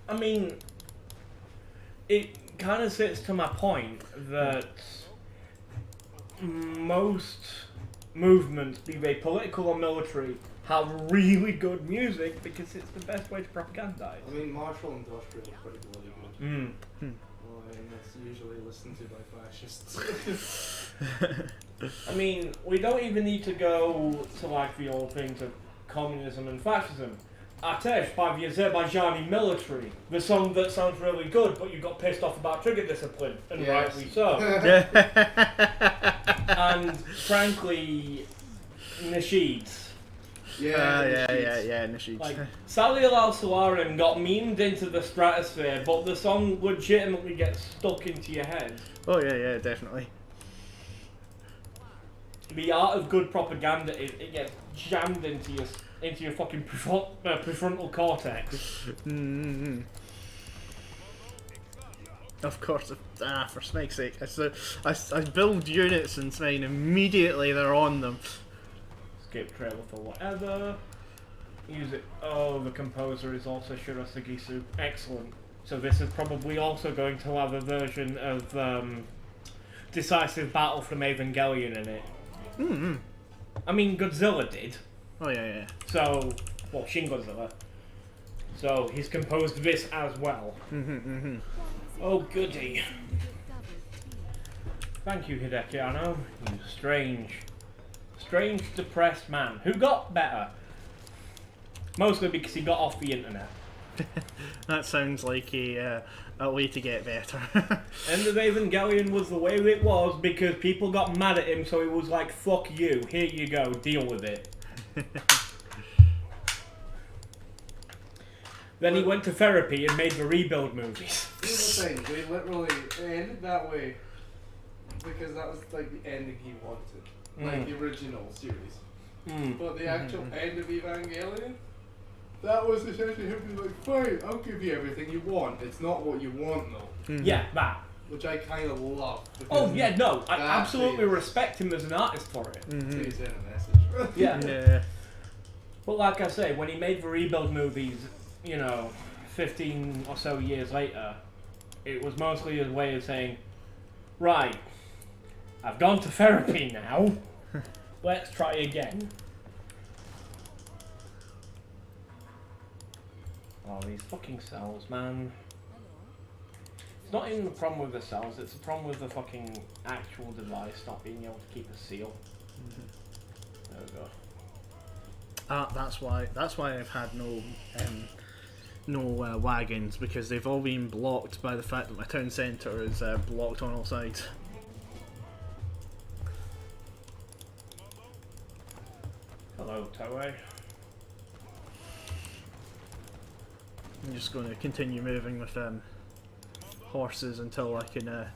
I mean, it kind of sits to my point that most movements, be they political or military, have really good music because it's the best way to propagandize. I mean, martial industrial is pretty bloody good. Well, I mean, that's usually listened to by fascists. I mean, we don't even need to go to like the old things of communism and fascism. Atesh by the Azerbaijani military, the song that sounds really good, but you got pissed off about trigger discipline, and Yes. rightly so. And frankly, Nasheeds. Yeah, Nishid. Like, Salih al-Salarim got memed into the stratosphere, but the song legitimately gets stuck into your head. Oh yeah, definitely. The art of good propaganda is it gets jammed into your fucking prefrontal cortex. Of course, for Smeg's sake, I build units and saying immediately they're on them. Skip trailer for whatever. Use it. Oh, the composer is also Shirasugisu. Excellent. So this is probably also going to have a version of Decisive Battle from Evangelion in it. I mean, Godzilla did. Oh yeah. So, well, Shin Godzilla. So he's composed this as well. Oh goody. Thank you, Hideki Anno. You strange, depressed man who got better. Mostly because he got off the internet. That sounds like a way to get better. End of Evangelion was the way it was because people got mad at him, so he was like, fuck you, here you go, deal with it. Then he went to therapy and made the Rebuild movies. Here's the thing, we literally ended that way because that was like the ending he wanted. Like the original series. But the actual end of Evangelion, that was essentially him being like, fine, I'll give you everything you want. It's not what you want though. Yeah, that. Which I kind of love. Oh yeah, no, I that absolutely is- respect him as an artist for it. He's in a message. Yeah. But like I say, when he made the Rebuild movies, 15 or so years later, it was mostly his way of saying, right, I've gone to therapy now, let's try again. Oh, these fucking cells, man. It's not even the problem with the cells, it's the problem with the fucking actual device not being able to keep a seal. There we go. That's why I've had no wagons because they've all been blocked by the fact that my town centre is blocked on all sides. Hello, Toei. I'm just going to continue moving with horses until I can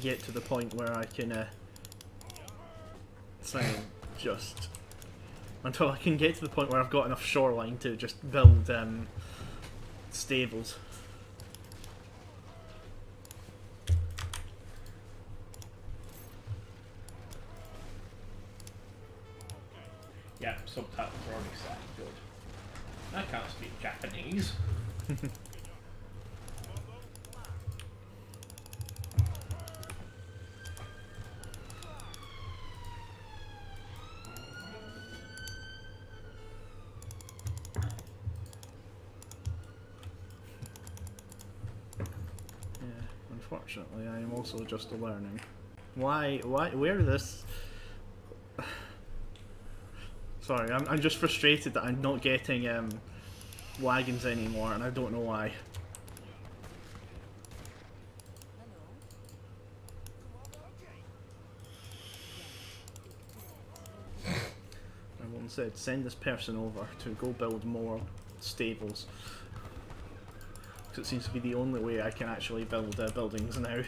get to the point where I can until I can get to the point where I've got enough shoreline to just build stables. Yeah, subtitles are already set. Good. I can't speak Japanese. Unfortunately, I am also just learning. Where this... Sorry, I'm just frustrated that I'm not getting wagons anymore, and I don't know why. I once said, send this person over to go build more stables. It seems to be the only way I can actually build buildings now. Look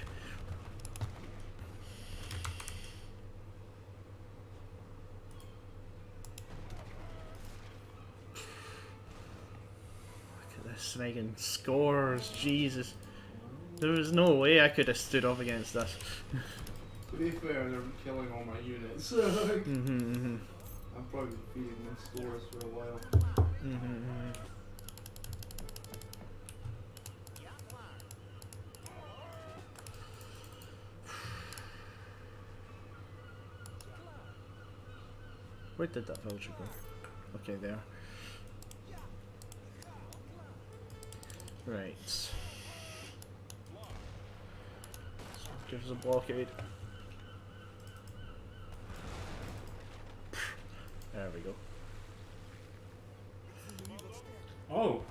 at this friggin' scores, Jesus. There was no way I could have stood up against this. To be fair, they're killing all my units. I'm probably feeding them scores for a while. Where did that villager go? Okay, there. Right. So give us a blockade. There we go. Oh.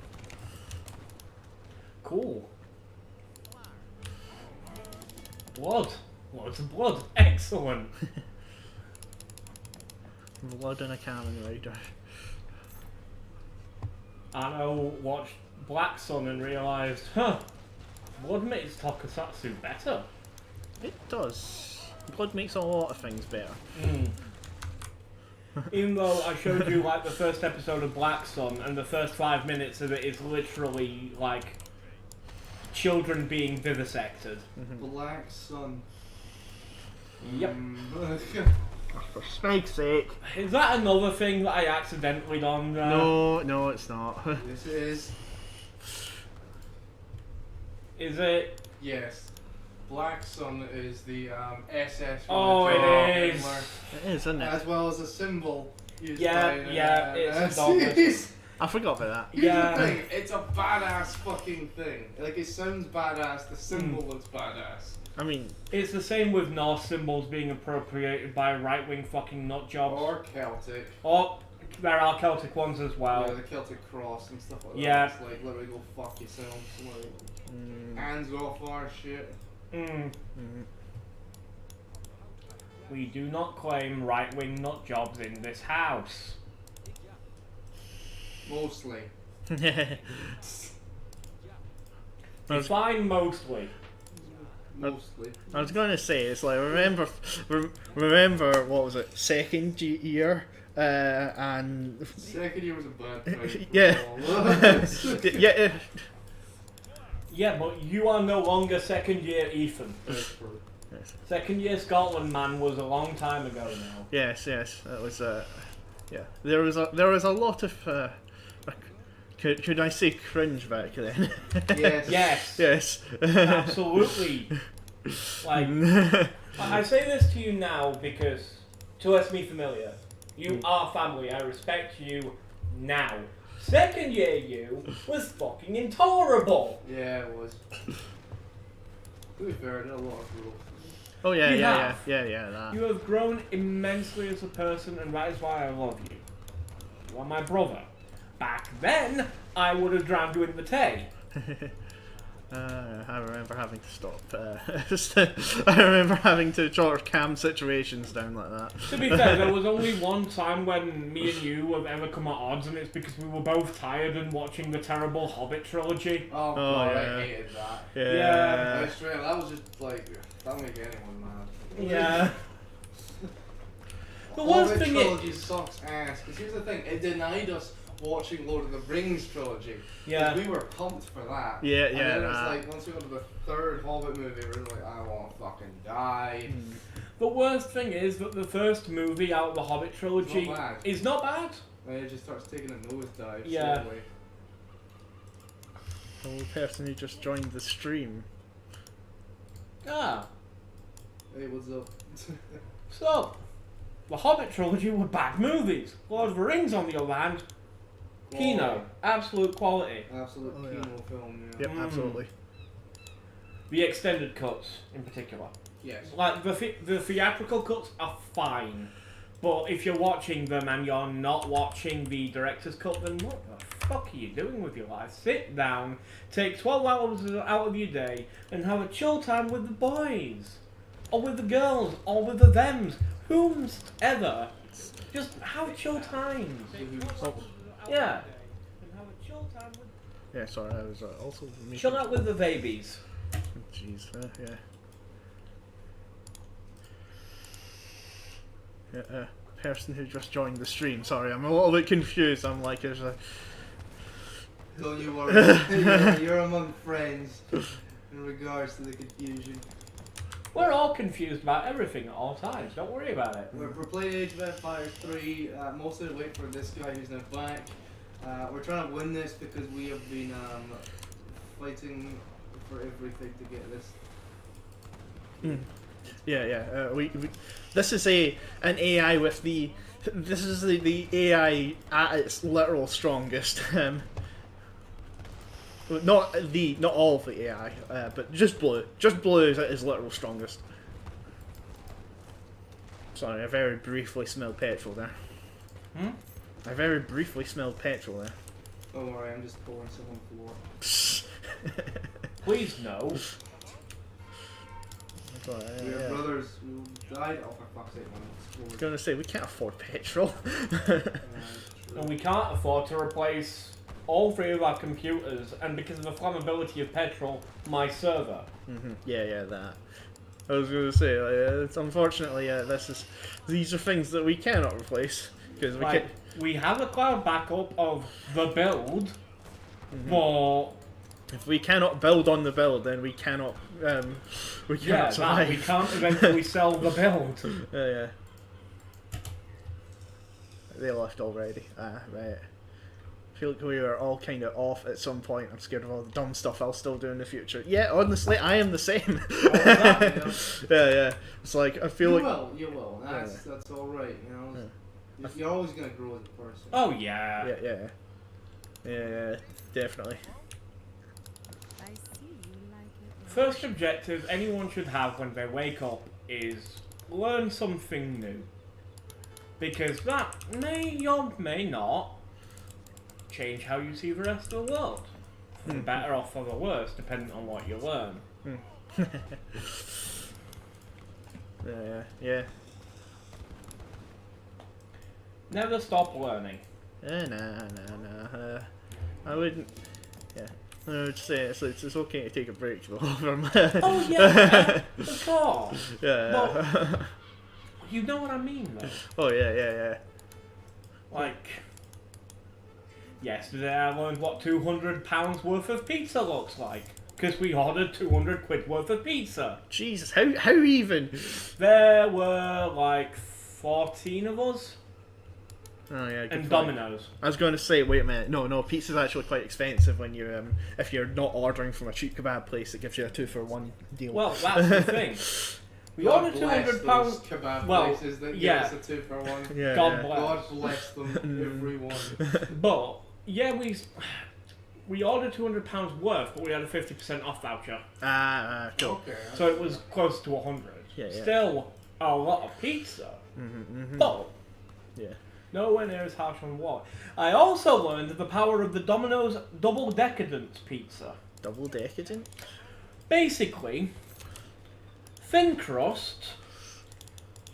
Cool. Blood. Lots of blood. Excellent. Blood and a Kamen Rider. I watched Black Sun and realised, blood makes Tokusatsu better. It does. Blood makes a lot of things better. Even though I showed you like the first episode of Black Sun, and the first 5 minutes of it is literally like children being vivisected. Black Sun. Yep. For snake's sake. Is that another thing that I accidentally done? No, it's not. This is. Is it? Yes. Black Sun is the SS from Oh, the it Dragon is. Tamer, It is, isn't it? as well as a symbol used Yeah, by yeah, it's a dog. Here's I forgot about that. the Yeah. thing, it's a badass fucking thing. Like, it sounds badass, the symbol looks badass. I mean, It's the same with Norse symbols being appropriated by right-wing fucking nut jobs. Or Celtic. Or there are Celtic ones as well. Yeah, the Celtic cross and stuff like Yeah. that. It's like, literally go fuck yourself. Like, hands off our shit. We do not claim right-wing nut jobs in this house. Mostly. Define mostly. Mostly. I was going to say, it's like, remember what was it, second year, and... Second year was a bad time. Yeah. Yeah. Yeah, but you are no longer second year Ethan. Yes. Second year Scotland man was a long time ago now. Yes, that was yeah. There was a lot of could I say cringe back then? Yes. Yes. Yes. Absolutely. Like, I say this to you now because, to let me familiar, you are family, I respect you now. Second year you was fucking intolerable. Yeah, it was. To be fair, I did a lot of growth. Oh yeah, You yeah, have. that. You have grown immensely as a person, and that is why I love you. You are my brother. back then, I would have drowned you in the Tay. I remember having to stop. I remember having to sort of calm situations down like that. To be fair, there was only one time when me and you have ever come at odds, and it's because we were both tired and watching the terrible Hobbit trilogy. Oh god, yeah. I hated that. Yeah. I swear, that was just like, that'll make anyone mad. Yeah. The Hobbit worst thing trilogy is, sucks ass, because here's the thing, it denied us watching Lord of the Rings trilogy. yeah, We were pumped for that. Yeah, And yeah, then it's nah. like, once we got to the third Hobbit movie, we're like, I want to fucking die. the worst thing is that the first movie out of the Hobbit trilogy It's not bad. is not bad. And it just starts taking a nosedive Yeah. slowly. The person who just joined the stream. Ah, Hey, what's up? so the Hobbit trilogy were bad movies. Lord of the Rings, on the other hand, Kino, absolute quality. Absolute Oh, yeah. Kino film, yeah. Yep, Mm. absolutely. The extended cuts, in particular. Yes. Like, the theatrical cuts are fine, but if you're watching them and you're not watching the director's cut, then what the fuck are you doing with your life? Sit down, take 12 hours out of your day, and have a chill time with the boys. Or with the girls, or with the thems. Whomsoever. Just have chill times. Yeah. And have a chill time with... Yeah, sorry, I was also making... Chill out with the babies. Jeez, yeah. Yeah, person who just joined the stream. Sorry, I'm a little bit confused. I'm like, there's a... Don't you worry. You're among friends in regards to the confusion. We're all confused about everything at all times. Don't worry about it. We're playing Age of Empires 3, mostly to wait for this guy who's now back. We're trying to win this because we have been fighting for everything to get this. Yeah. We this is an AI with the... This is the AI at its literal strongest. Not all of the AI, but just blue. Just blue is at its literal strongest. Sorry, I very briefly smelled petrol there. I very briefly smelled petrol there. Don't worry, I'm just pouring some on the floor. Please no. We are brothers who died. Oh, for fuck's sake, man. I was gonna say we can't afford petrol. And we can't afford to replace all three of our computers, and because of the flammability of petrol, my server. Yeah, that. I was gonna say, it's unfortunately, these are things that we cannot replace because we Like, can't. we have a cloud backup of the build, but If we cannot build on the build, then we cannot. We cannot survive. we can't eventually sell the build. Yeah. They left already. Right. I feel like we are all kind of off at some point. I'm scared of all the dumb stuff I'll still do in the future. Yeah, honestly, I am the same. Yeah. It's like, I feel like... You will. That's alright, you know. Yeah. You're always going to grow as a person. Oh yeah. Yeah, definitely. I see you like it. First objective anyone should have when they wake up is learn something new. Because that may or may not change how you see the rest of the world. For the better or for the worse, depending on what you learn. Yeah. Never stop learning. Nah. I wouldn't... Yeah. I would say it's okay to take a break though. Oh yeah, of course. Yeah. You know what I mean though. Oh yeah. Like, yesterday I learned what £200 worth of pizza looks like. Because we ordered 200 quid worth of pizza. Jesus, how even? There were like 14 of us. Oh yeah, good And point. Domino's. I was going to say, wait a minute, no, pizza's actually quite expensive when you if you're not ordering from a cheap kebab place that gives you a 2-for-1 deal. Well, that's the thing. We God ordered bless £200. those kebab well, places that yeah. give us a 2-for-1. Yeah, God bless. God bless them, everyone. But yeah, we ordered £200 worth, but we had a 50% off voucher, Cool. Okay. so it was close to 100. Yeah. Still a lot of pizza, but Yeah. Nowhere near as harsh on what. I also learned the power of the Domino's Double Decadence pizza. Double decadent? Basically, thin crust,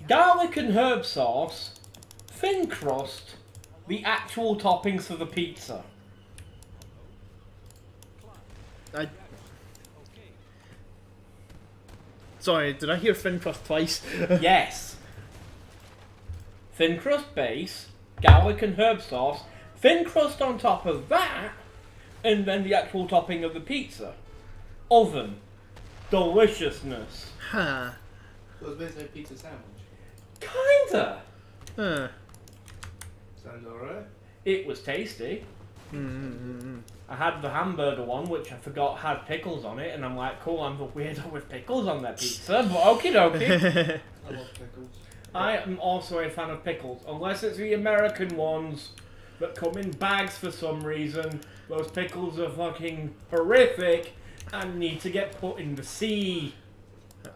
garlic and herb sauce, thin crust, the actual toppings for the pizza. Sorry, did I hear thin crust twice? Yes. Thin crust base, garlic and herb sauce, thin crust on top of that, and then the actual topping of the pizza. Oven. Deliciousness. Huh. So it's basically a pizza sandwich. Kinda. Huh. Sounds alright. It was tasty. I had the hamburger one, which I forgot had pickles on it, and I'm like, cool, I'm the weirdo with pickles on their pizza, but okie dokie. I love pickles. I am also a fan of pickles, unless it's the American ones that come in bags for some reason. Those pickles are fucking horrific and need to get put in the sea.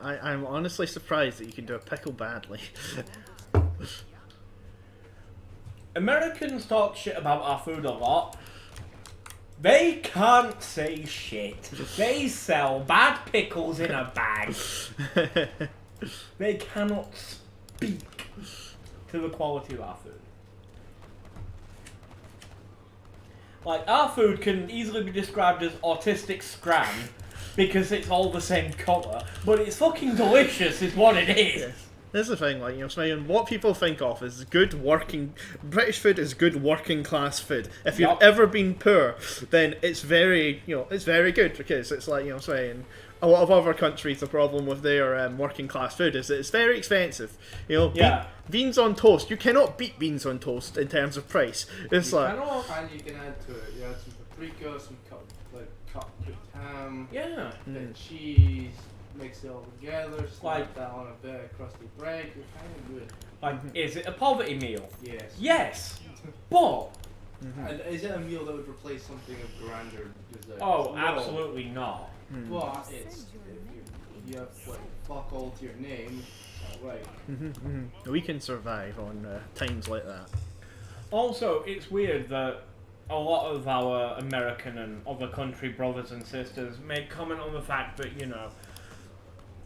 I'm honestly surprised that you can do a pickle badly. Americans talk shit about our food a lot. They can't say shit. They sell bad pickles in a bag. They cannot speak to the quality of our food. Like, our food can easily be described as autistic scram because it's all the same colour, but it's fucking delicious is what it is. Yes. This is the thing, like, you know, Smiling, what people think of is good working... British food is good working class food. If you've Yup. ever been poor, then it's very, you know, it's very good because it's like, you know, saying a lot of other countries, the problem with their working class food is that it's very expensive. You know, Yeah. beans on toast, you cannot beat beans on toast in terms of price. It's You like... cannot, and you can add to it. You add some paprika, some cut cooked ham, Yeah. a bit of cheese, mix it all together, slide Like- that on a bit of crusty bread. You're kind of good. Like, is it a poverty meal? Yes. Yes. But, And is it a meal that would replace something of grander dessert? oh, No. absolutely not. But it's if you have like fuck all to your name, alright. We can survive on times like that. Also, it's weird that a lot of our American and other country brothers and sisters make comment on the fact that, you know,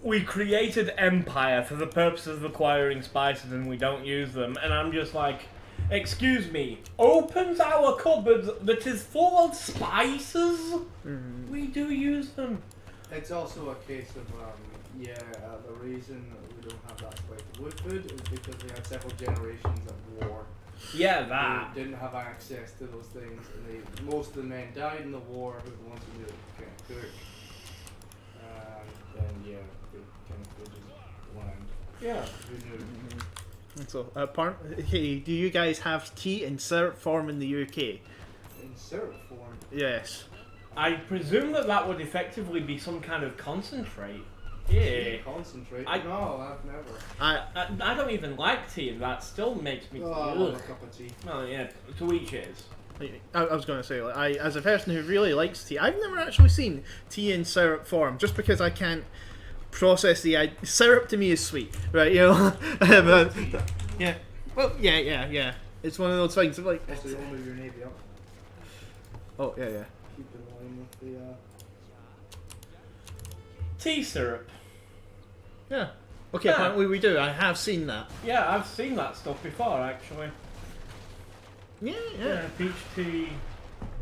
we created empire for the purpose of acquiring spices and we don't use them. And I'm just like, excuse me, opens our cupboard that is full of spices? We do use them. It's also a case of the reason that we don't have that spice of wood food is because we had several generations of war. Yeah, that. Who didn't have access to those things, and most of the men died in the war who were the ones who knew kind of cook. And yeah, they kind of just land. Yeah. Who knew? So, hey, do you guys have tea in syrup form in the UK? In syrup form. Yes. I presume that would effectively be some kind of concentrate. Yeah. Concentrate. I- No, I've never. I don't even like tea, and that still makes me Oh, I love ugh. a cup of tea. Well, yeah, to each his. I was going to say, like, as a person who really likes tea, I've never actually seen tea in syrup form, just because I can't process the syrup to me is sweet, right? You know, yeah. Well, yeah. It's one of those things. Of like, Also, you want to move your navy up. oh yeah. Keep in line with the. Tea syrup. Yeah. Okay, Yeah. apparently we do. I have seen that. Yeah, I've seen that stuff before, actually. Yeah. peach tea.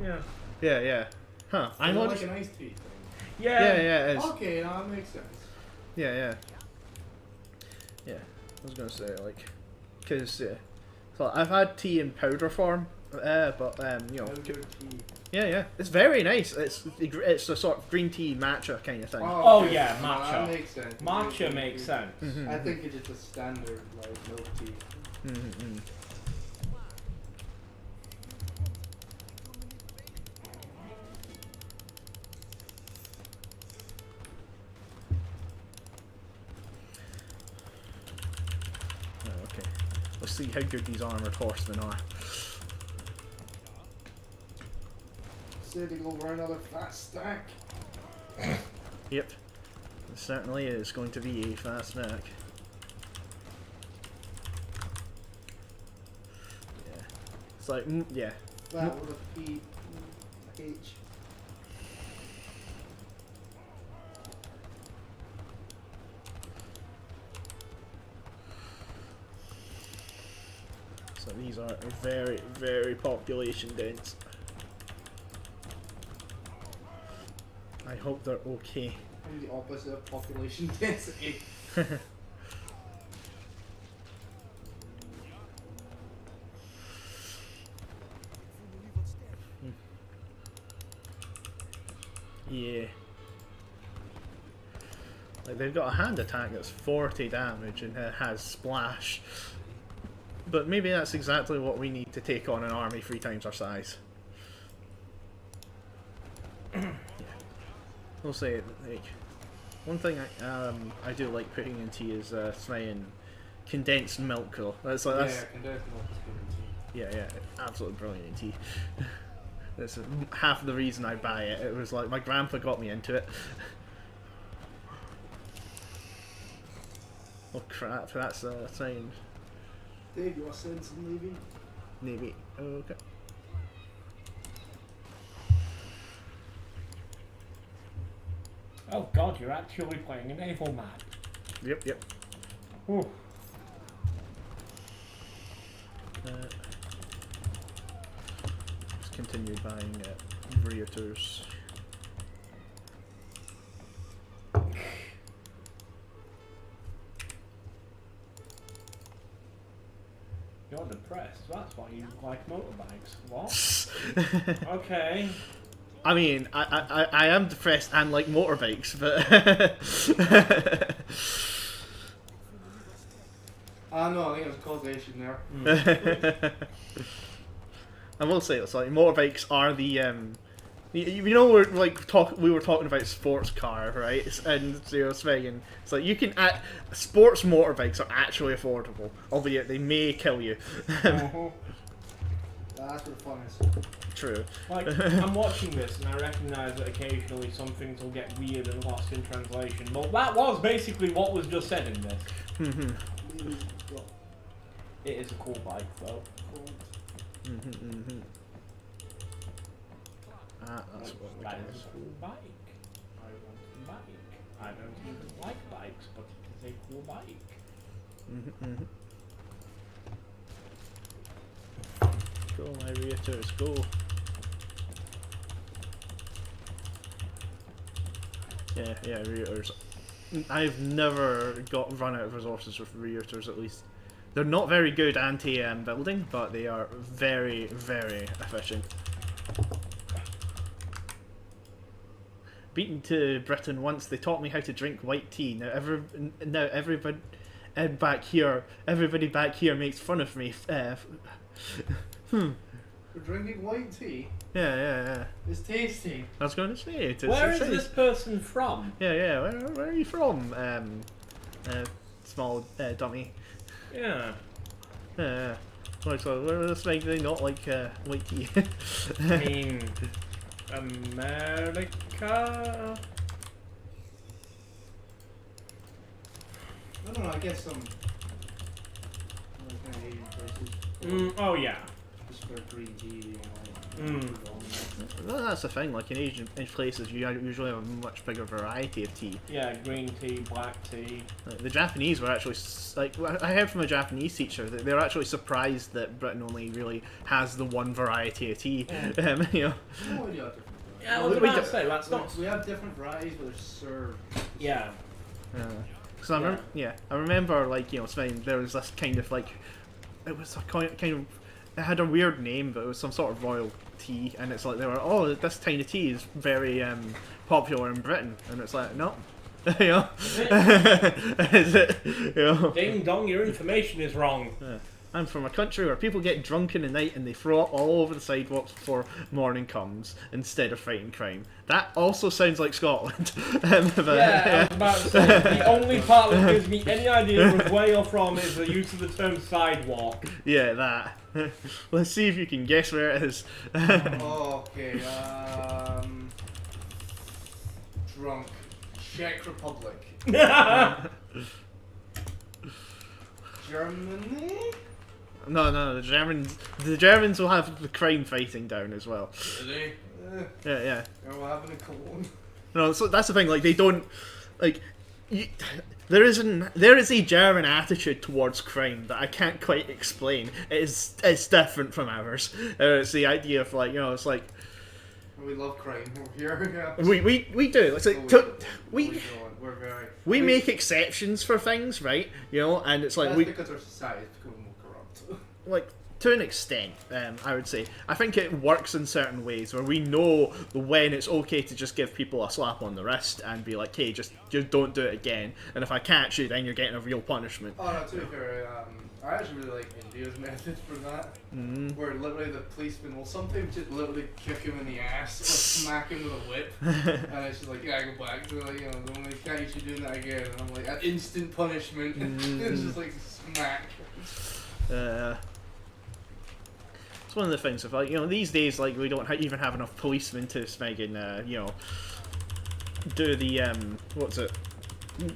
Yeah. Yeah. Huh. I'm Is it on. like an iced tea thing. Yeah. Yeah, it is. Okay, now that makes sense. Yeah. I was gonna say, like, because so I've had tea in powder form, but you know, Powder tea. yeah, it's very nice. It's a sort of green tea matcha kind of thing. Oh, okay. yeah, No, matcha. That makes sense. Matcha makes sense. I think it's just a standard like milk tea. Oh, okay. Let's see how good these armored horsemen are. Sitting over another fat stack. Yep. It certainly is going to be a fast snack. It's like, yeah. That with a P H. So these are very, very population dense. I hope they're okay. I'm the opposite of population density. Yeah. Like they've got a hand attack that's 40 damage and it has splash. But maybe that's exactly what we need to take on an army 3 times our size. Yeah. We'll say, like, one thing I do like putting in tea is trying condensed milk though. That's like Yeah, condensed milk is good in tea. yeah, absolutely brilliant in tea. That's half the reason I buy it. It was like my grandpa got me into it. Oh crap! That's saying Dave, you want to send some leaving? maybe. Okay. Oh god, you're actually playing a naval map. Yep. Ooh. Just continue buying Reuters. You're depressed. That's why you like motorbikes. What? Okay. I mean, I am depressed and like motorbikes, but No, I think it was causation there. I will say it's like motorbikes are the you know we were talking about sports car, right? And you know, Svegan, it's like you can sports motorbikes are actually affordable, albeit they may kill you. That's what the fun is. True. Like, I'm watching this and I recognise that occasionally some things will get weird and lost in translation, but that was basically what was just said in this. It is a cool bike though. That's what we That can. is a cool bike. I want a bike. I don't even like bikes, but it is a cool bike. Go, my Reuters, go. Yeah, Reuters. I've never run out of resources with Reuters, at least. They're not very good anti-building, but they are very, very efficient. Beaten to Britain once, they taught me how to drink white tea. Now everybody back here makes fun of me. We're drinking white tea. Yeah. It's tasty. I was going to say it. Where is this person from? Yeah. Where are you from? Small dummy. Yeah. Yeah. Like, so where this make they not like white tea? I mean, America? I don't know, I guess some kind of Asian places. Oh yeah. Just for green tea, Well, that's the thing. Like in Asian places, you usually have a much bigger variety of tea. Yeah, green tea, black tea. Like, the Japanese were actually like I heard from a Japanese teacher that they were actually surprised that Britain only really has the one variety of tea. You know. No idea what different Yeah, I Well, was we about to do- say, that's not... We have different varieties, but they're served. Yeah. So I remember like, you know, Spain, there was this kind of like, it was a kind of, it had a weird name, but it was some sort of royal tea, and it's like they were, oh, this kind of tea is very popular in Britain, and it's like, no. You know? Is it? You know? Ding dong, your information is wrong. Yeah. I'm from a country where people get drunk in the night and they throw up all over the sidewalks before morning comes instead of fighting crime. That also sounds like Scotland. But, Yeah, I was about to say, the only part that gives me any idea of where you're from is the use of the term sidewalk. Yeah, that. Let's see if you can guess where it is. Okay, drunk. Czech Republic. Germany? No, the Germans will have the crime fighting down as well. Do they? Yeah. Or what happened in Cologne? No, so that's the thing. Like they don't like. There is a German attitude towards crime that I can't quite explain. It's different from ours. It's the idea of like it's like We love crime over here. we do. It's like we make exceptions for things, right? And it's like That's because our society is becoming more corrupt. like to an extent, I would say. I think it works in certain ways where we know when it's okay to just give people a slap on the wrist and be like, hey, just don't do it again. And if I catch you, then you're getting a real punishment. Oh no, to be fair, I actually really like India's method for that. Where literally the policeman will sometimes just literally kick him in the ass or smack him with a whip. And it's just like, yeah, go back to like, don't make catch you doing that again. And I'm like, an instant punishment. It's just like smack. It's one of the things of like these days like we don't even have enough policemen to do the what's it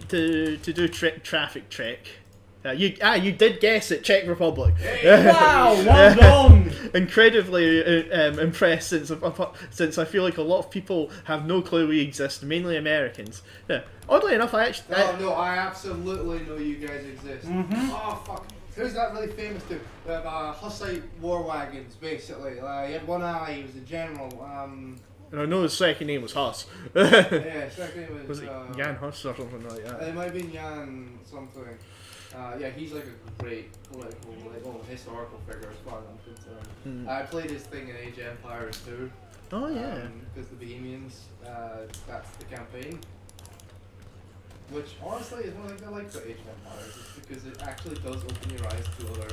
to do traffic check. You did guess it, Czech Republic. Hey, Wow, well done! Incredibly impressed since I feel like a lot of people have no clue we exist, mainly Americans. Yeah. Oddly enough, I absolutely know you guys exist. Oh fuck. Who's that really famous dude? Hussite war wagons, basically. He had one eye, he was a general. and I know his second name was Huss. Yeah, second name Was it Jan Huss or something like that? It might have been Jan something. Yeah, he's like a great political, historical figure as far as I'm concerned. I played his thing in Age of Empires too. Oh yeah. Because the Bohemians, that's the campaign. Which honestly is one of the things I like about Age of Empires, is because it actually does open your eyes to other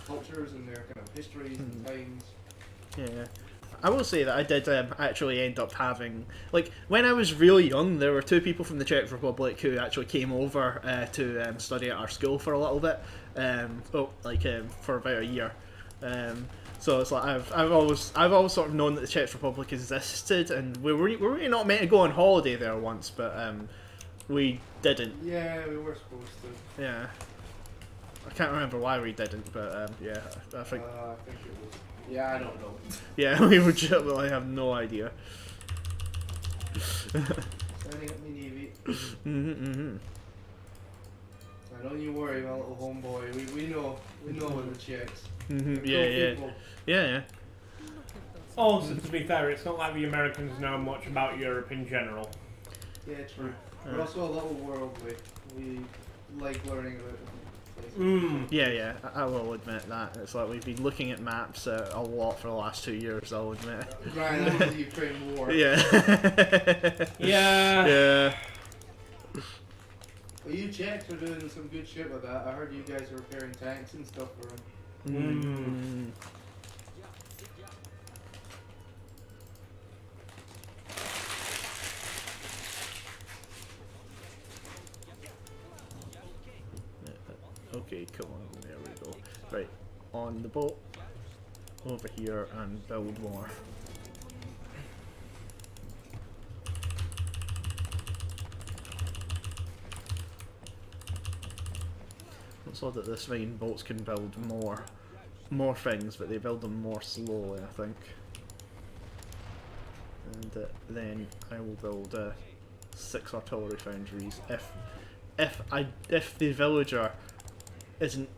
cultures and their kind of histories and times. Yeah. I will say that I did actually end up having, like, when I was really young, there were two people from the Czech Republic who actually came over to study at our school for a little bit, for about a year. So it's like I've always sort of known that the Czech Republic existed, and we were really not meant to go on holiday there once, but we didn't. Yeah, we were supposed to. Yeah. I can't remember why we didn't, but yeah, I think. I think it was. Yeah, I don't know. Yeah, we legitimately have no idea. Setting up my Navy. So don't you worry, my little homeboy. We know what the Czechs. Yeah. Also, to be fair, it's not like the Americans know much about Europe in general. Yeah, true. We're also a little worldly. We like learning about it. Yeah, I will admit that. It's like we've been looking at maps a lot for the last 2 years, I'll admit. Right, that was the Ukraine war. Yeah. Yeah. Well, you Czechs are doing some good shit with that. I heard you guys are repairing tanks and stuff for them. Okay, come on, there we go. Right, on the boat, over here, and build more. It's odd that the swinging boats can build more things, but they build them more slowly, I think. And then I will build 6 artillery foundries if the villager isn't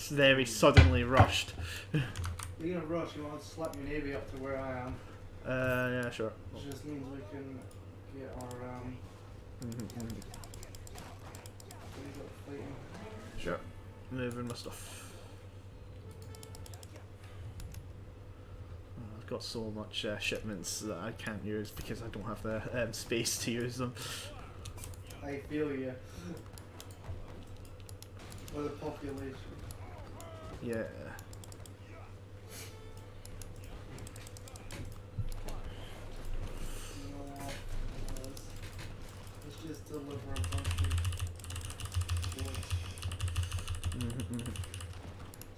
very suddenly rushed. You're gonna rush, you want to slap your navy up to where I am. Yeah, sure. Which just means we can get our Sure. Moving my stuff. I've got so much shipments that I can't use because I don't have the space to use them. I feel you. With the population. Yeah. You know what? Let's just deliver a bunch of forts.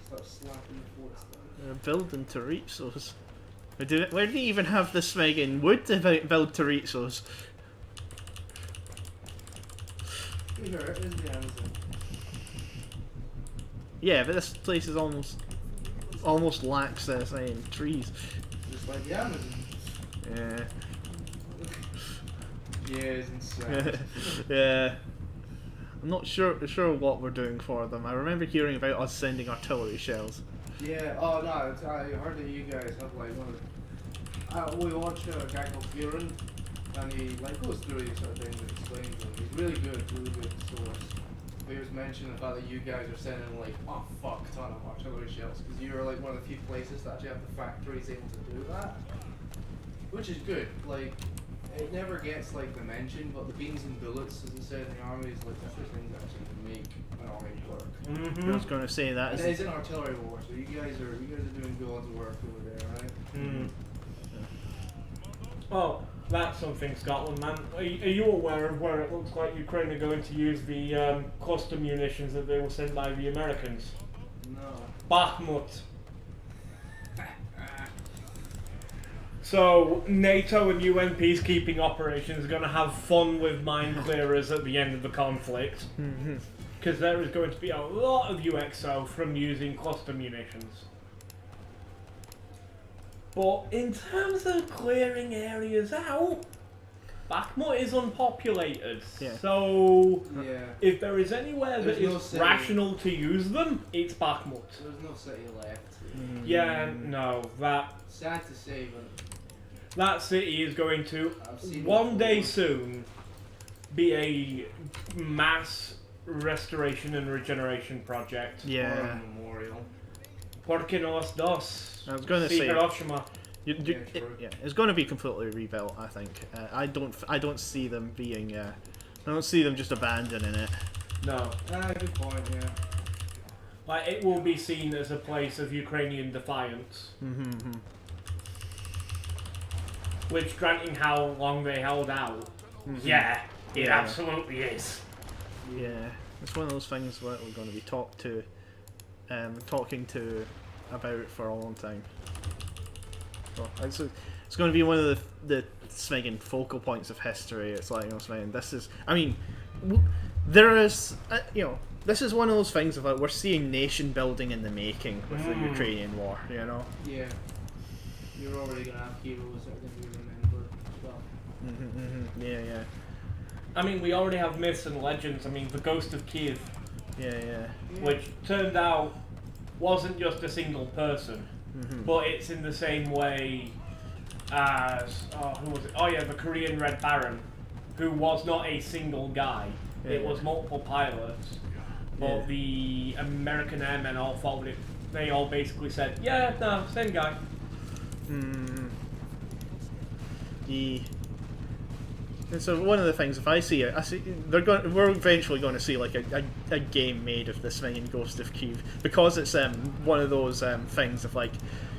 Start slapping the forts down. Building Torizos. Where do they even have the smegging wood to build Torizos? Here, it is the Amazon. Yeah, but this place is almost lacks trees. Just like the Amazon. Yeah. Yeah, it's insane. Yeah. I'm not sure what we're doing for them. I remember hearing about us sending artillery shells. Yeah, oh no, I heard that you guys have like one of we watch a guy called Kieran, and he like goes through these sort of things and explains them. He's really good source. He was mentioning the fact that you guys are sending like a fuck ton of artillery shells, because you're like one of the few places that actually have the factories able to do that. Which is good, like, it never gets like the mention, but the beans and bullets, as I said in the army, is like the first things that actually make an army work. I was going to say that. And it's an artillery war, so you guys are doing God's work over there, right? Well, that's something, Scotland, man. Are you aware of where it looks like Ukraine are going to use the cluster munitions that they were sent by the Americans? No. Bakhmut. So, NATO and UN peacekeeping operations are going to have fun with mine clearers at the end of the conflict. Because there is going to be a lot of UXO from using cluster munitions. But in terms of clearing areas out, Bakhmut is unpopulated. Yeah. So, Yeah. if there is anywhere There's that no is city. rational to use them, it's Bakhmut. There's no city left. Yeah, no, Sad to say, but that city is going to, I've seen one it day before. soon, be a mass restoration and regeneration project. Or Yeah. a memorial. Porque nos dos. I was going to say. Hiroshima. You, Yeah, true. it's going to be completely rebuilt. I think. I don't see them being. I don't see them just abandoning it. No. Good point, yeah. Like, it will be seen as a place of Ukrainian defiance. Which, granting how long they held out, yeah, it Yeah. absolutely is. Yeah, it's one of those things that we're going to be talking to about for a long time. So it's going to be one of the Smeggin focal points of history. It's like, Smeggin, this is. I mean, there is, this is one of those things of like we're seeing nation building in the making with the Ukrainian war. Yeah. You're already gonna have heroes that are gonna be remembered. Well, Yeah. I mean, we already have myths and legends. I mean, the Ghost of Kiev, Yeah. which turned out wasn't just a single person, but it's in the same way as, who was it? Oh yeah, the Korean Red Baron, who was not a single guy. It was multiple pilots, but the American airmen all followed it. They all basically said, yeah, no, same guy. Yeah. And so one of the things, if I see we're eventually going to see like a game made of this thing in Ghost of Kiev, because it's one of those things of like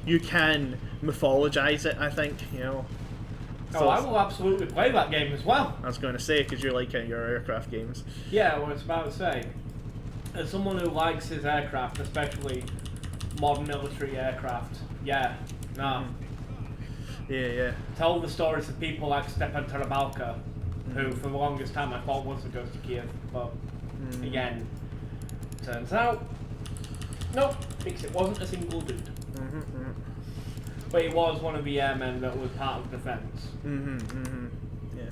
you can mythologize it. I think So I will absolutely play that game as well. I was going to say, because you like your aircraft games. Yeah, I was about to say, as someone who likes his aircraft, especially modern military aircraft, yeah. Yeah. Tell the stories of people like Stepan Tarabalka, who for the longest time I thought was the Ghost of Kiev, but again, turns out, nope, because it wasn't a single dude. But he was one of the airmen that was part of defence. Yeah.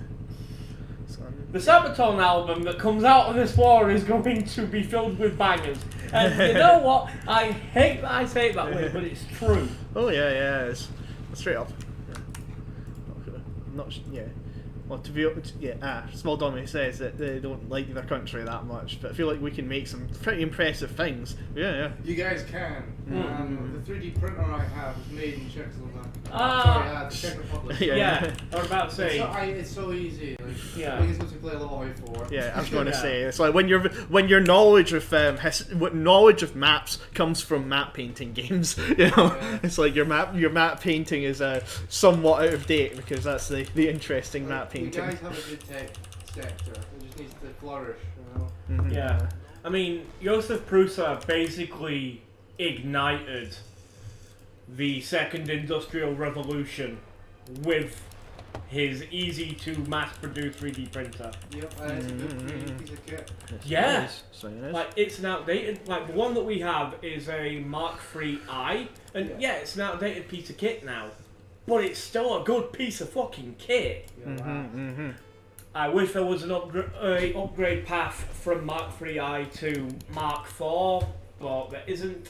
The Sabaton album that comes out of this war is going to be filled with bangers. And you know what? I hate that I say it that way, but it's true. Oh yeah, it's straight up. Well, to be Small Dominic says that they don't like their country that much, but I feel like we can make some pretty impressive things. Yeah. you guys can. The 3D printer I have is made in Czechoslovakia. The Czech Republic. Yeah, I was about to say. It's so easy. Like, Yeah. I guess to play a little way forward. Yeah, I was going to Yeah. say it's like when your knowledge of knowledge of maps comes from map painting games. Yeah. It's like your map painting is somewhat out of date because that's the interesting map You painting. guys have a good tech sector. It just needs to flourish, Yeah. I mean, Josef Prusa basically ignited the Second Industrial Revolution with his easy to mass produce 3D printer. Yep, and it's a good 3D piece of kit. Yeah. So it is. Like, it's an outdated, like, the one that we have is a Mark III-I, and yeah, it's an outdated piece of kit now, but it's still a good piece of fucking kit. Yeah, I wish there was an upgrade path from Mark III-I to Mark IV, but there isn't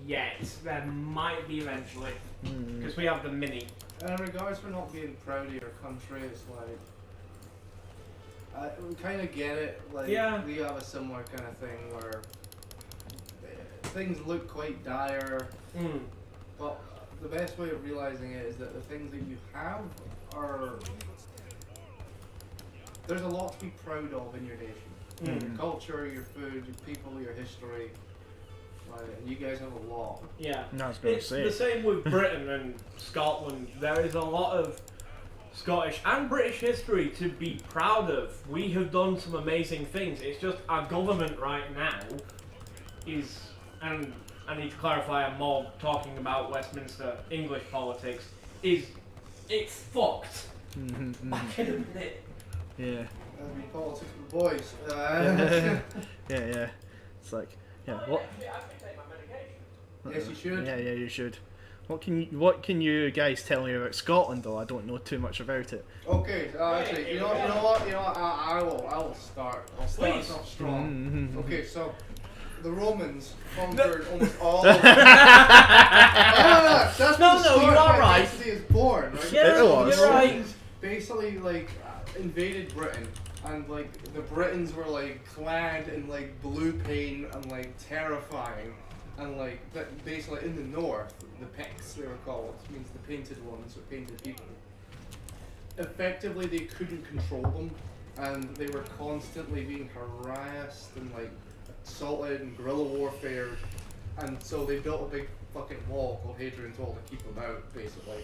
yet. There might be eventually, because we have the Mini. And in regards for not being proud of your country, it's like we kind of get it. Like Yeah. we have a similar kind of thing where things look quite dire, but the best way of realizing it is that the things that you have are there's a lot to be proud of in your nation. Your culture, your food, your people, your history. And you guys have a lot. Yeah. No, I was gonna It's say. the same with Britain and Scotland. There is a lot of Scottish and British history to be proud of. We have done some amazing things. It's just our government right now is, and I need to clarify, I'm more talking about Westminster English politics, it's fucked. I can admit. Yeah. That'd be politics for boys. Yeah. It's like, yeah. What? Yes, you should. Yeah, you should. What can you guys tell me about Scotland though? I don't know too much about it. Okay, actually, you know what? I will start. I'll start us off strong. Okay, so the Romans conquered almost all. That's where the you are Scottish right. identity is born, right? Yeah, It was. you're right. Romans basically like invaded Britain, and like the Britons were like clad in like blue paint and like terrifying. And like basically in the north, the Picts they were called, means the painted ones or painted people. Effectively, they couldn't control them, and they were constantly being harassed and like assaulted and guerrilla warfare, and so they built a big fucking wall called Hadrian's Wall to keep them out, basically.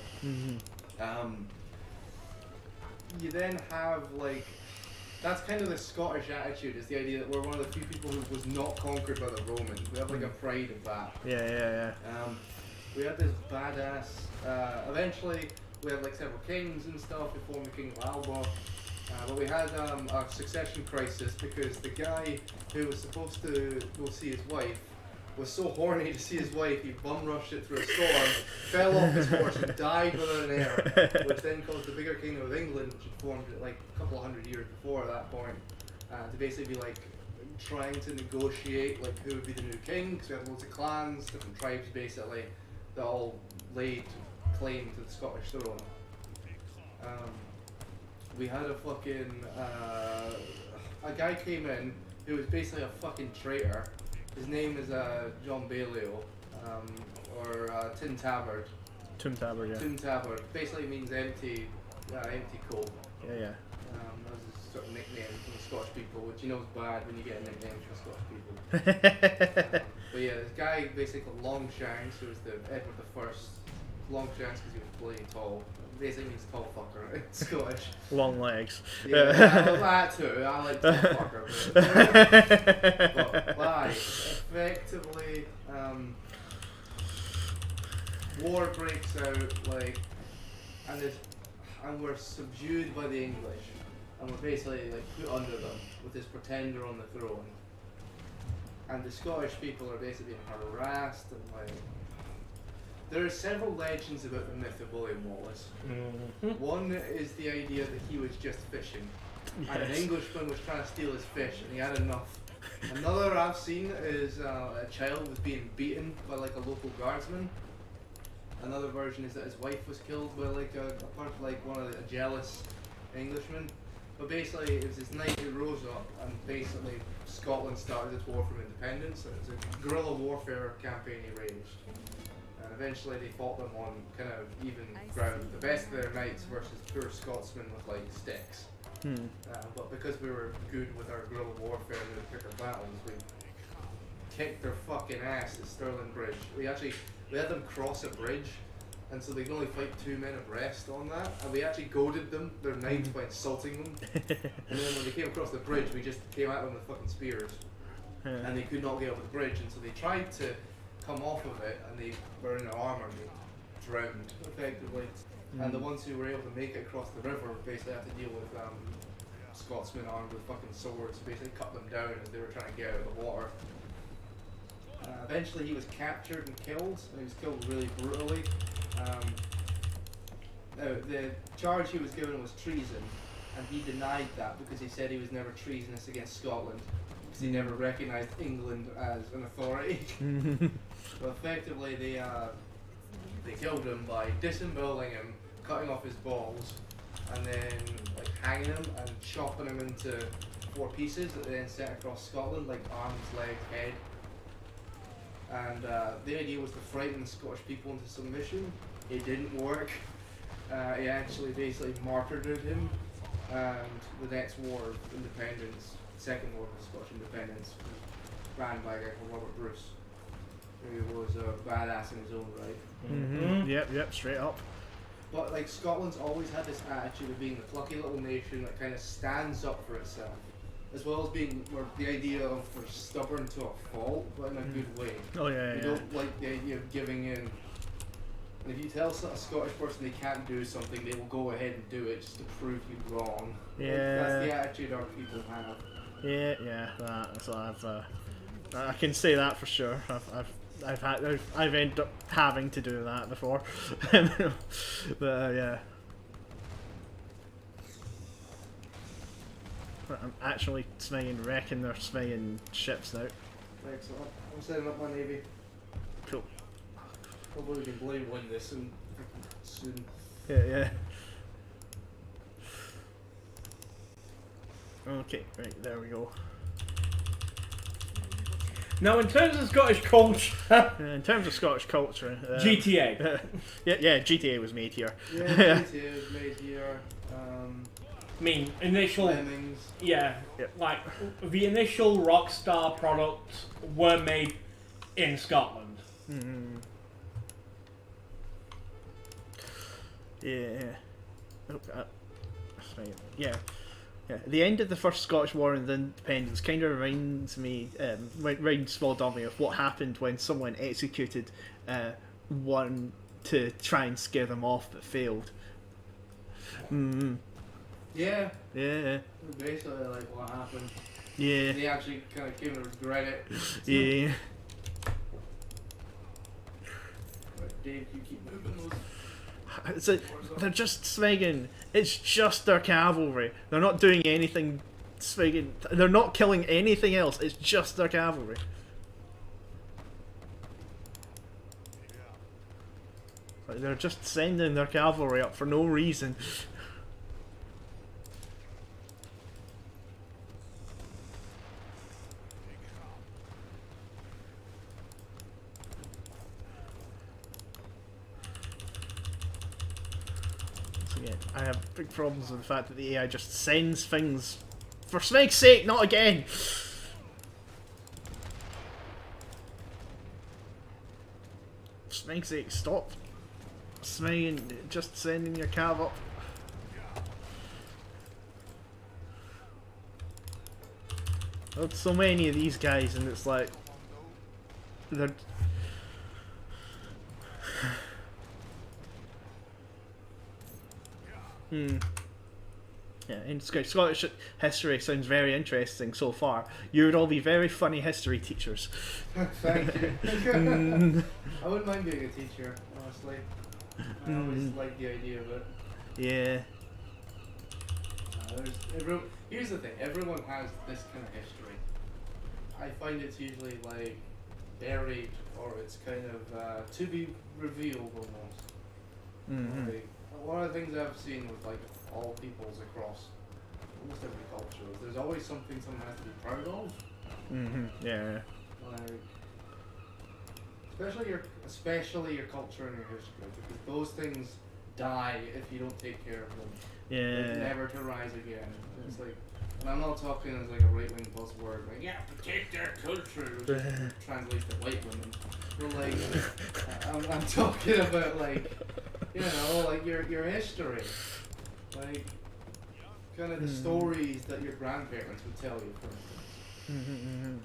You then have like. That's kind of the Scottish attitude, is the idea that we're one of the few people who was not conquered by the Romans. We have like a pride of that. Yeah. We had this badass, eventually we had like several kings and stuff before the King of Alba, but we had a succession crisis because the guy who was supposed to go see his wife was so horny to see his wife, he bum rushed it through a storm, fell off his horse and died without an heir, which then caused the bigger kingdom of England, which had formed like a couple of hundred years before that point, to basically be like trying to negotiate like who would be the new king, because we had loads of clans, different tribes basically, that all laid claim to the Scottish throne. We had a fucking, a guy came in who was basically a fucking traitor. His name is John Balliol, or Tin Tabard. Tin Tabard, yeah. Tin Tabard basically means empty coal. Yeah. That was his sort of nickname from the Scottish people, which you know is bad when you get a nickname from Scottish people. But yeah, this guy basically Longshanks, who was the Edward the First. Longshanks because he was bloody tall. Basically means tall fucker in Scottish. Long legs. Yeah, that too. I like tall fucker. But like, effectively, war breaks out, like, and we're subdued by the English, and we're basically like put under them with this pretender on the throne. And the Scottish people are basically being harassed and like. There are several legends about the myth of William Wallace. One is the idea that he was just fishing, and an Englishman was trying to steal his fish, and he had enough. Another I've seen is a child was being beaten by like a local guardsman. Another version is that his wife was killed by like a jealous Englishman. But basically, it was this night who rose up, and basically Scotland started its war for independence, and it was a guerrilla warfare campaign he waged. And eventually they fought them on kind of even ground. The best of their knights versus poor Scotsmen with like sticks. But because we were good with our guerrilla warfare and we pick our battles, we kicked their fucking ass at Stirling Bridge. We had them cross a bridge, and so they could only fight 2 men abreast on that. And we actually goaded them, their knights, by insulting them. And then when they came across the bridge, we just came at them with fucking spears. And they could not get over the bridge, and so they tried to come off of it, and they were in their armour, and they drowned, effectively. And the ones who were able to make it across the river basically have to deal with Scotsmen armed with fucking swords, basically cut them down as they were trying to get out of the water. Eventually he was captured and killed, and he was killed really brutally. Now, the charge he was given was treason, and he denied that because he said he was never treasonous against Scotland, because he never recognised England as an authority. So effectively they killed him by disemboweling him, cutting off his balls, and then like hanging him and chopping him into 4 pieces that they then set across Scotland, like arms, legs, head. And the idea was to frighten the Scottish people into submission. It didn't work. He actually basically martyred him, and the next war of independence, Second War of Scottish Independence, was ran by a guy called Robert Bruce, who was a badass in his own right. Yep, straight up. But like Scotland's always had this attitude of being the plucky little nation that kind of stands up for itself, as well as being the idea of we're stubborn to a fault, but in a good way. Oh yeah, We don't like the idea of giving in. And if you tell a Scottish person they can't do something, they will go ahead and do it just to prove you wrong. Like, that's the attitude our people have. Yeah. I can say that for sure. I've ended up having to do that before. But yeah. I'm actually wrecking their ships now. Excellent. I'm setting up my navy. Cool. Hopefully we can blade win this soon. Yeah. Okay, right, there we go. Now, in terms of Scottish culture, In terms of Scottish culture, GTA. yeah, GTA was made here. Yeah, GTA was made here. I mean, initial, Lemmings. yeah, Yep. like the initial Rockstar products were made in Scotland. Yeah. Oh, that's fine. Yeah. The end of the first Scottish War and the Independence kind of reminds me, reminds Small Dummy of what happened when someone executed one to try and scare them off but failed. Yeah. Yeah. Basically, like what happened. Yeah. They actually kind of came to regret it. Yeah. But Dave, you keep moving those. They're just swinging. It's just their cavalry. They're not doing anything swinging. They're not killing anything else. It's just their cavalry. Like, they're just sending their cavalry up for no reason. Yeah, I have big problems with the fact that the AI just sends things. For snake's sake, not again! For snake's sake, stop just sending your cav up. There's so many of these guys, and it's like they're. Yeah, in Scottish history sounds very interesting so far. You would all be very funny history teachers. Thank you. I wouldn't mind being a teacher, honestly. I always like the idea of it. Yeah. Here's the thing, everyone has this kind of history. I find it's usually like buried, or it's kind of to be revealed almost. Like, one of the things I've seen with like all peoples across almost every culture is there's always something someone has to be proud of. Yeah. Like, especially your culture and your history, because those things die if you don't take care of them. Yeah. Like, never to rise again. It's like, and I'm not talking as like a right-wing buzzword, like, yeah, protect their culture, which translates to white women. But like, I'm talking about like, you know, like your history. Like, kind of the stories that your grandparents would tell you, for instance.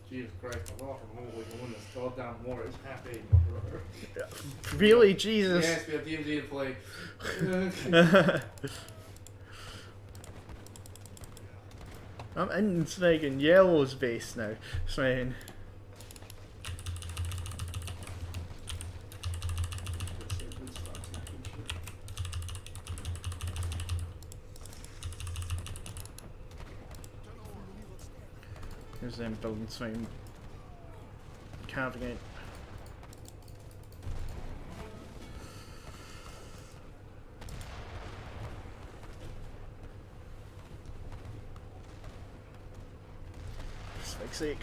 Jesus Christ, I'm off remotely going this goddamn war. It's happy. Really, Jesus. Yes, we have DMZ to play. I'm in Smeggin Yellow's base now. Smeggin. Here's them building Smeggin. Carving it. For fuck's sake.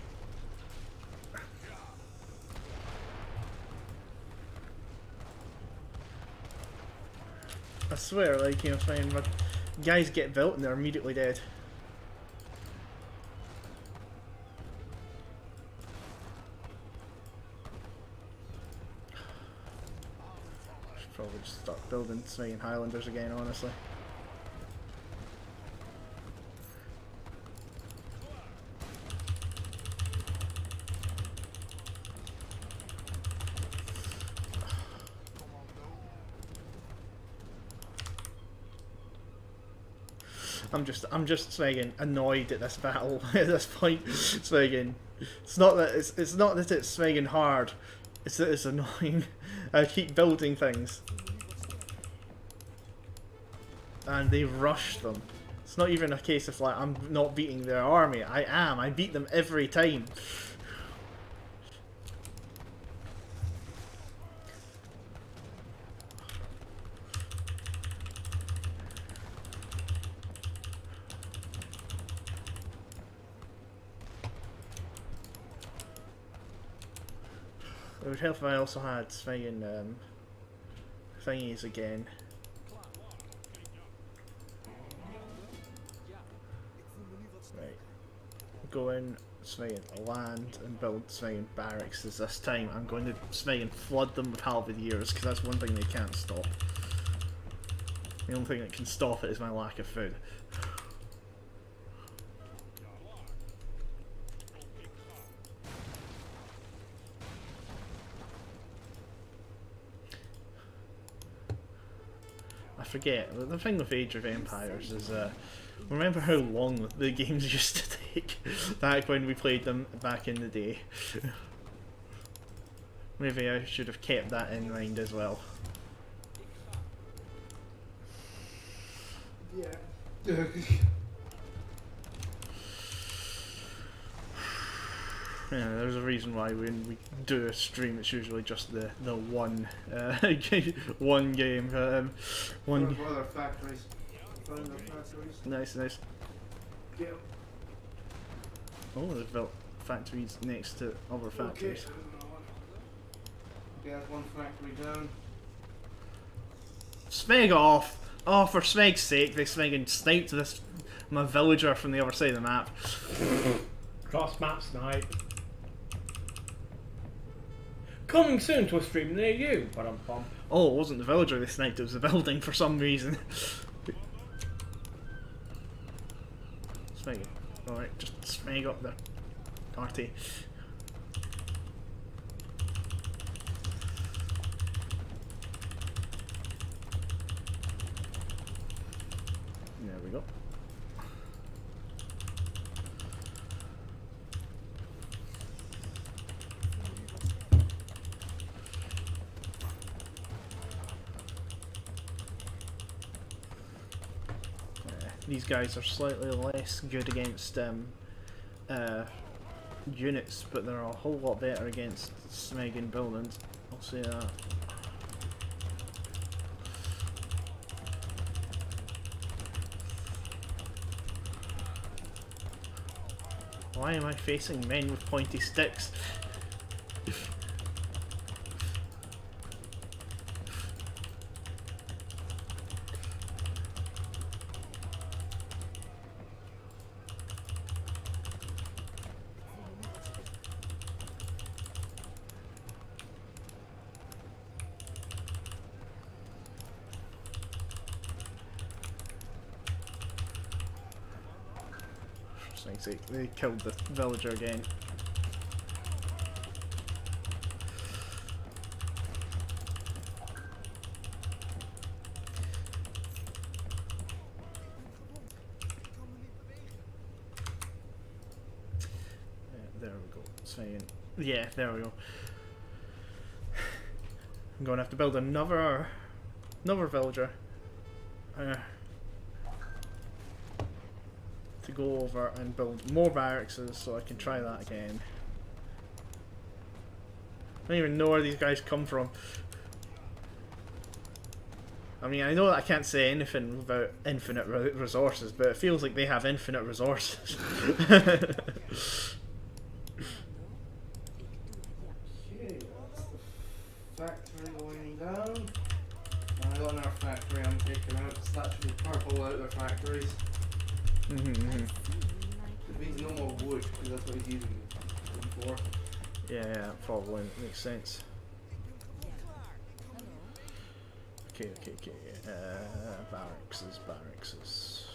I swear, like, you know, fine, but guys get built and they're immediately dead. Should probably just start building Smeggin Highlanders again, honestly. I'm just Smeggin annoyed at this battle at this point. Smeggin. It's not that it's Smeggin hard. It's that it's annoying. I keep building things. And they rush them. It's not even a case of like I'm not beating their army. I am. I beat them every time. It would help if I also had Smeggin thingies again. Right. Go in, Smeggin land, and build Smeggin barracks this time. I'm going to Smeggin flood them with halberdiers, because that's one thing they can't stop. The only thing that can stop it is my lack of food. I forget, the thing with Age of Empires is, remember how long the games used to take back when we played them back in the day. Maybe I should have kept that in mind as well. Yeah. Yeah, there's a reason why when we do a stream, it's usually just the one one game. One. What other factories? Found their factories. Nice, nice. Yeah. Oh, they've built factories next to other factories. Okay, that's one factory down. Smeg off! Oh, for Smeg's sake, they Smeg and sniped this my villager from the other side of the map. Cross map snipe. Coming soon to a stream near you. Ba-dum-bum. Oh, it wasn't the villager they sniped, it was the building for some reason. Smeg it. Alright, just Smeg up the party. There we go. These guys are slightly less good against units, but they're a whole lot better against Smeggin buildings. I'll say that. Why am I facing men with pointy sticks? They killed the villager again. Svein. Yeah, there we go. I'm going to have to build another villager to go over and build more barracks so I can try that again. I don't even know where these guys come from. I mean, I know that I can't say anything about infinite resources, but it feels like they have infinite resources. Okay, that's the factory going down. I got another factory I'm taking out, so that should be purple out their factories. It means no more wood, because that's what he's using them for. Yeah, probably makes sense. Okay. Barracks.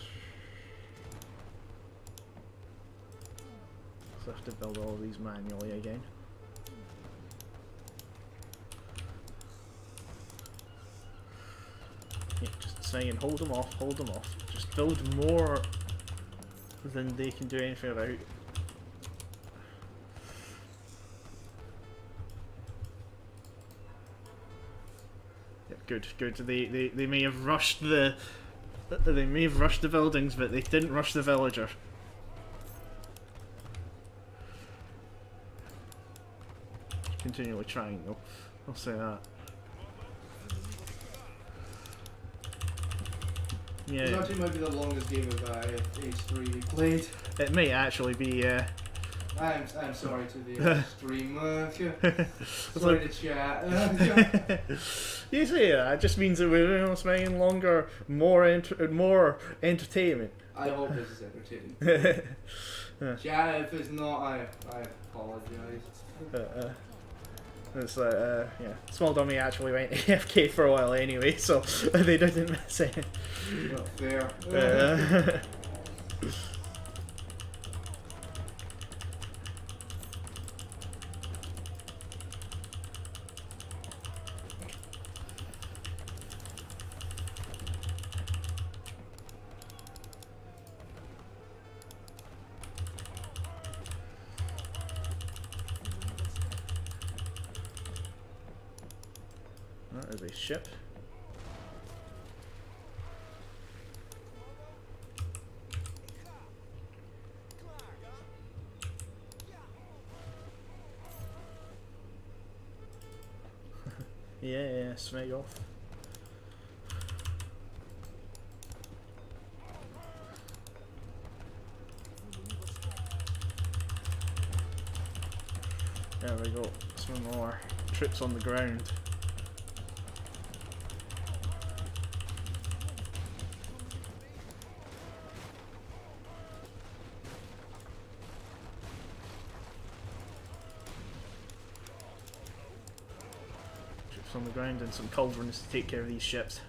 So I have to build all of these manually again. Yeah, just saying, hold them off. Just build more than they can do anything about. Good. They may have rushed the buildings, but they didn't rush the villager. Continually trying though. I'll say that. Yeah. This actually might be the longest game of H3 we played. It may actually be. I'm sorry to the stream. Sorry to chat. You say that? It just means that we're making longer, more entertainment. I hope this is entertaining. Chat, if it's not, I apologise. It's like, yeah, Small Dummy actually went AFK for a while anyway, so they didn't miss it. Not fair. That is a ship. Yeah, smeg off. There we go, some more troops on the ground. On the ground and some cauldrons to take care of these ships.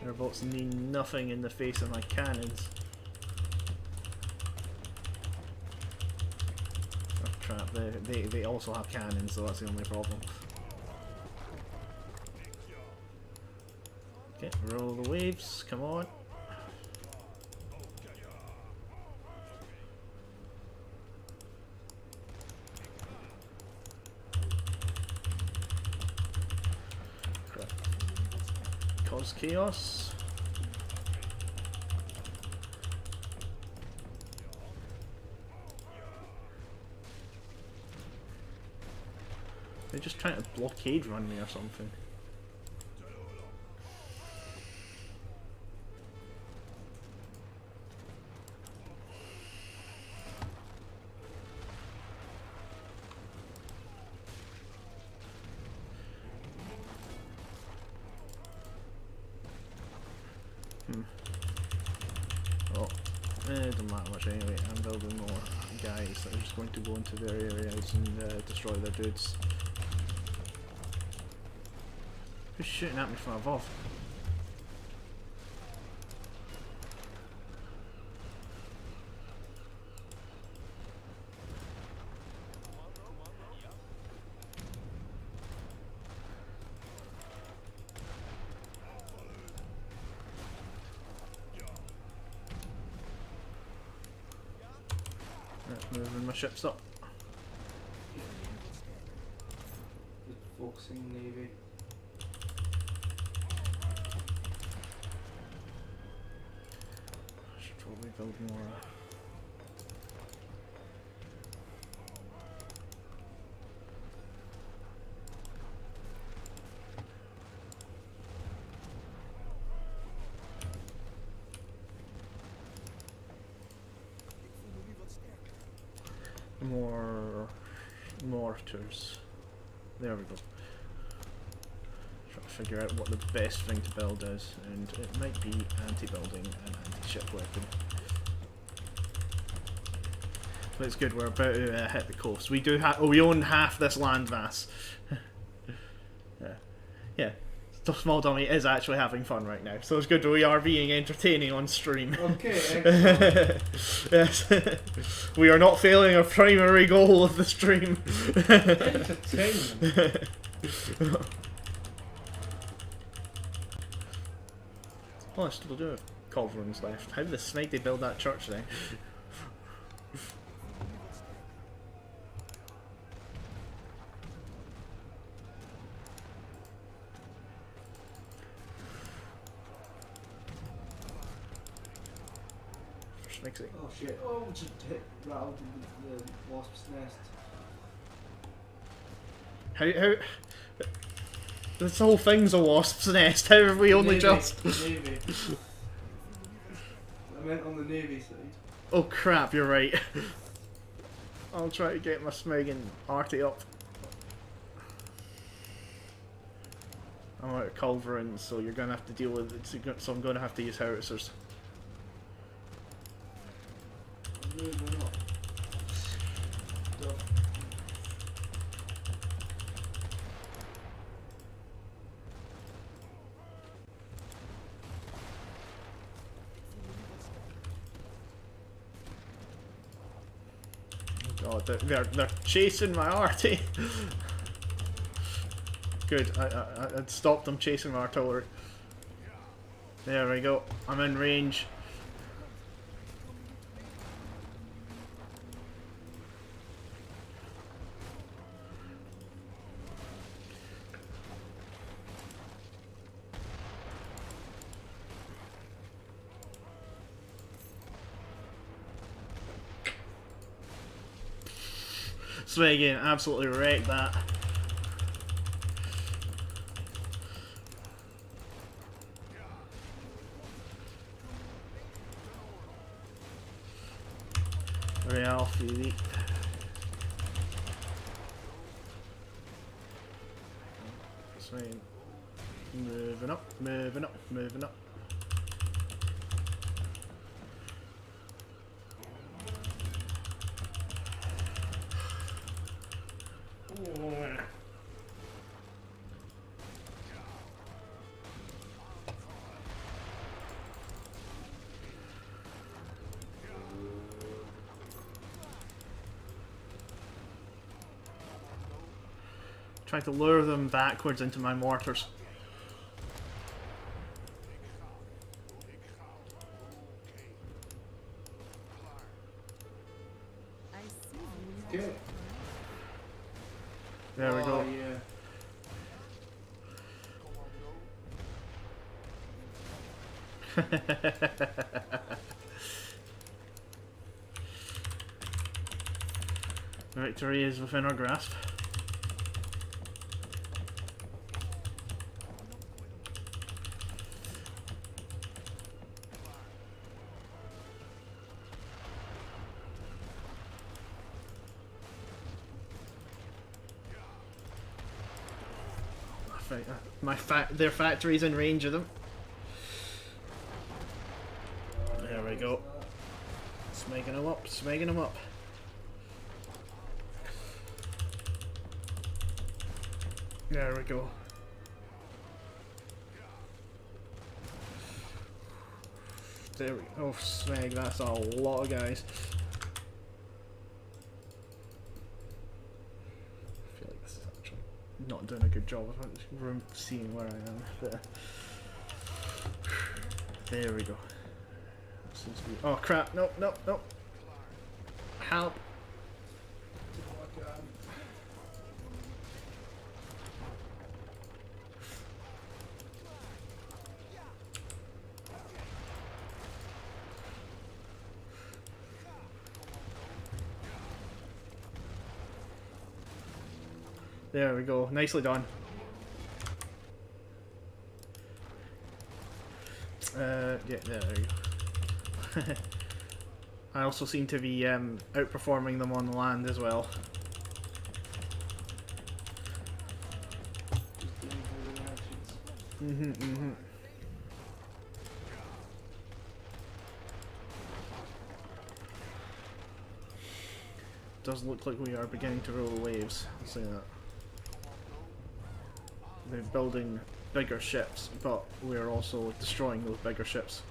Their boats mean nothing in the face of my cannons. Oh crap, they also have cannons, so that's the only problem. Okay, roll the waves, come on. Cause chaos. They're just trying to blockade run me or something. Well, it doesn't matter much anyway. I'm building more guys that are just going to go into their areas and destroy their dudes. Who's shooting at me from above? Moving my ships up. Just focusing navy. Should probably build more. More mortars. There we go. Trying to figure out what the best thing to build is, and it might be anti-building and anti-ship weapon. But it's good. We're about to hit the coast. We do have. Oh, we own half this land mass. Yeah. The small dummy is actually having fun right now, so it's good that we are being entertaining on stream. Okay, excellent. Yes. We are not failing our primary goal of the stream. Entertainment. Oh, I still do have culverins left. How the snake they build that church then? Makes it. Oh shit. Oh, just hit rattled the wasp's nest. How this whole thing's a wasp's nest. How have we only Navy, just? Navy. I meant on the navy side. Oh crap! You're right. I'll try to get my Smeg Arty up. I'm out of culverins, so you're gonna have to deal with it. So I'm gonna have to use howitzers. Moving up. Stuff. Oh god, they're chasing my arty. Good, I'd stopped them chasing my artillery. There we go. I'm in range. Again, absolutely wrecked that. Real Fury. Swing. Moving up, moving up, moving up. Trying to lure them backwards into my mortars. I see. Okay. There we go. Oh, yeah. Victory is within our grasp. Their factory's in range of them. There we go. Smegging them up, smegging them up. There we go. There we go. Oh, Smeg, that's a lot of guys. I feel like this is actually not doing a good job of seeing where I am. But there we go. Seems to be. Oh crap! Nope, nope, nope. help. There we go. Nicely done. Yeah, there we go. I also seem to be outperforming them on the land as well. Does look like we are beginning to roll waves. I'll say that. They're building bigger ships, but we're also destroying those bigger ships.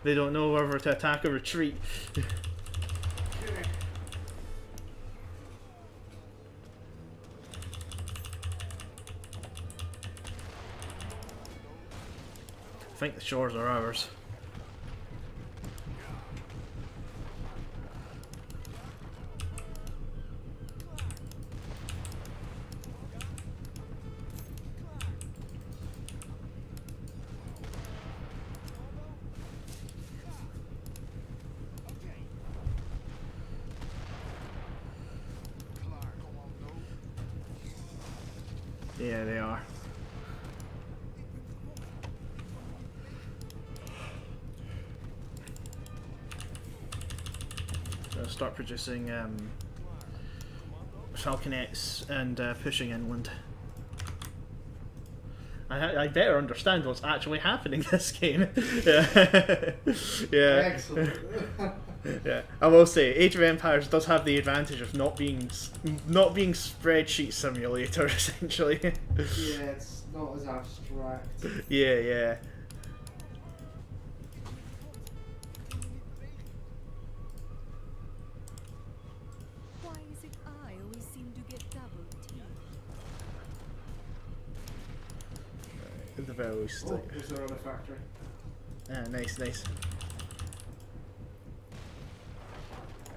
They don't know whether to attack or retreat. I think the shores are ours. Yeah, they are. I'll start producing falconets and pushing inland. I better understand what's actually happening this game. Yeah. Yeah. Excellent. Yeah, I will say, Age of Empires does have the advantage of not being spreadsheet simulator essentially. Yeah, it's not as abstract. Yeah, yeah. Why is it I always seem to get double teamed? At the very least. Oh, there's our other factory. Ah, nice, nice.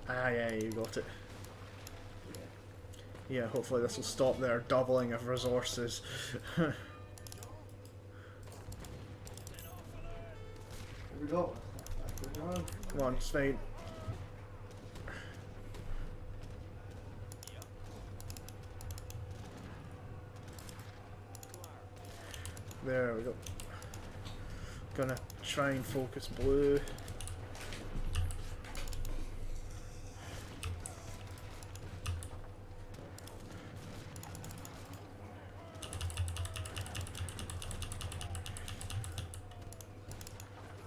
Ah, yeah, you got it. Yeah, hopefully this will stop their doubling of resources. Here we go. Come on, Spain. There we go. Gonna try and focus blue.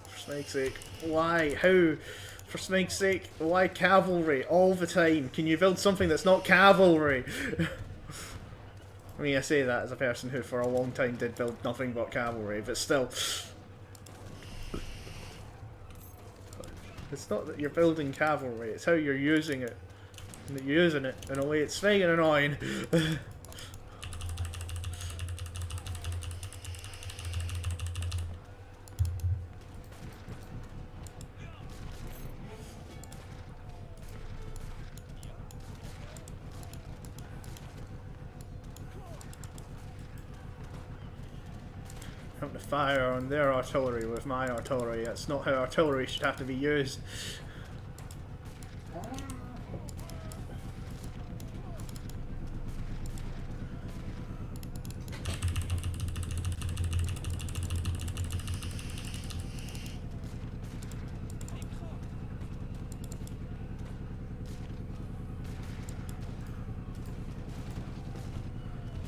For snake's sake, why? How? For snake's sake, why cavalry all the time? Can you build something that's not cavalry? I mean, I say that as a person who for a long time did build nothing but cavalry, but still. It's not that you're building cavalry, it's how you're using it. And you're using it in a way it's fucking annoying. Having to fire on their artillery with my artillery. That's not how artillery should have to be used.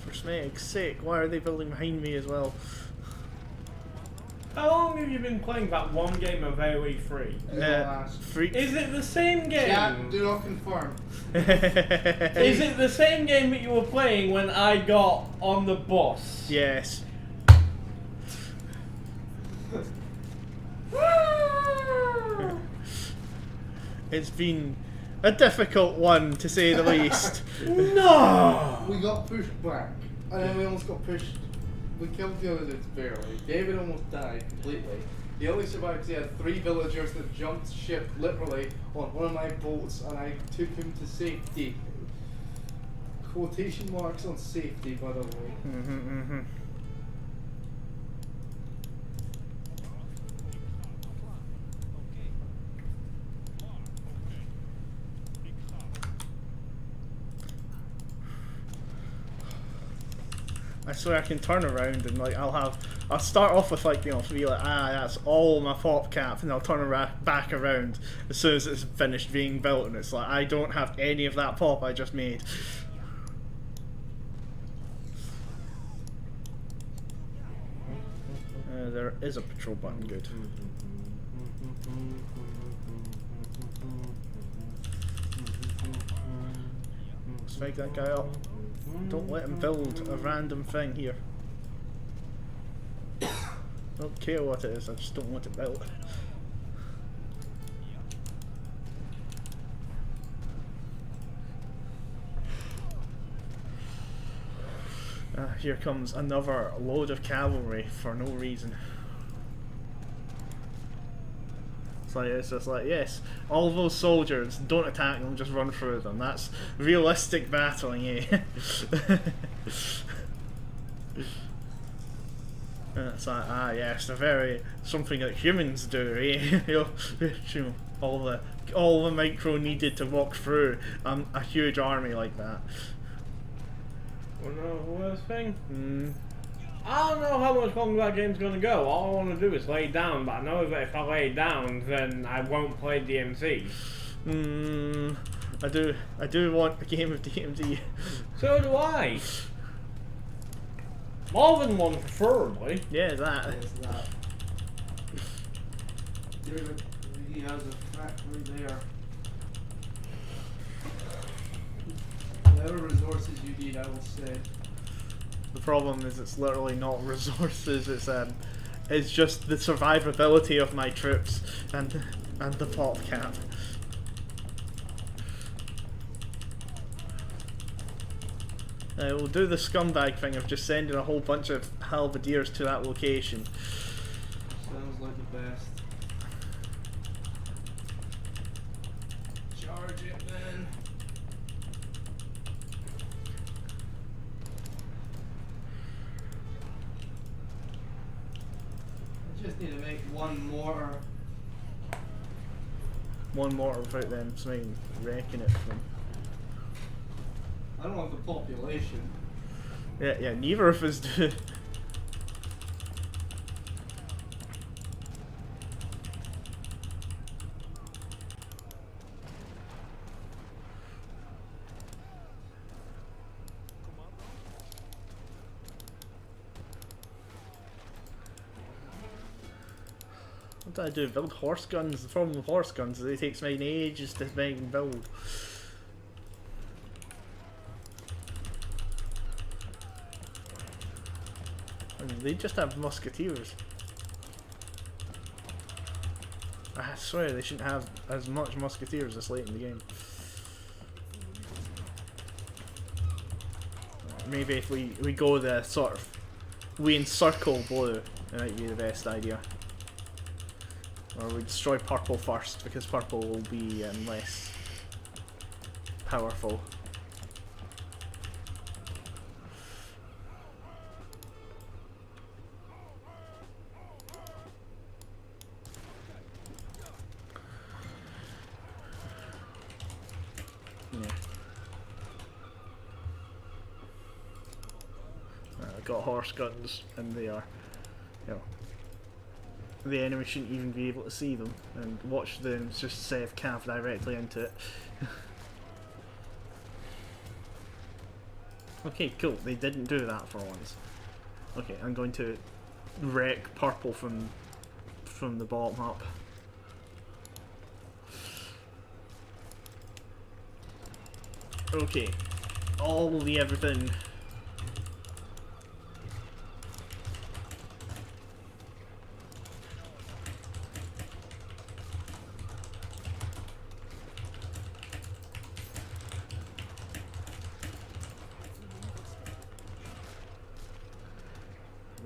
For snake's sake, why are they building behind me as well? How long have you been playing that one game of AOE 3? Is it the same game? Yeah, do not confirm. Is it the same game that you were playing when I got on the bus? Yes. It's been a difficult one, to say the least. No! We got pushed back, and then we almost got pushed. We killed the other dudes barely. David almost died completely. He only survived because he had 3 villagers that jumped ship literally on one of my boats, and I took him to safety. Quotation marks on safety, by the way. I swear I can turn around and like I'll start off with like, you know, be like, that's all my pop cap, and I'll turn back around as soon as it's finished being built, and it's like I don't have any of that pop I just made. There is a patrol button, good. Let's fake that guy up. Don't let him build a random thing here. Don't care what it is, I just don't want it built. Here comes another load of cavalry for no reason. It's just like, yes, all those soldiers, don't attack them, just run through them. That's realistic battling, eh? And it's like, yes, they're very something that humans do, eh? You know, all the micro needed to walk through a huge army like that. Wanna know the worst thing? I don't know how much longer that game's gonna go. All I want to do is lay down, but I know that if I lay down, then I won't play DMZ. I do want a game of DMZ. So do I. More than one, preferably. Yeah, that. There's that. David, he has a factory there. Whatever resources you need, I will say. The problem is it's literally not resources, it's just the survivability of my troops and the pop cap. We'll do the scumbag thing of just sending a whole bunch of halberdiers to that location. Sounds like the best. Charge it then. I just need to make one more. One more without them something wrecking it from. I don't have the population. Yeah, neither of us do. What do I do? Build horse guns? The problem with horse guns is it takes many ages to make and build. I mean, they just have musketeers. I swear they shouldn't have as much musketeers this late in the game. Maybe if we go the sort of, we encircle blue, it might be the best idea. Or we destroy purple first, because purple will be less powerful. Yeah. I've got horse guns, and they are, you know, the enemy shouldn't even be able to see them, and watch them just save cav directly into it. Okay, cool, they didn't do that for once. Okay, I'm going to wreck purple from the bottom up. Okay, all the everything.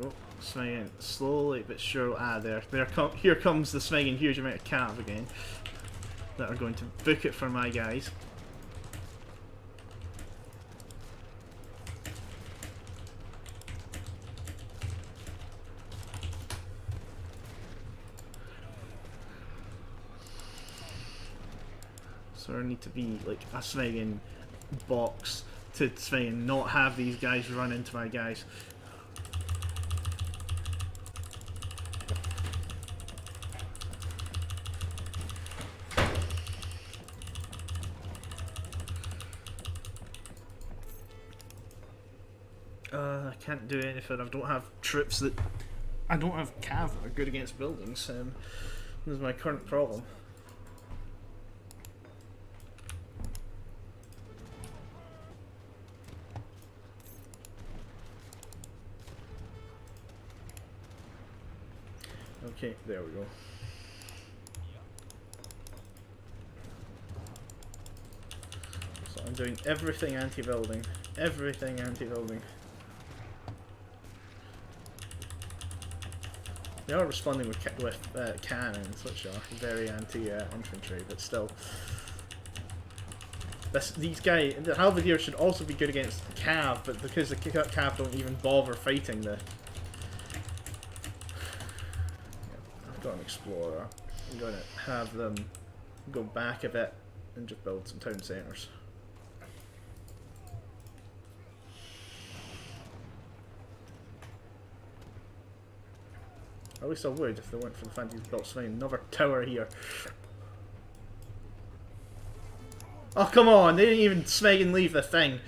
Oh, swinging slowly but surely. Ah, here comes the swinging huge amount of cav again that are going to book it for my guys. So there need to be like a swinging box to swing and not have these guys run into my guys. I can't do anything. I don't have troops that. I don't have cav that are good against buildings. This is my current problem. Okay, there we go. So I'm doing everything anti-building. Everything anti-building. They are responding with cannons, which are very anti-infantry, but still. These guys, the Halberdiers should also be good against cav, but because the cav don't even bother fighting the... I've got an explorer. I'm going to have them go back a bit and just build some town centres. At least I would if they went for the fancy built swing. Another tower here. Oh come on! They didn't even swing and leave the thing.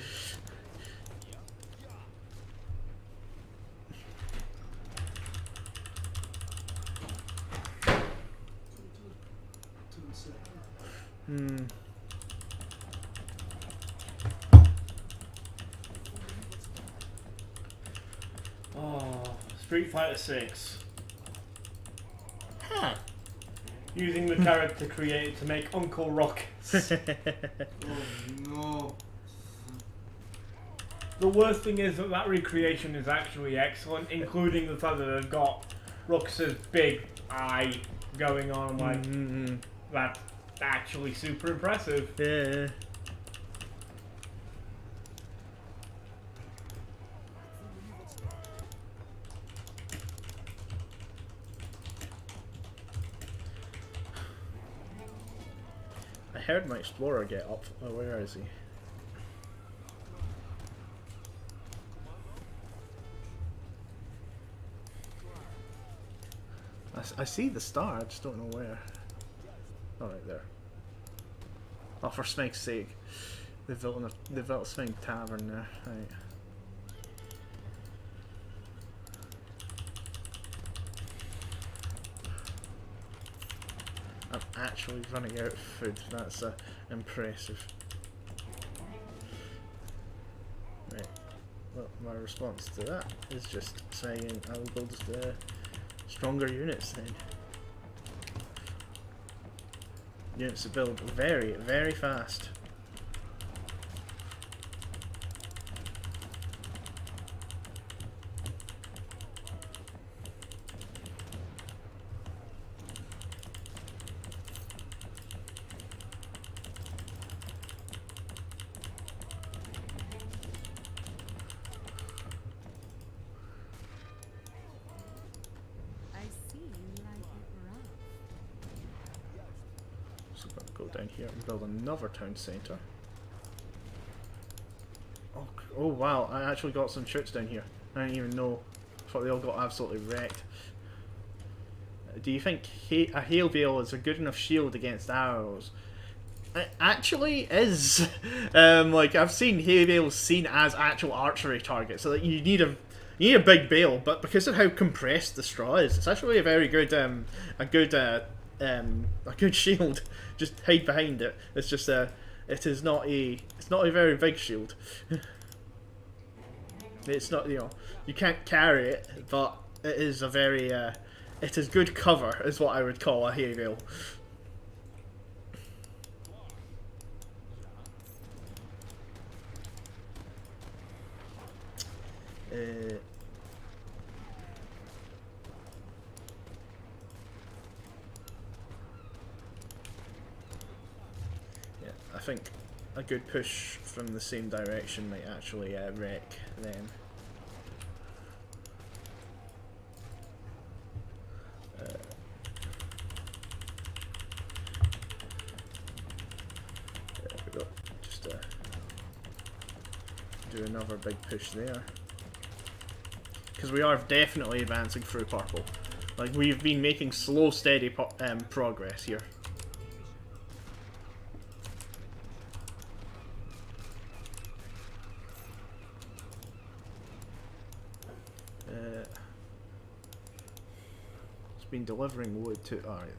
Oh, Street Fighter 6. Huh. Using the character created to make Uncle Rockets. Oh no. The worst thing is that recreation is actually excellent, including the fact that they've got Rux's big eye going on. Like, that's actually super impressive. Yeah. I heard my explorer get up. Oh, where is he? I see the star, I just don't know where. Oh, right there. Oh, for Smeg's sake. They've built a Smeg tavern there. Right. I'm actually running out of food. That's impressive. Right. Well, my response to that is just saying I will build stronger units then. Units that build very, very fast. Down here and build another town centre. Oh wow, I actually got some troops down here. I didn't even know. I thought they all got absolutely wrecked. Do you think a hail bale is a good enough shield against arrows? It actually is. Like I've seen hail bales seen as actual archery targets, so that you need a big bale, but because of how compressed the straw is, it's actually a very good a good shield. Just hide behind it. It's just it's not a very big shield. It's not, you know, you can't carry it, but it is a very it is good cover is what I would call a hay bale. think a good push from the same direction might actually wreck them. There we go. Just do another big push there. Because we are definitely advancing through purple. Like, we've been making slow, steady progress here. It's been delivering wood to. Alright,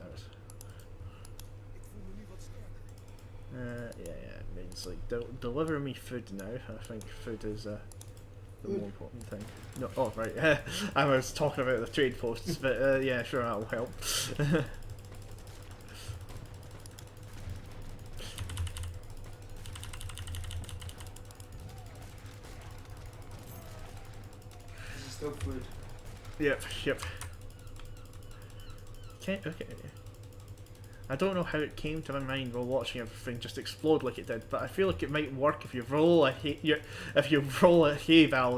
there's. Yeah. It's like, deliver me food now. I think food is the more important thing. No, oh, right. I was talking about the trade posts, but yeah, sure, that'll help. Is it still food? Yep. Okay. I don't know how it came to my mind while watching everything just explode like it did, but I feel like it might work if you roll a hay bale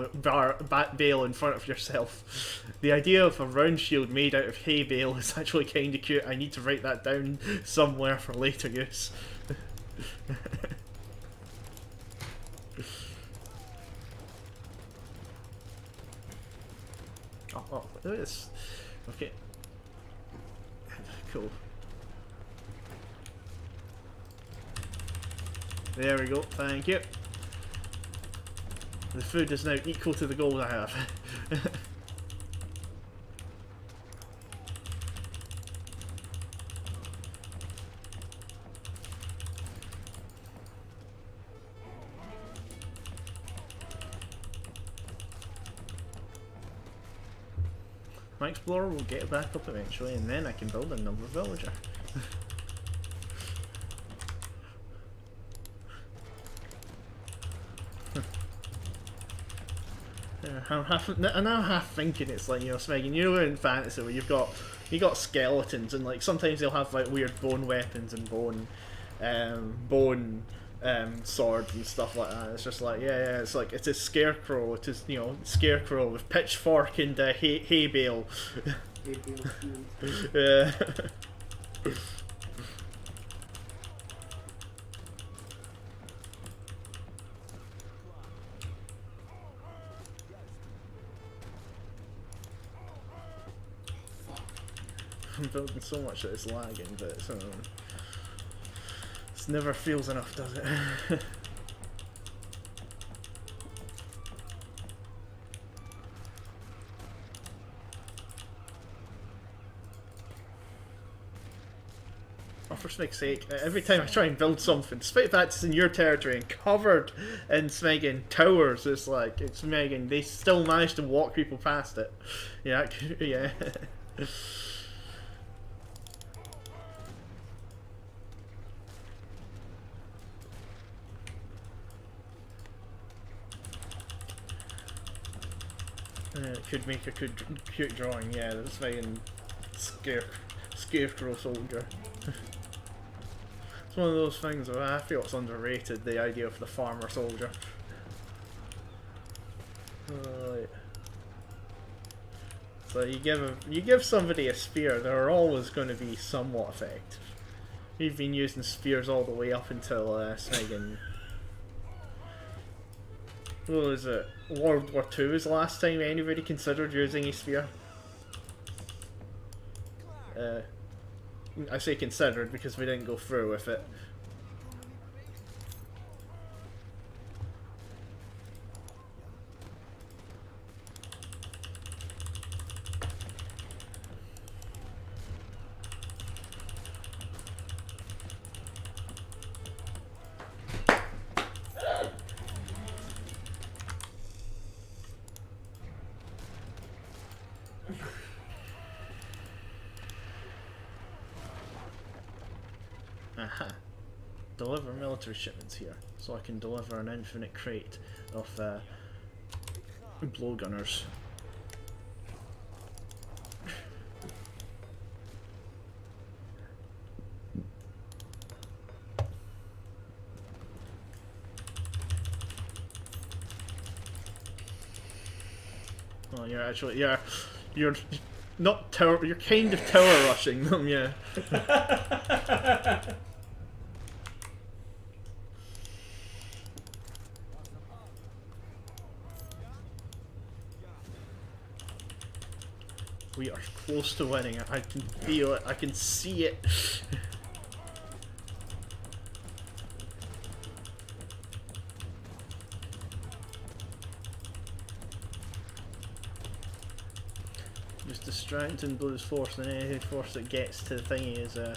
in front of yourself. The idea of a round shield made out of hay bale is actually kind of cute. I need to write that down somewhere for later use. Oh, look at this. Okay. Cool. There we go, thank you. The food is now equal to the gold I have. My explorer will get back up eventually, and then I can build another villager. I'm now half thinking it's like, you know, Smeggin, you know, in fantasy where you got skeletons, and like sometimes they'll have like weird bone weapons and bone swords and stuff like that. It's just like, yeah, it's like, it's a scarecrow. It is, you know, scarecrow with pitchfork and hay bale. Hay bale shield. Yeah. I'm building so much that it's lagging, but it never feels enough, does it? Oh, for snake's sake, every time I try and build something, despite the fact it's in your territory and covered in Smeggin towers, it's like, it's Smeggin, they still manage to walk people past it. Yeah, yeah. It could make a cute drawing, yeah, that's Smeggin scarecrow soldier. It's one of those things where I feel it's underrated, the idea of the farmer soldier. Right. So you give somebody a spear, they're always going to be somewhat effective. We've been using spears all the way up until Smeggin. What was it? World War II was the last time anybody considered using a spear. I say considered because we didn't go through with it. Aha. Deliver military shipments here, so I can deliver an infinite crate of blowgunners. Oh, you're actually you're not tower. You're kind of tower rushing them, yeah. We are close to winning. I can feel it. I can see it. Just distracting Blue's force, and any force that gets to the thingy is in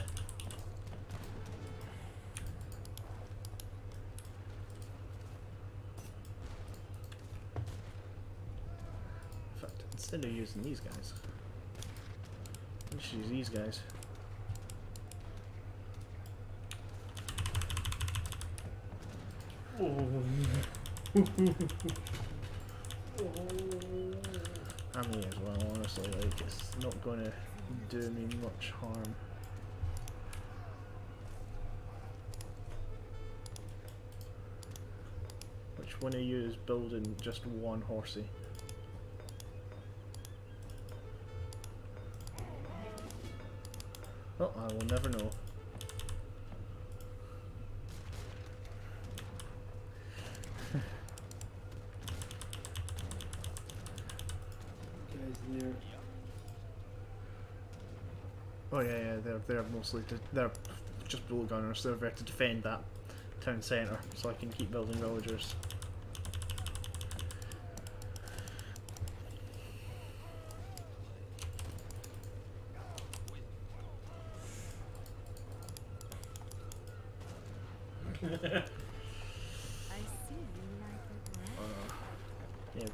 fact, instead of using these guys, let's use these guys. I may as well, honestly, like, it's not going to do me much harm. Which one of you is building just one horsey? Oh, I will never know. Oh yeah, they're mostly they're just bull gunners. They're there to defend that town centre, so I can keep building villagers. I see you like it, right? Yeah,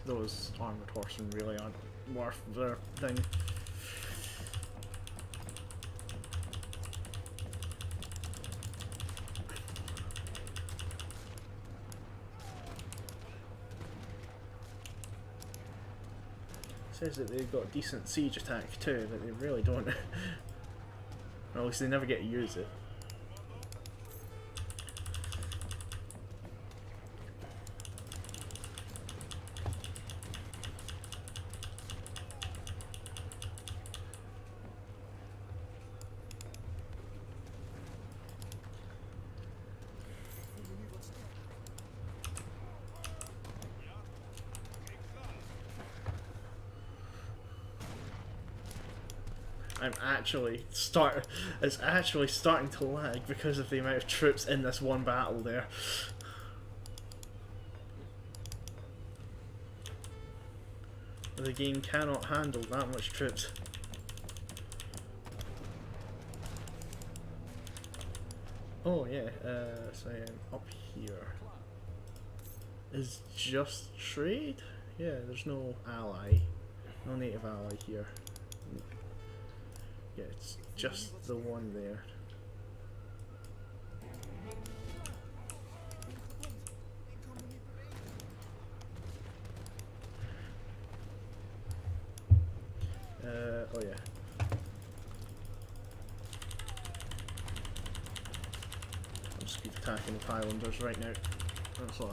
those armoured horsemen really aren't worth their thing. Says that they've got decent siege attack too, but they really don't. Or at least they never get to use it. It's actually starting to lag because of the amount of troops in this one battle there. The game cannot handle that much troops. Oh yeah, so up here is just trade? Yeah, there's no ally, no native ally here. Yeah, it's just the one there. Oh yeah. I'll just keep attacking the Highlanders right now. That's all.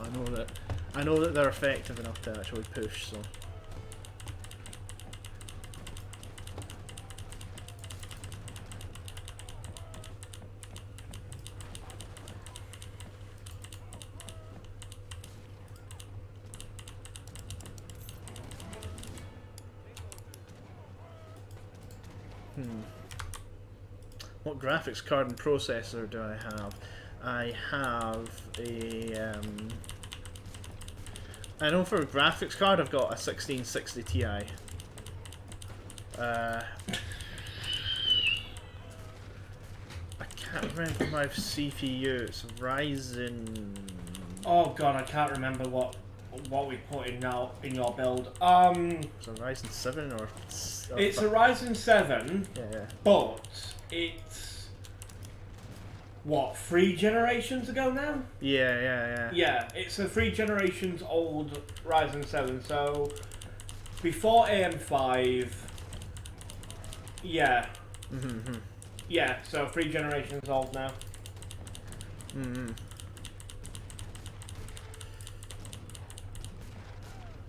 I know that they're effective enough to actually push, so. What graphics card and processor do I have? I have a I know for a graphics card I've got a 1660 Ti. I can't remember my CPU. It's Ryzen. Oh god, I can't remember what we put in now in your build. It's a Ryzen 7 or it's a Ryzen 7. Yeah. But it's what, 3 generations ago now? Yeah. Yeah, it's a 3 generations old Ryzen 7. So before AM5. Yeah. Yeah, so 3 generations old now.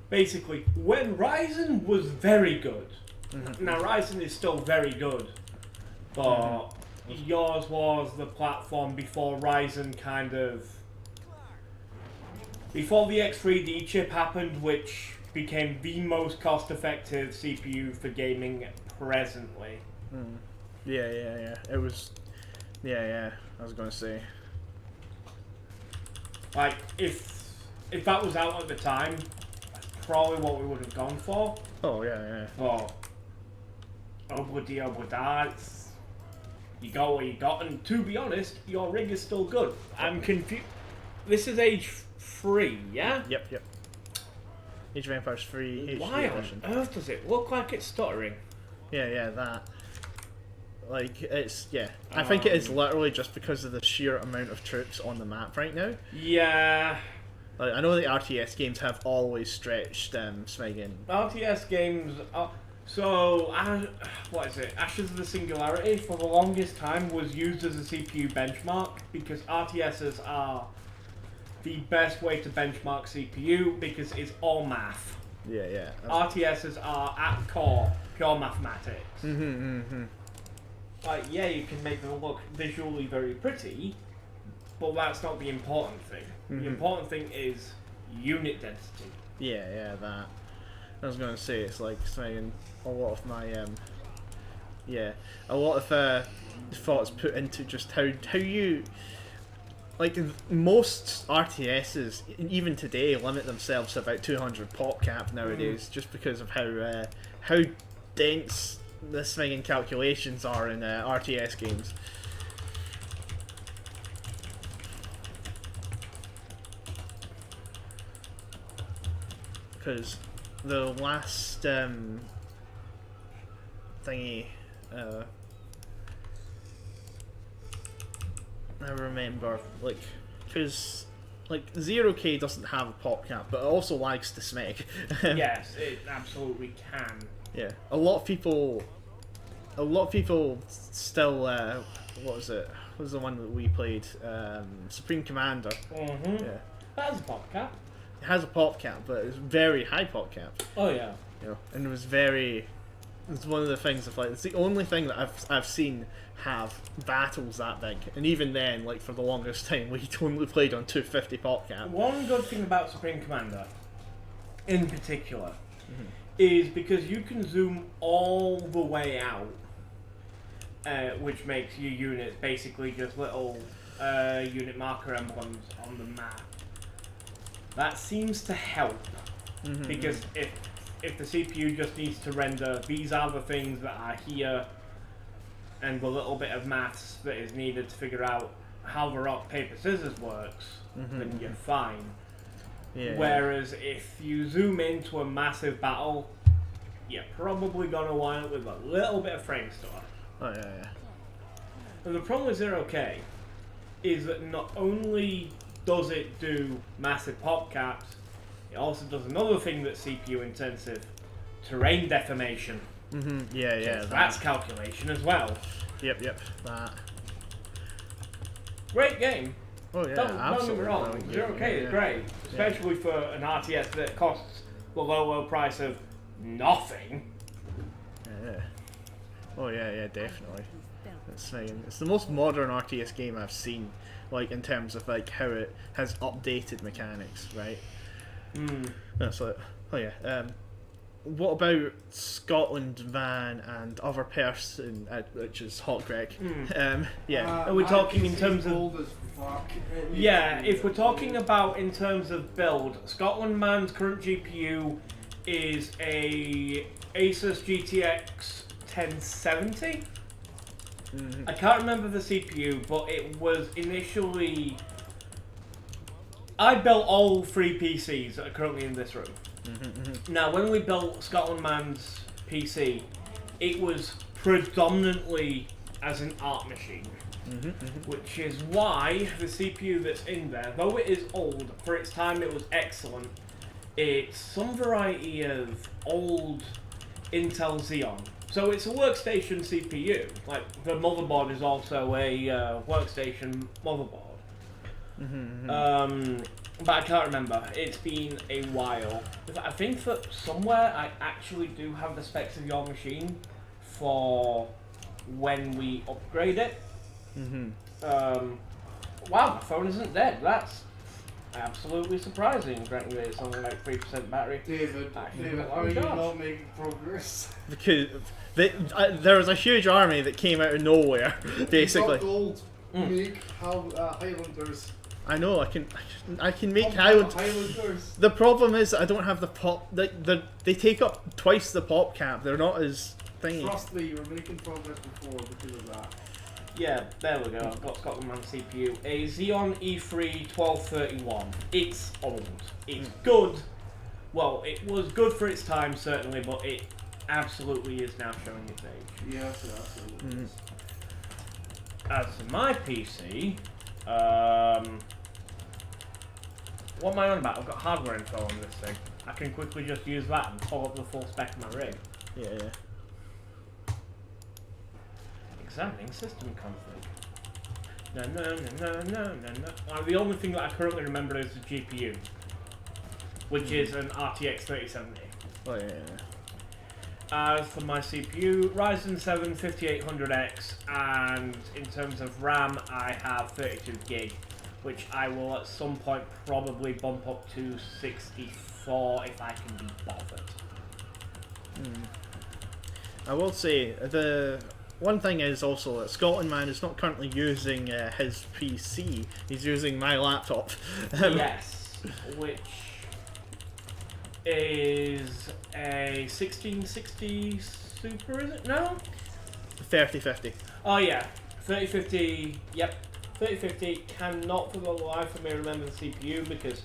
basically, when Ryzen was very good, now Ryzen is still very good, but yours was the platform before Ryzen kind of... Before the X3D chip happened, which became the most cost-effective CPU for gaming presently. Yeah. It was. Yeah. I was gonna say. Like, if that was out at the time, that's probably what we would have gone for. Oh yeah. But it's... You got what you got, and to be honest, your rig is still good. I'm confused. This is age 3, yeah? Yep. Age of Empires 3 Why HD on edition. earth does it look like it's stuttering? Yeah, that. Like, it's, yeah. I think it is literally just because of the sheer amount of troops on the map right now. Yeah. Like, I know the RTS games have always stretched Smiggin. RTS games are... So, what is it? Ashes of the Singularity, for the longest time, was used as a CPU benchmark, because RTSs are the best way to benchmark CPU, because it's all math. Yeah. RTSs are, at core, pure mathematics. Like, yeah, you can make them look visually very pretty, but that's not the important thing. The important thing is unit density. Yeah, that. I was gonna say, it's like saying a lot of my a lot of thoughts put into just how you, like, most RTSs even today limit themselves to about 200 pop cap nowadays, just because of how dense the swinging calculations are in RTS games. Because the last thingy, I remember, like, because like 0K doesn't have a pop cap, but it also likes to smeg. Yes, it absolutely can. Yeah, a lot of people still. What was it? What was the one that we played? Supreme Commander. Yeah, That's a pop cap. it has a pop cap, but it's very high pop cap. Oh yeah. You know, and it was very. It's one of the things of, like, it's the only thing that I've seen have battles that big, and even then, like, for the longest time, we only played on 250 pop cap. One good thing about Supreme Commander, in particular, is because you can zoom all the way out, which makes your units basically just little unit marker emblems on the map. That seems to help, because if the CPU just needs to render these are the things that are here, and the little bit of maths that is needed to figure out how the rock, paper, scissors works, then you're fine. Yeah. Whereas if you zoom into a massive battle, you're probably going to wind up with a little bit of frame stutter. Oh yeah. And the problem with 0K is that not only does it do massive pop caps, it also does another thing that's CPU intensive: terrain deformation. Yeah. That's calculation as well. Yep. That. Great game. Oh yeah, Don't get me absolutely. wrong. 0K is great, especially for an RTS that costs the low price of nothing. Yeah. Oh yeah, definitely. It's the most modern RTS game I've seen, like, in terms of, like, how it has updated mechanics, right? That's like, oh yeah. What about Scotland Van and other person, which is Hawkwreak? Yeah. Are we talking in terms of... old as fuck. Yeah, if we're talking about in terms of build, Scotland Man's current GPU is a Asus GTX 1070. I can't remember the CPU, but it was initially... I built all 3 PCs that are currently in this room. Now, when we built Scotland Man's PC, it was predominantly as an art machine. Which is why the CPU that's in there, though it is old, for its time it was excellent. It's some variety of old Intel Xeon. So it's a workstation CPU. Like, the motherboard is also a workstation motherboard. but I can't remember. It's been a while. I think that somewhere I actually do have the specs of your machine for when we upgrade it. Wow, my phone isn't dead. That's absolutely surprising. Granted, it's only like 3% battery. David, are you not making progress? Because there was a huge army that came out of nowhere, basically. You got gold. Make Highlanders. I know, I can make Highlanders. The problem is I don't have the pop. They take up twice the pop cap. They're not as thingy. Trust me, you were making progress before because of that. Yeah, there we go. I've got Scotland Man CPU. A Xeon E3 1231. It's old. It's good. Well, it was good for its time, certainly, but it absolutely is now showing its age. Yes, it absolutely is. As for my PC, what am I on about? I've got hardware info on this thing. I can quickly just use that and pull up the full spec of my rig. Yeah. Examining system config. No. The only thing that I currently remember is the GPU, which is an RTX 3070. Oh yeah. As for my CPU, Ryzen 7 5800X, and in terms of RAM, I have 32 gig, which I will at some point probably bump up to 64 if I can be bothered. I will say the one thing is also that Scotland Man is not currently using his PC. He's using my laptop. Yes, which is a 1660 Super, is it? No? 3050. Oh yeah, 3050, yep. 3050 cannot for the life of me remember the CPU because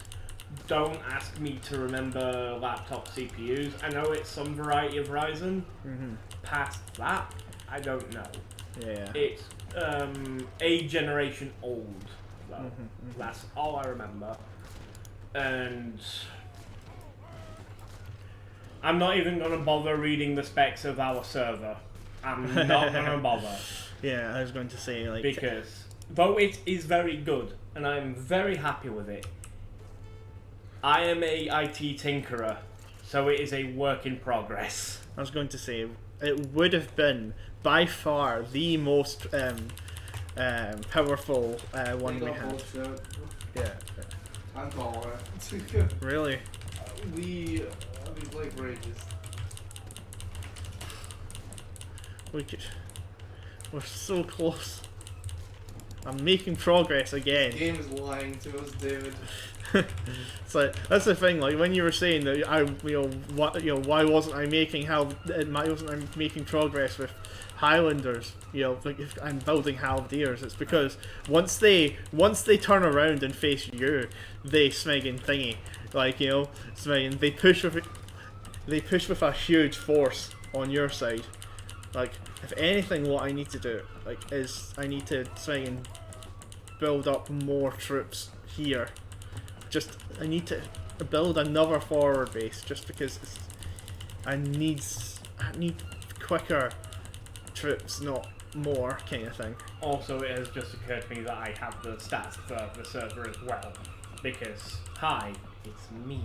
don't ask me to remember laptop CPUs. I know it's some variety of Ryzen. Past that, I don't know. Yeah. It's a generation old, though. That's all I remember. And I'm not even going to bother reading the specs of our server. I'm not going to bother. Yeah, I was going to say, like... Because, though it is very good, and I'm very happy with it, I am a IT tinkerer, so it is a work in progress. I was going to say, it would have been, by far, the most powerful one we had. Bullshit. Yeah. I'm calling it. Really? We like rages. We're so close. I'm making progress again. The game is lying to us, David. So that's the thing. Like when you were saying that, why wasn't I making progress with Highlanders? Like if I'm building Halberdiers, it's because once they turn around and face you, they smegging thingy. Like smegging. They push with a huge force on your side. Like if anything, what I need to do is I need to try and build up more troops here. I need to build another forward base just because I need quicker troops, not more kind of thing. Also, it has just occurred to me that I have the stats for the server as well, because hi, it's me.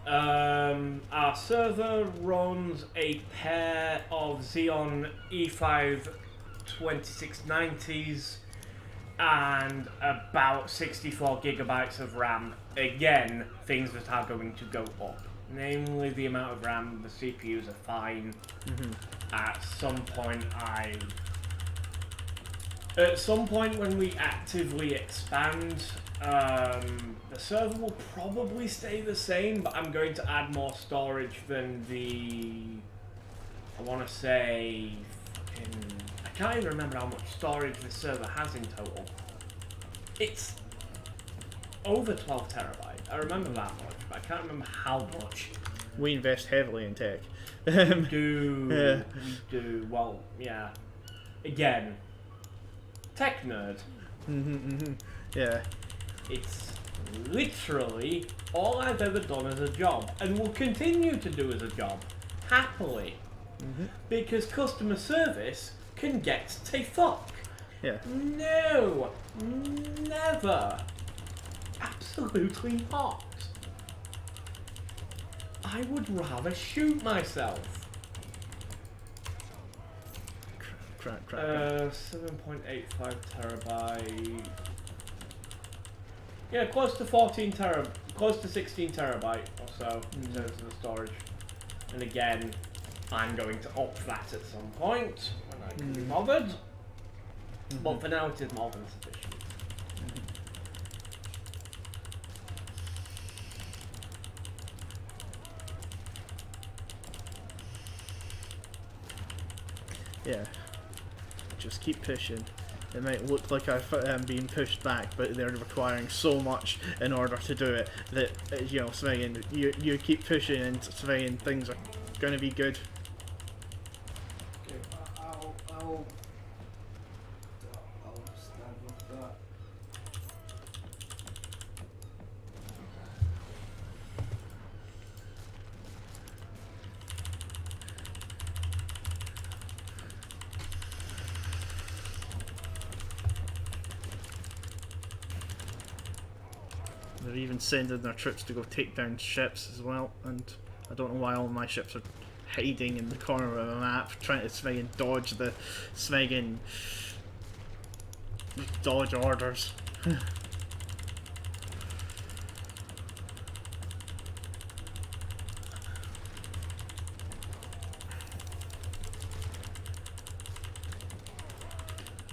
Our server runs a pair of Xeon E5 2690s and about 64 gigabytes of RAM. Again, things that are going to go up. Namely, the amount of RAM, the CPUs are fine. At some point when we actively expand, the server will probably stay the same, but I'm going to add more storage than I want to say, I can't even remember how much storage this server has in total. It's over 12 terabytes. I remember that much, but I can't remember how much. We invest heavily in tech. We do. Well, yeah. Again, tech nerd. Yeah. It's literally all I've ever done as a job, and will continue to do as a job, happily. Because customer service can get to fuck. Yeah. No, never. absolutely not. I would rather shoot myself. Crack. 7.85 terabyte. Yeah, close to 14 terabyte, close to 16 terabyte or so in terms of the storage. And again, I'm going to up that at some point when I can be bothered. But for now, it is more than sufficient. Yeah. Just keep pushing. It might look like I'm being pushed back, but they're requiring so much in order to do it that, you know, Sven, you keep pushing and Sven, things are going to be good. Okay, I'll stand with that. They're even sending their troops to go take down ships as well, and I don't know why all my ships are hiding in the corner of the map, trying to Sven dodge the Sven dodge orders.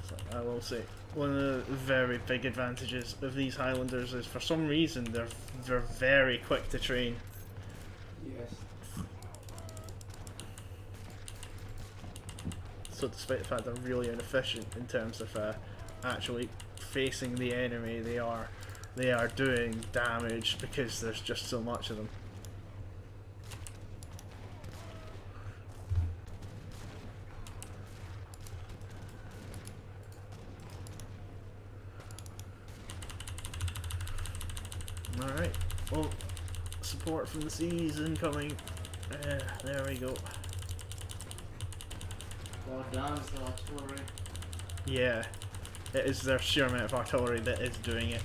So I will say, one of the very big advantages of these Highlanders is for some reason they're very quick to train. Yes. So despite the fact they're really inefficient in terms of actually facing the enemy, they are doing damage because there's just so much of them. Alright, well, support from the seas incoming. There we go. God damn, it's the artillery. Yeah, it is their sheer amount of artillery that is doing it.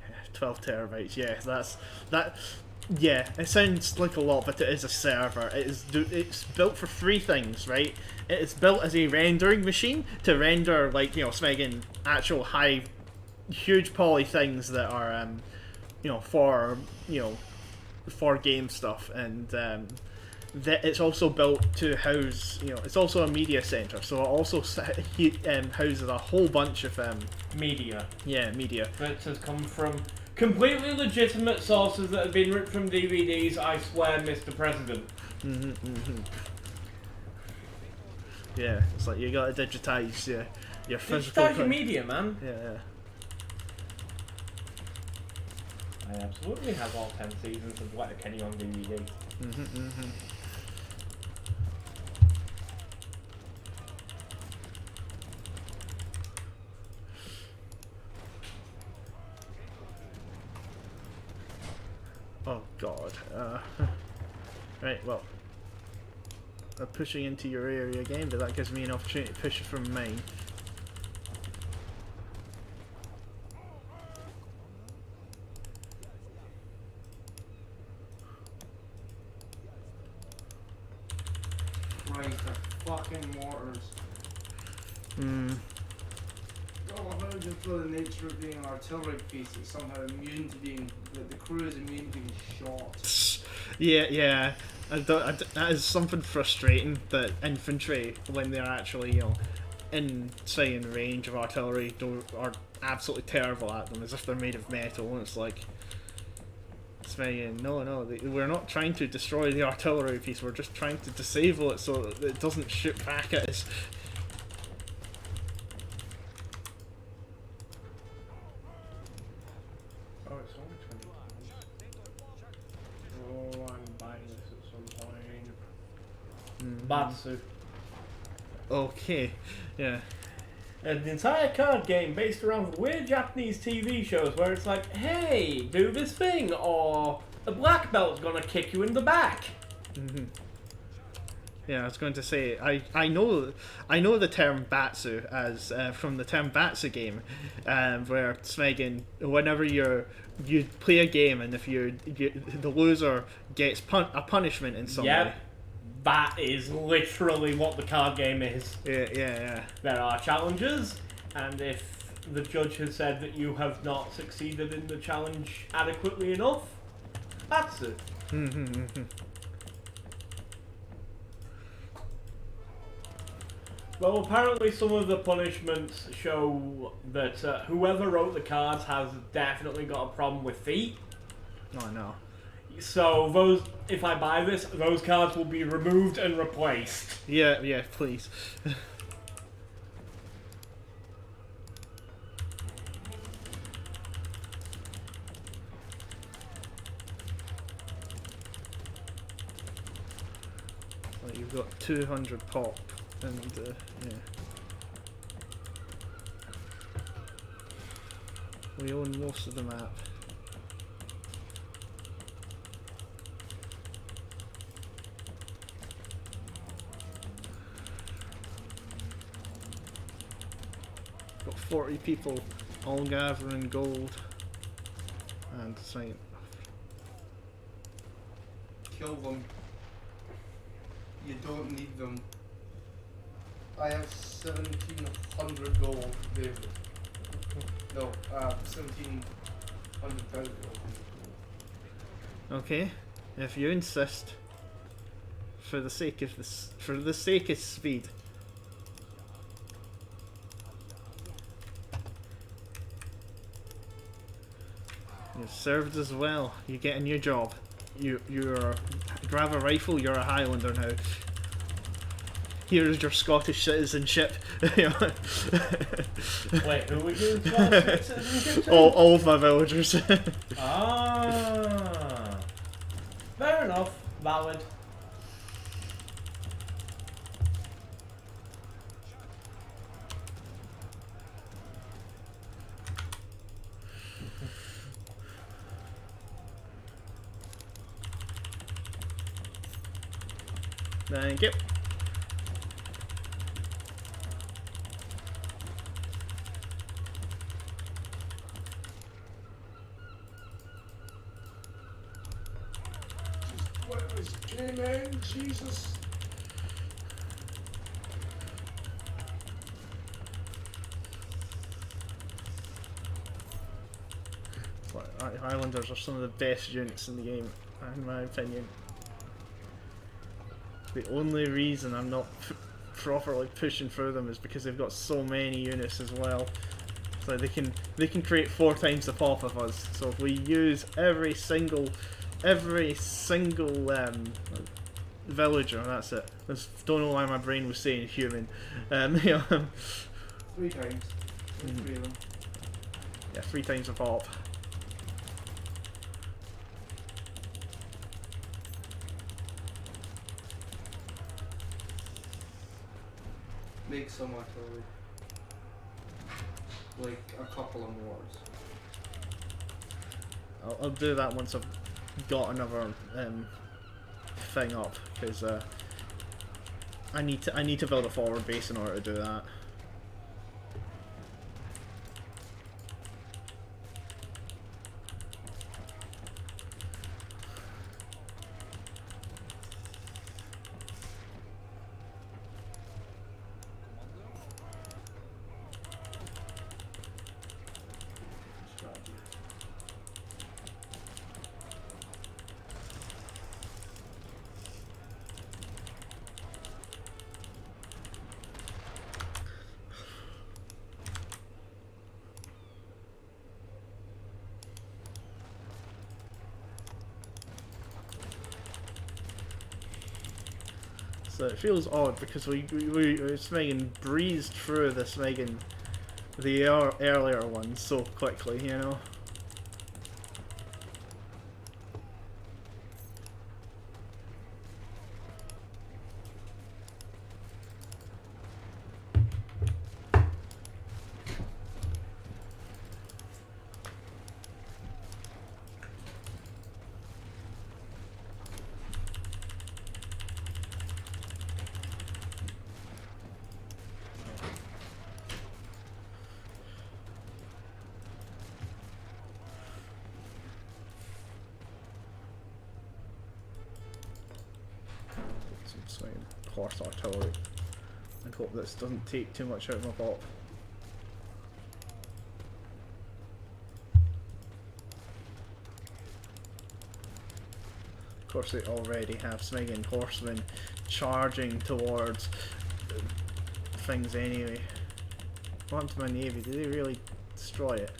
Yeah, 12 terabytes, yeah, yeah, it sounds like a lot, but it is a server. It's built for three things, right? It is built as a rendering machine to render, like, you know, Smegging actual high, huge poly things that are, you know, for game stuff, and that it's also built to house, you know, it's also a media center, so it also houses a whole bunch of Media. Yeah, media. That has come from completely legitimate sources that have been ripped from DVDs, I swear, Mr. President. Yeah, it's like you gotta digitize your physical. Digitize your media, man. Yeah. I absolutely have all 10 seasons of Letterkenny on DVD. Oh god. Right, well, I'm pushing into your area again, but that gives me an opportunity to push it from mine. Christ, the fucking mortars. Oh, how just for the nature of being an artillery piece, it's somehow immune to being, the crew is immune to being shot. Yeah. That is something frustrating that infantry, when they're actually, you know, in, say, in range of artillery, are absolutely terrible at them, as if they're made of metal, and it's like, no, we're not trying to destroy the artillery piece, we're just trying to disable it so that it doesn't shoot back at us. Oh, it's only 20. Oh, I'm buying this at some point. Batsu. Okay, yeah. An entire card game based around weird Japanese TV shows where it's like, hey, do this thing, or a black belt's gonna kick you in the back. Yeah, I was going to say I know the term batsu as from the term batsu game, where Smeggin, whenever you play a game and if the loser gets a punishment in some way. Yep. That is literally what the card game is. Yeah. There are challenges, and if the judge has said that you have not succeeded in the challenge adequately enough, that's it. Well, apparently some of the punishments show that whoever wrote the cards has definitely got a problem with feet. Oh no. So those, if I buy this, those cards will be removed and replaced. Yeah, please. Well, you've got 200 pop, and yeah. We own most of the map. Got 40 people all gathering gold. And saying, Kill them. You don't need them. I have 1,700 gold, David. No, 1,700 gold. okay, if you insist, for the sake of this, for the sake of speed. You've served as well. You get a new job. You're grab a rifle. You're a Highlander now. Here's your Scottish citizenship. Wait, who are we doing Scottish citizenship to? all of my villagers. Ah, fair enough. Valid. Thank you. What was J-Man? Jesus. Highlanders are some of the best units in the game, in my opinion. The only reason I'm not properly pushing through them is because they've got so many units as well. So they can create 4 times the pop of us. So if we use every single villager, that's it. Don't know why my brain was saying human. Yeah, 3 times. 3 of them. yeah, 3 times the pop. Make some artillery. Like a couple of moors. I'll do that once I've got another thing up, because I need to build a forward base in order to do that. So it feels odd because we Smeggin breezed through the earlier ones so quickly, you know. Swing horse artillery. And hope this doesn't take too much out of my pop. Of course, they already have Smig horsemen charging towards things anyway. What happened to my navy? Did they really destroy it?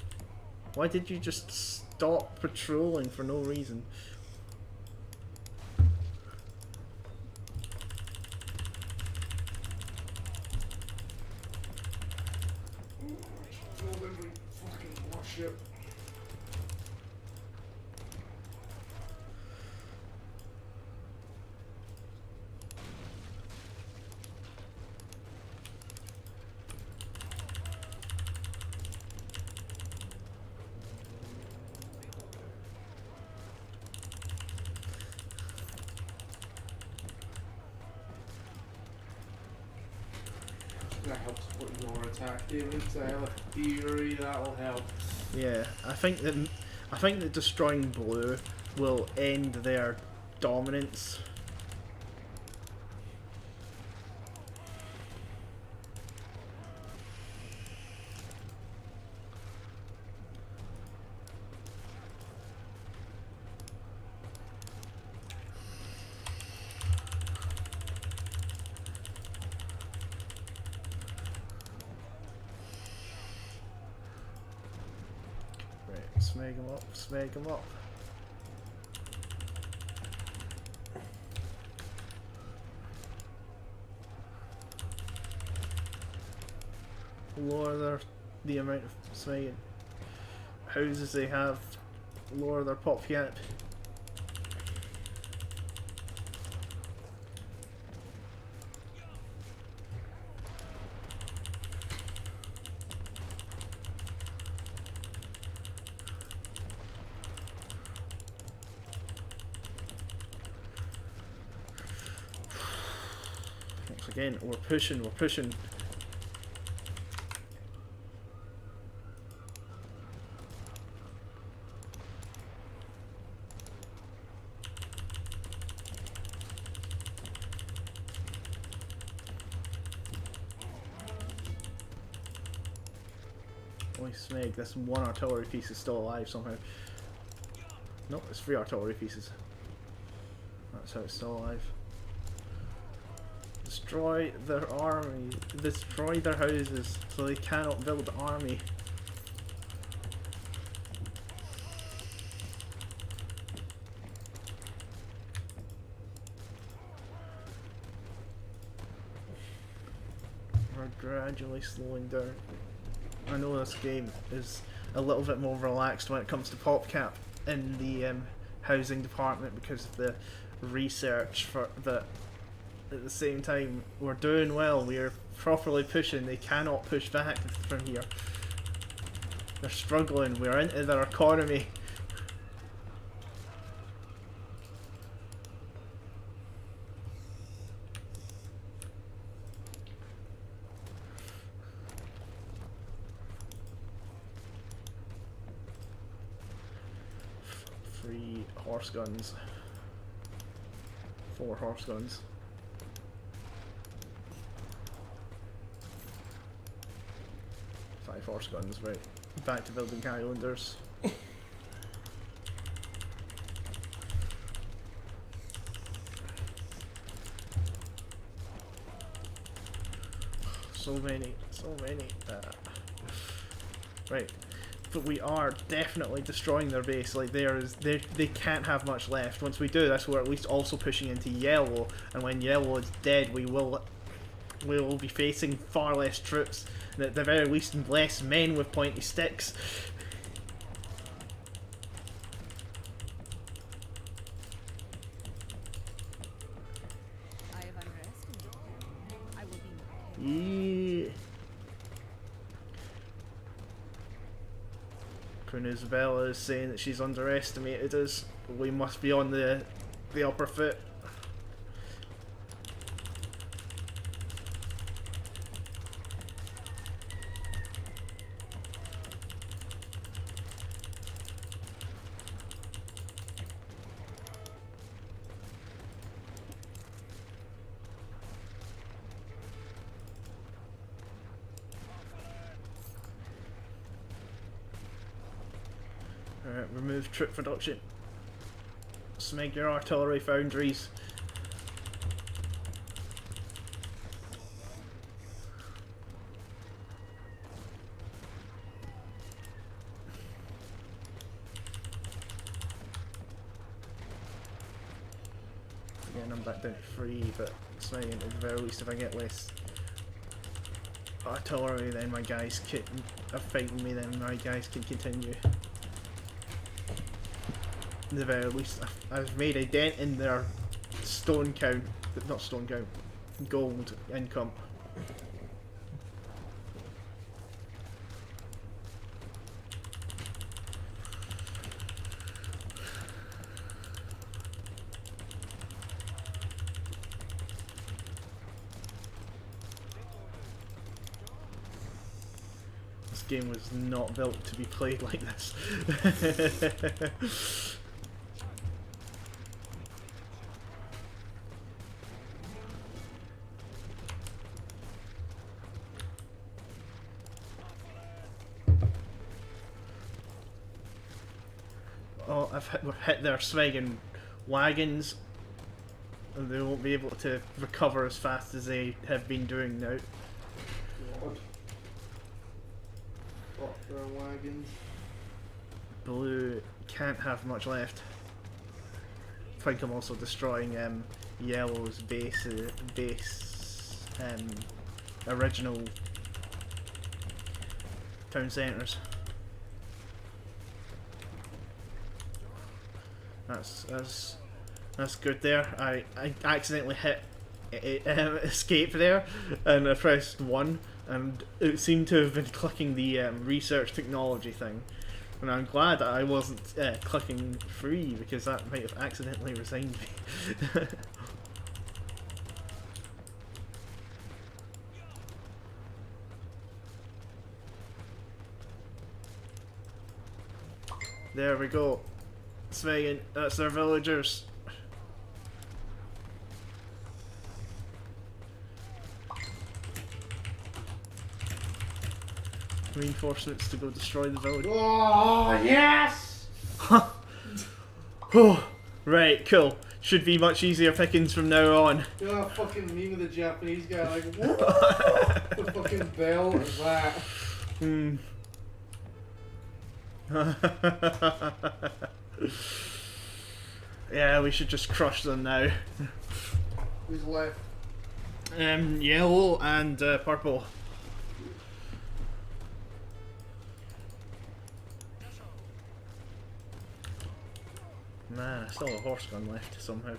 Why did you just stop patrolling for no reason? That helps support your attack, David. So I have a theory that'll help. Yeah, I think that destroying blue will end their dominance. Smeg him up, smeg him up. Lower the amount of smegging houses they have, lower their pop gap. Again, we're pushing, we're pushing. Only Smeg, this one artillery piece is still alive somehow. Nope, it's 3 artillery pieces. That's how it's still alive. Destroy their army, destroy their houses so they cannot build an army. We're gradually slowing down. I know this game is a little bit more relaxed when it comes to pop cap in the housing department because of the research for the. At the same time, we're doing well, we're properly pushing, they cannot push back from here. They're struggling, we're into their economy. Three horse guns. 4 horse guns. 5 horse guns, right. Back to building Highlanders. So many, so many. Right. But we are definitely destroying their base. Like they can't have much left. Once we do this, we're at least also pushing into yellow, and when yellow is dead, we will be facing far less troops, and at the very least less men with pointy sticks. I have underestimated you. I will be more careful. Yeah. Queen Isabella is saying that she's underestimated us. We must be on the upper foot. Remove troop production. Smeg your artillery foundries. Again, I'm back down to 3, but smegging at the very least if I get less artillery, then my guys can are fighting me, then my guys can continue. At the very least, I've made a dent in their stone count, not stone count, gold income. This game was not built to be played like this. Oh, we've hit their Smeggin wagons, and they won't be able to recover as fast as they have been doing now. God. Fuck their wagons. Blue can't have much left. I think I'm also destroying Yellow's base original town centres. That's good there. I accidentally hit escape there, and I pressed 1, and it seemed to have been clicking the research technology thing. And I'm glad that I wasn't clicking 3, because that might have accidentally resigned me. There we go. Svegan, that's their villagers. Reinforcements to go destroy the village. Oh, yes! Oh, right, cool. Should be much easier pickings from now on. You know that fucking meme of the Japanese guy, like, what the fucking bell is that? Hmm. Yeah, we should just crush them now. Who's left? Yellow and purple. Man, I still have a horse gun left somehow.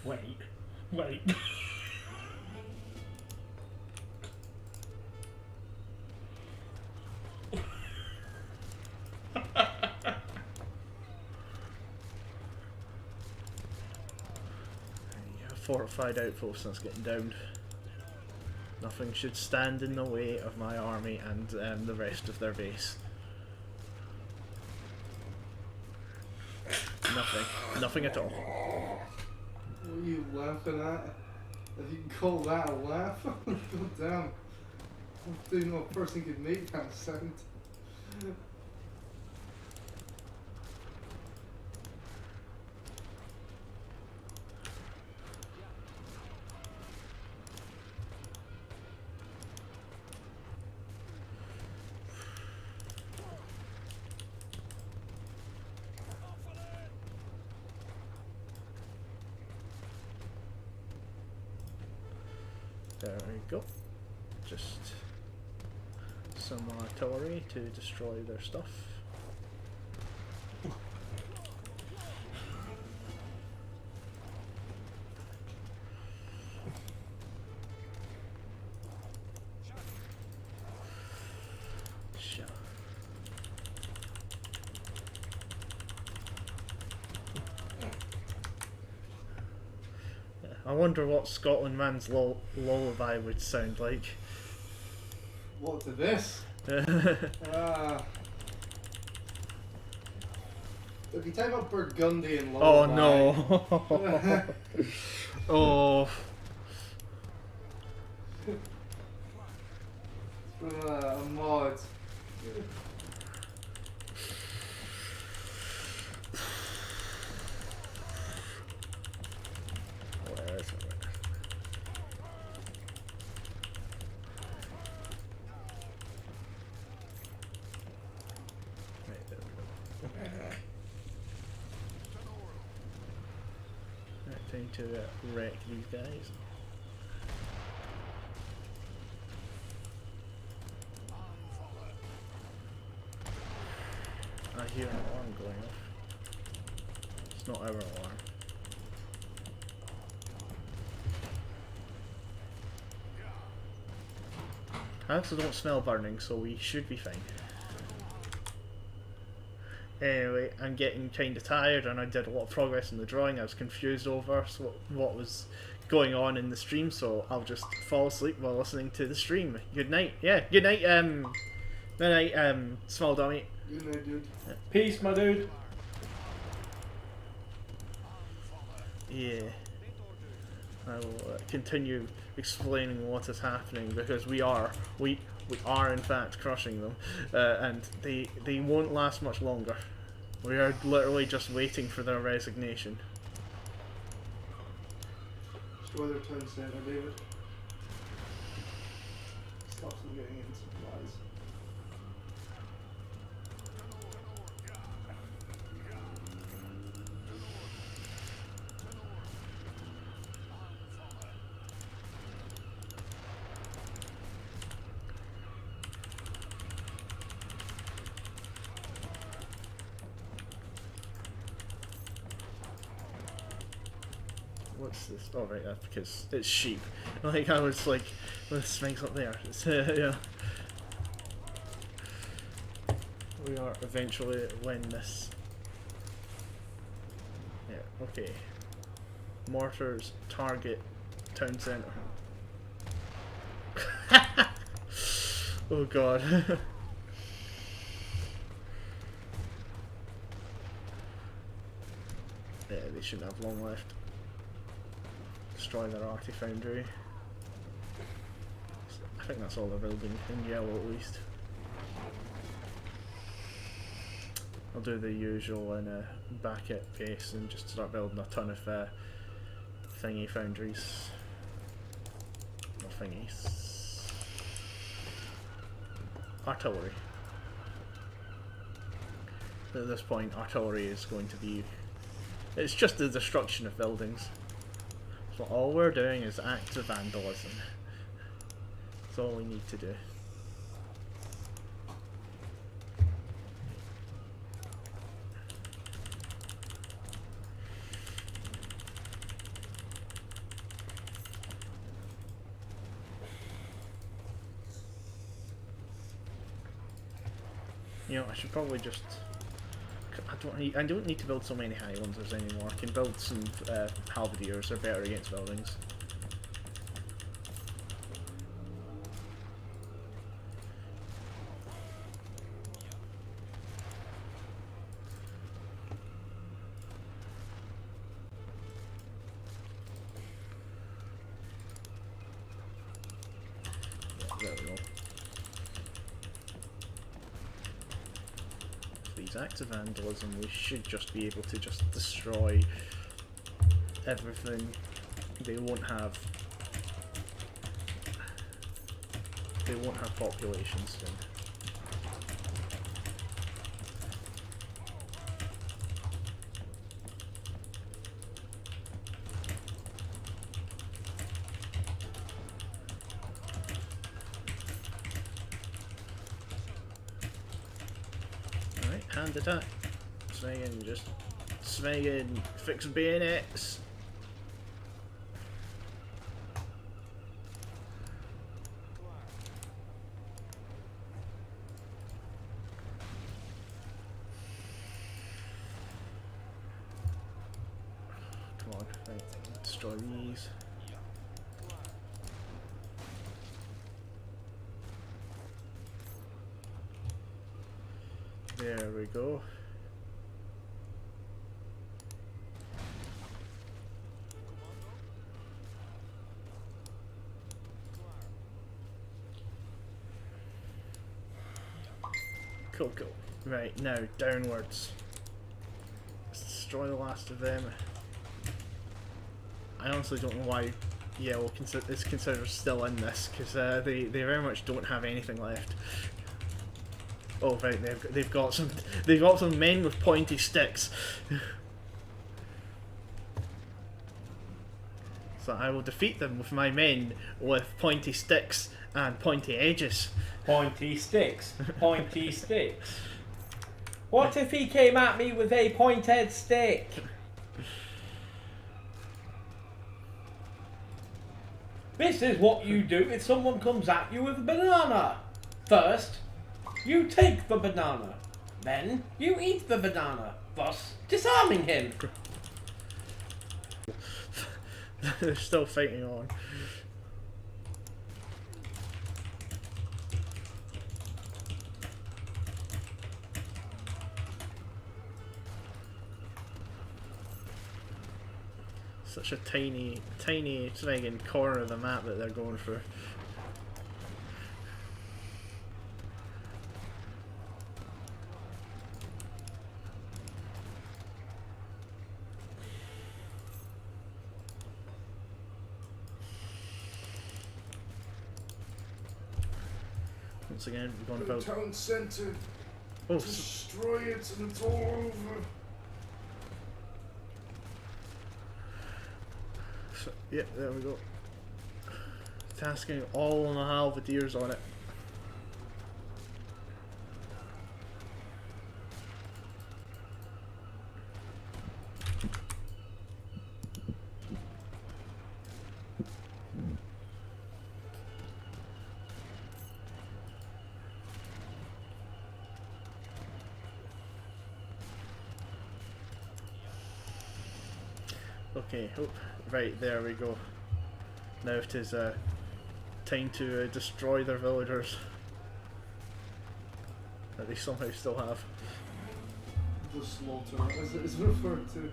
Wait. Fortified outpost that's getting downed. Nothing should stand in the way of my army and the rest of their base. Nothing at all. What are you laughing at? If you can call that a laugh? God damn. I don't know a person could make that sound. There we go. Just some artillery to destroy their stuff. Sure. I wonder what Scotland Man's lullaby would sound like. What to this? If you type up Burgundian Oh lullaby. no! Oh. From a mod Where is it? Right, there we go. Right, time to wreck these guys. I hear an alarm going off. It's not our alarm. I also don't smell burning, so we should be fine. Anyway, I'm getting kind of tired and I did a lot of progress in the drawing. I was confused over what was going on in the stream, so I'll just fall asleep while listening to the stream. Good night. Yeah, good night, good night, small dummy. Good night, dude. Peace, my dude. Yeah. I will continue explaining what is happening because we are in fact crushing them, and they won't last much longer. We are literally just waiting for their resignation. Destroy their town centre, David. Stop them getting in supplies. What's this? Oh right, that's because it's sheep. Like I was like, well, this thing's up there. It's, yeah. We are eventually win this. Yeah. Okay. Mortars target town centre. Oh god. Yeah, they shouldn't have long left. Destroy their arti-foundry. I think that's all they're building, in yellow at least. I'll do the usual and back at pace and just start building a ton of thingy foundries. Or thingies. Artillery. At this point, artillery is going to be... It's just the destruction of buildings. So all we're doing is acts of vandalism. That's all we need to do. You know, I should probably just... I don't need to build so many Highlanders anymore. I can build some Halberdiers, they're better against buildings. Yeah, there we go. Acts of vandalism, we should just be able to just destroy everything. They won't have populations soon. Hand attack. Swinging, just swinging, fix bayonets. Come on, right, destroy these. There we go. Cool, cool. Right, now, downwards. Let's destroy the last of them. I honestly don't know why Yellow is considered still in this, because they very much don't have anything left. Oh right, they've got some men with pointy sticks. So I will defeat them with my men with pointy sticks and pointy edges. Pointy sticks. Pointy sticks. What if he came at me with a pointed stick? This is what you do if someone comes at you with a banana. First, you take the banana. Then, you eat the banana, thus disarming him. They're still fighting on. Such a tiny friggin' corner of the map that they're going for. Once again, we're going The about. town centre. Oh, Destroy it and it's all over. yep, there we go. Tasking all on the halberdiers on it. Okay, oh, right, there we go. Now it is time to destroy their villagers. That they somehow still have. The slaughter, as it is referred to.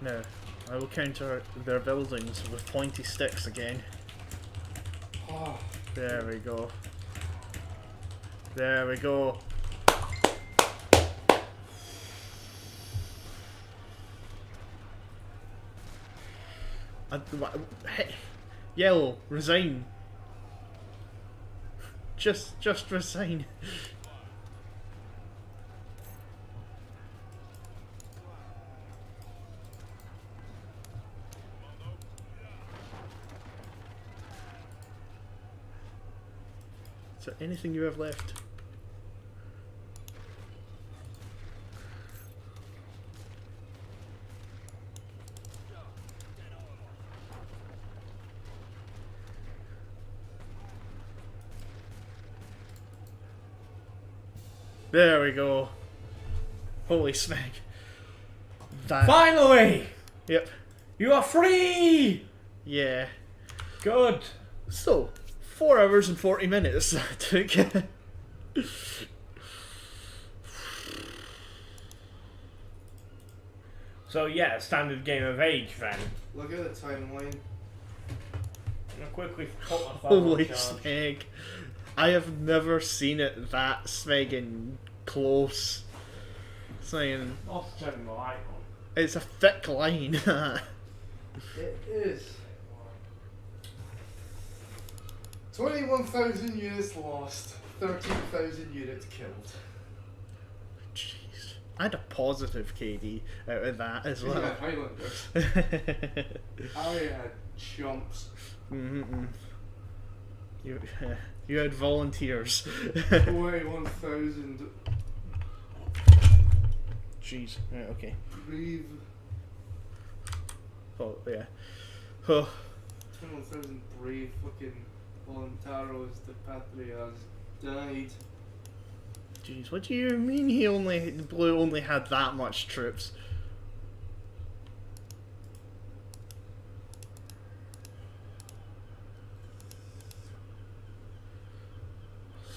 Now, I will counter their buildings with pointy sticks again. Oh, There we go. There we go. Hey, Yellow, resign. Just resign. Is there anything you have left? There we go. Holy smack. That. Finally! Yep. You are free! Yeah. Good. So, 4 hours and 40 minutes that took. So yeah, standard game of age then. look at the timeline. I'm gonna quickly put my phone Holy on charge. smeg. I have never seen it that smegging close. Saying I'll have to turn the light on. it's a thick line. It is. 21,000 units lost, 13,000 units killed. Jeez. I had a positive KD out of that as You well. had Highlanders. I had chumps. Mm-mm. You had volunteers. 21,000 Jeez. Right, okay. brave. Oh yeah. Oh. 21,000 brave fucking voluntaros de patrias died. Jeez, what do you mean the blue only had that much troops?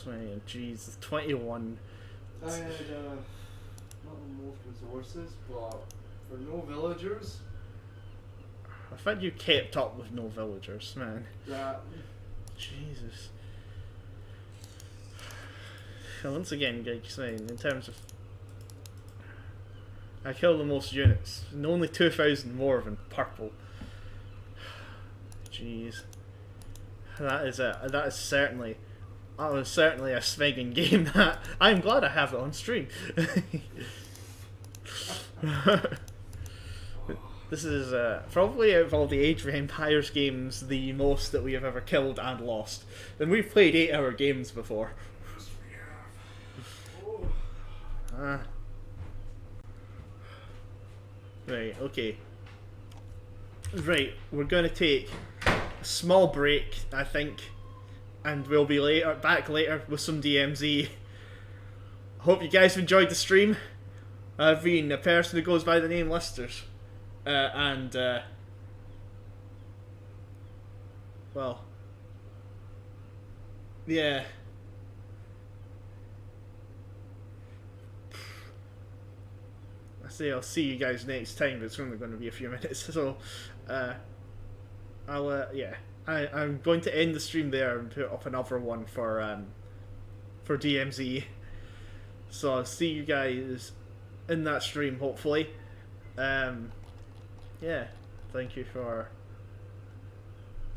Sorry, jeez, 21. I had not the most resources, but for no villagers, I thought you kept up with no villagers, man. That Jesus. So once again, like saying, in terms of, I killed the most units, and only 2,000 more than purple. Jeez, that is certainly a swigging game. That I'm glad I have it on stream. This is probably out of all the Age of Empires games the most that we have ever killed and lost. And we've played 8-hour games before. Right, okay. Right, we're going to take a small break, I think, and we'll be back later with some DMZ. Hope you guys enjoyed the stream. I've been a person who goes by the name Listers. Well, yeah. I'll see you guys next time, but it's only going to be a few minutes, so I'm going to end the stream there and put up another one for DMZ. So I'll see you guys in that stream, hopefully. Yeah, thank you for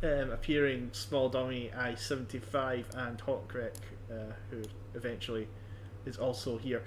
appearing, Small Dummy, I-75, and Hawkwreak, who eventually is also here.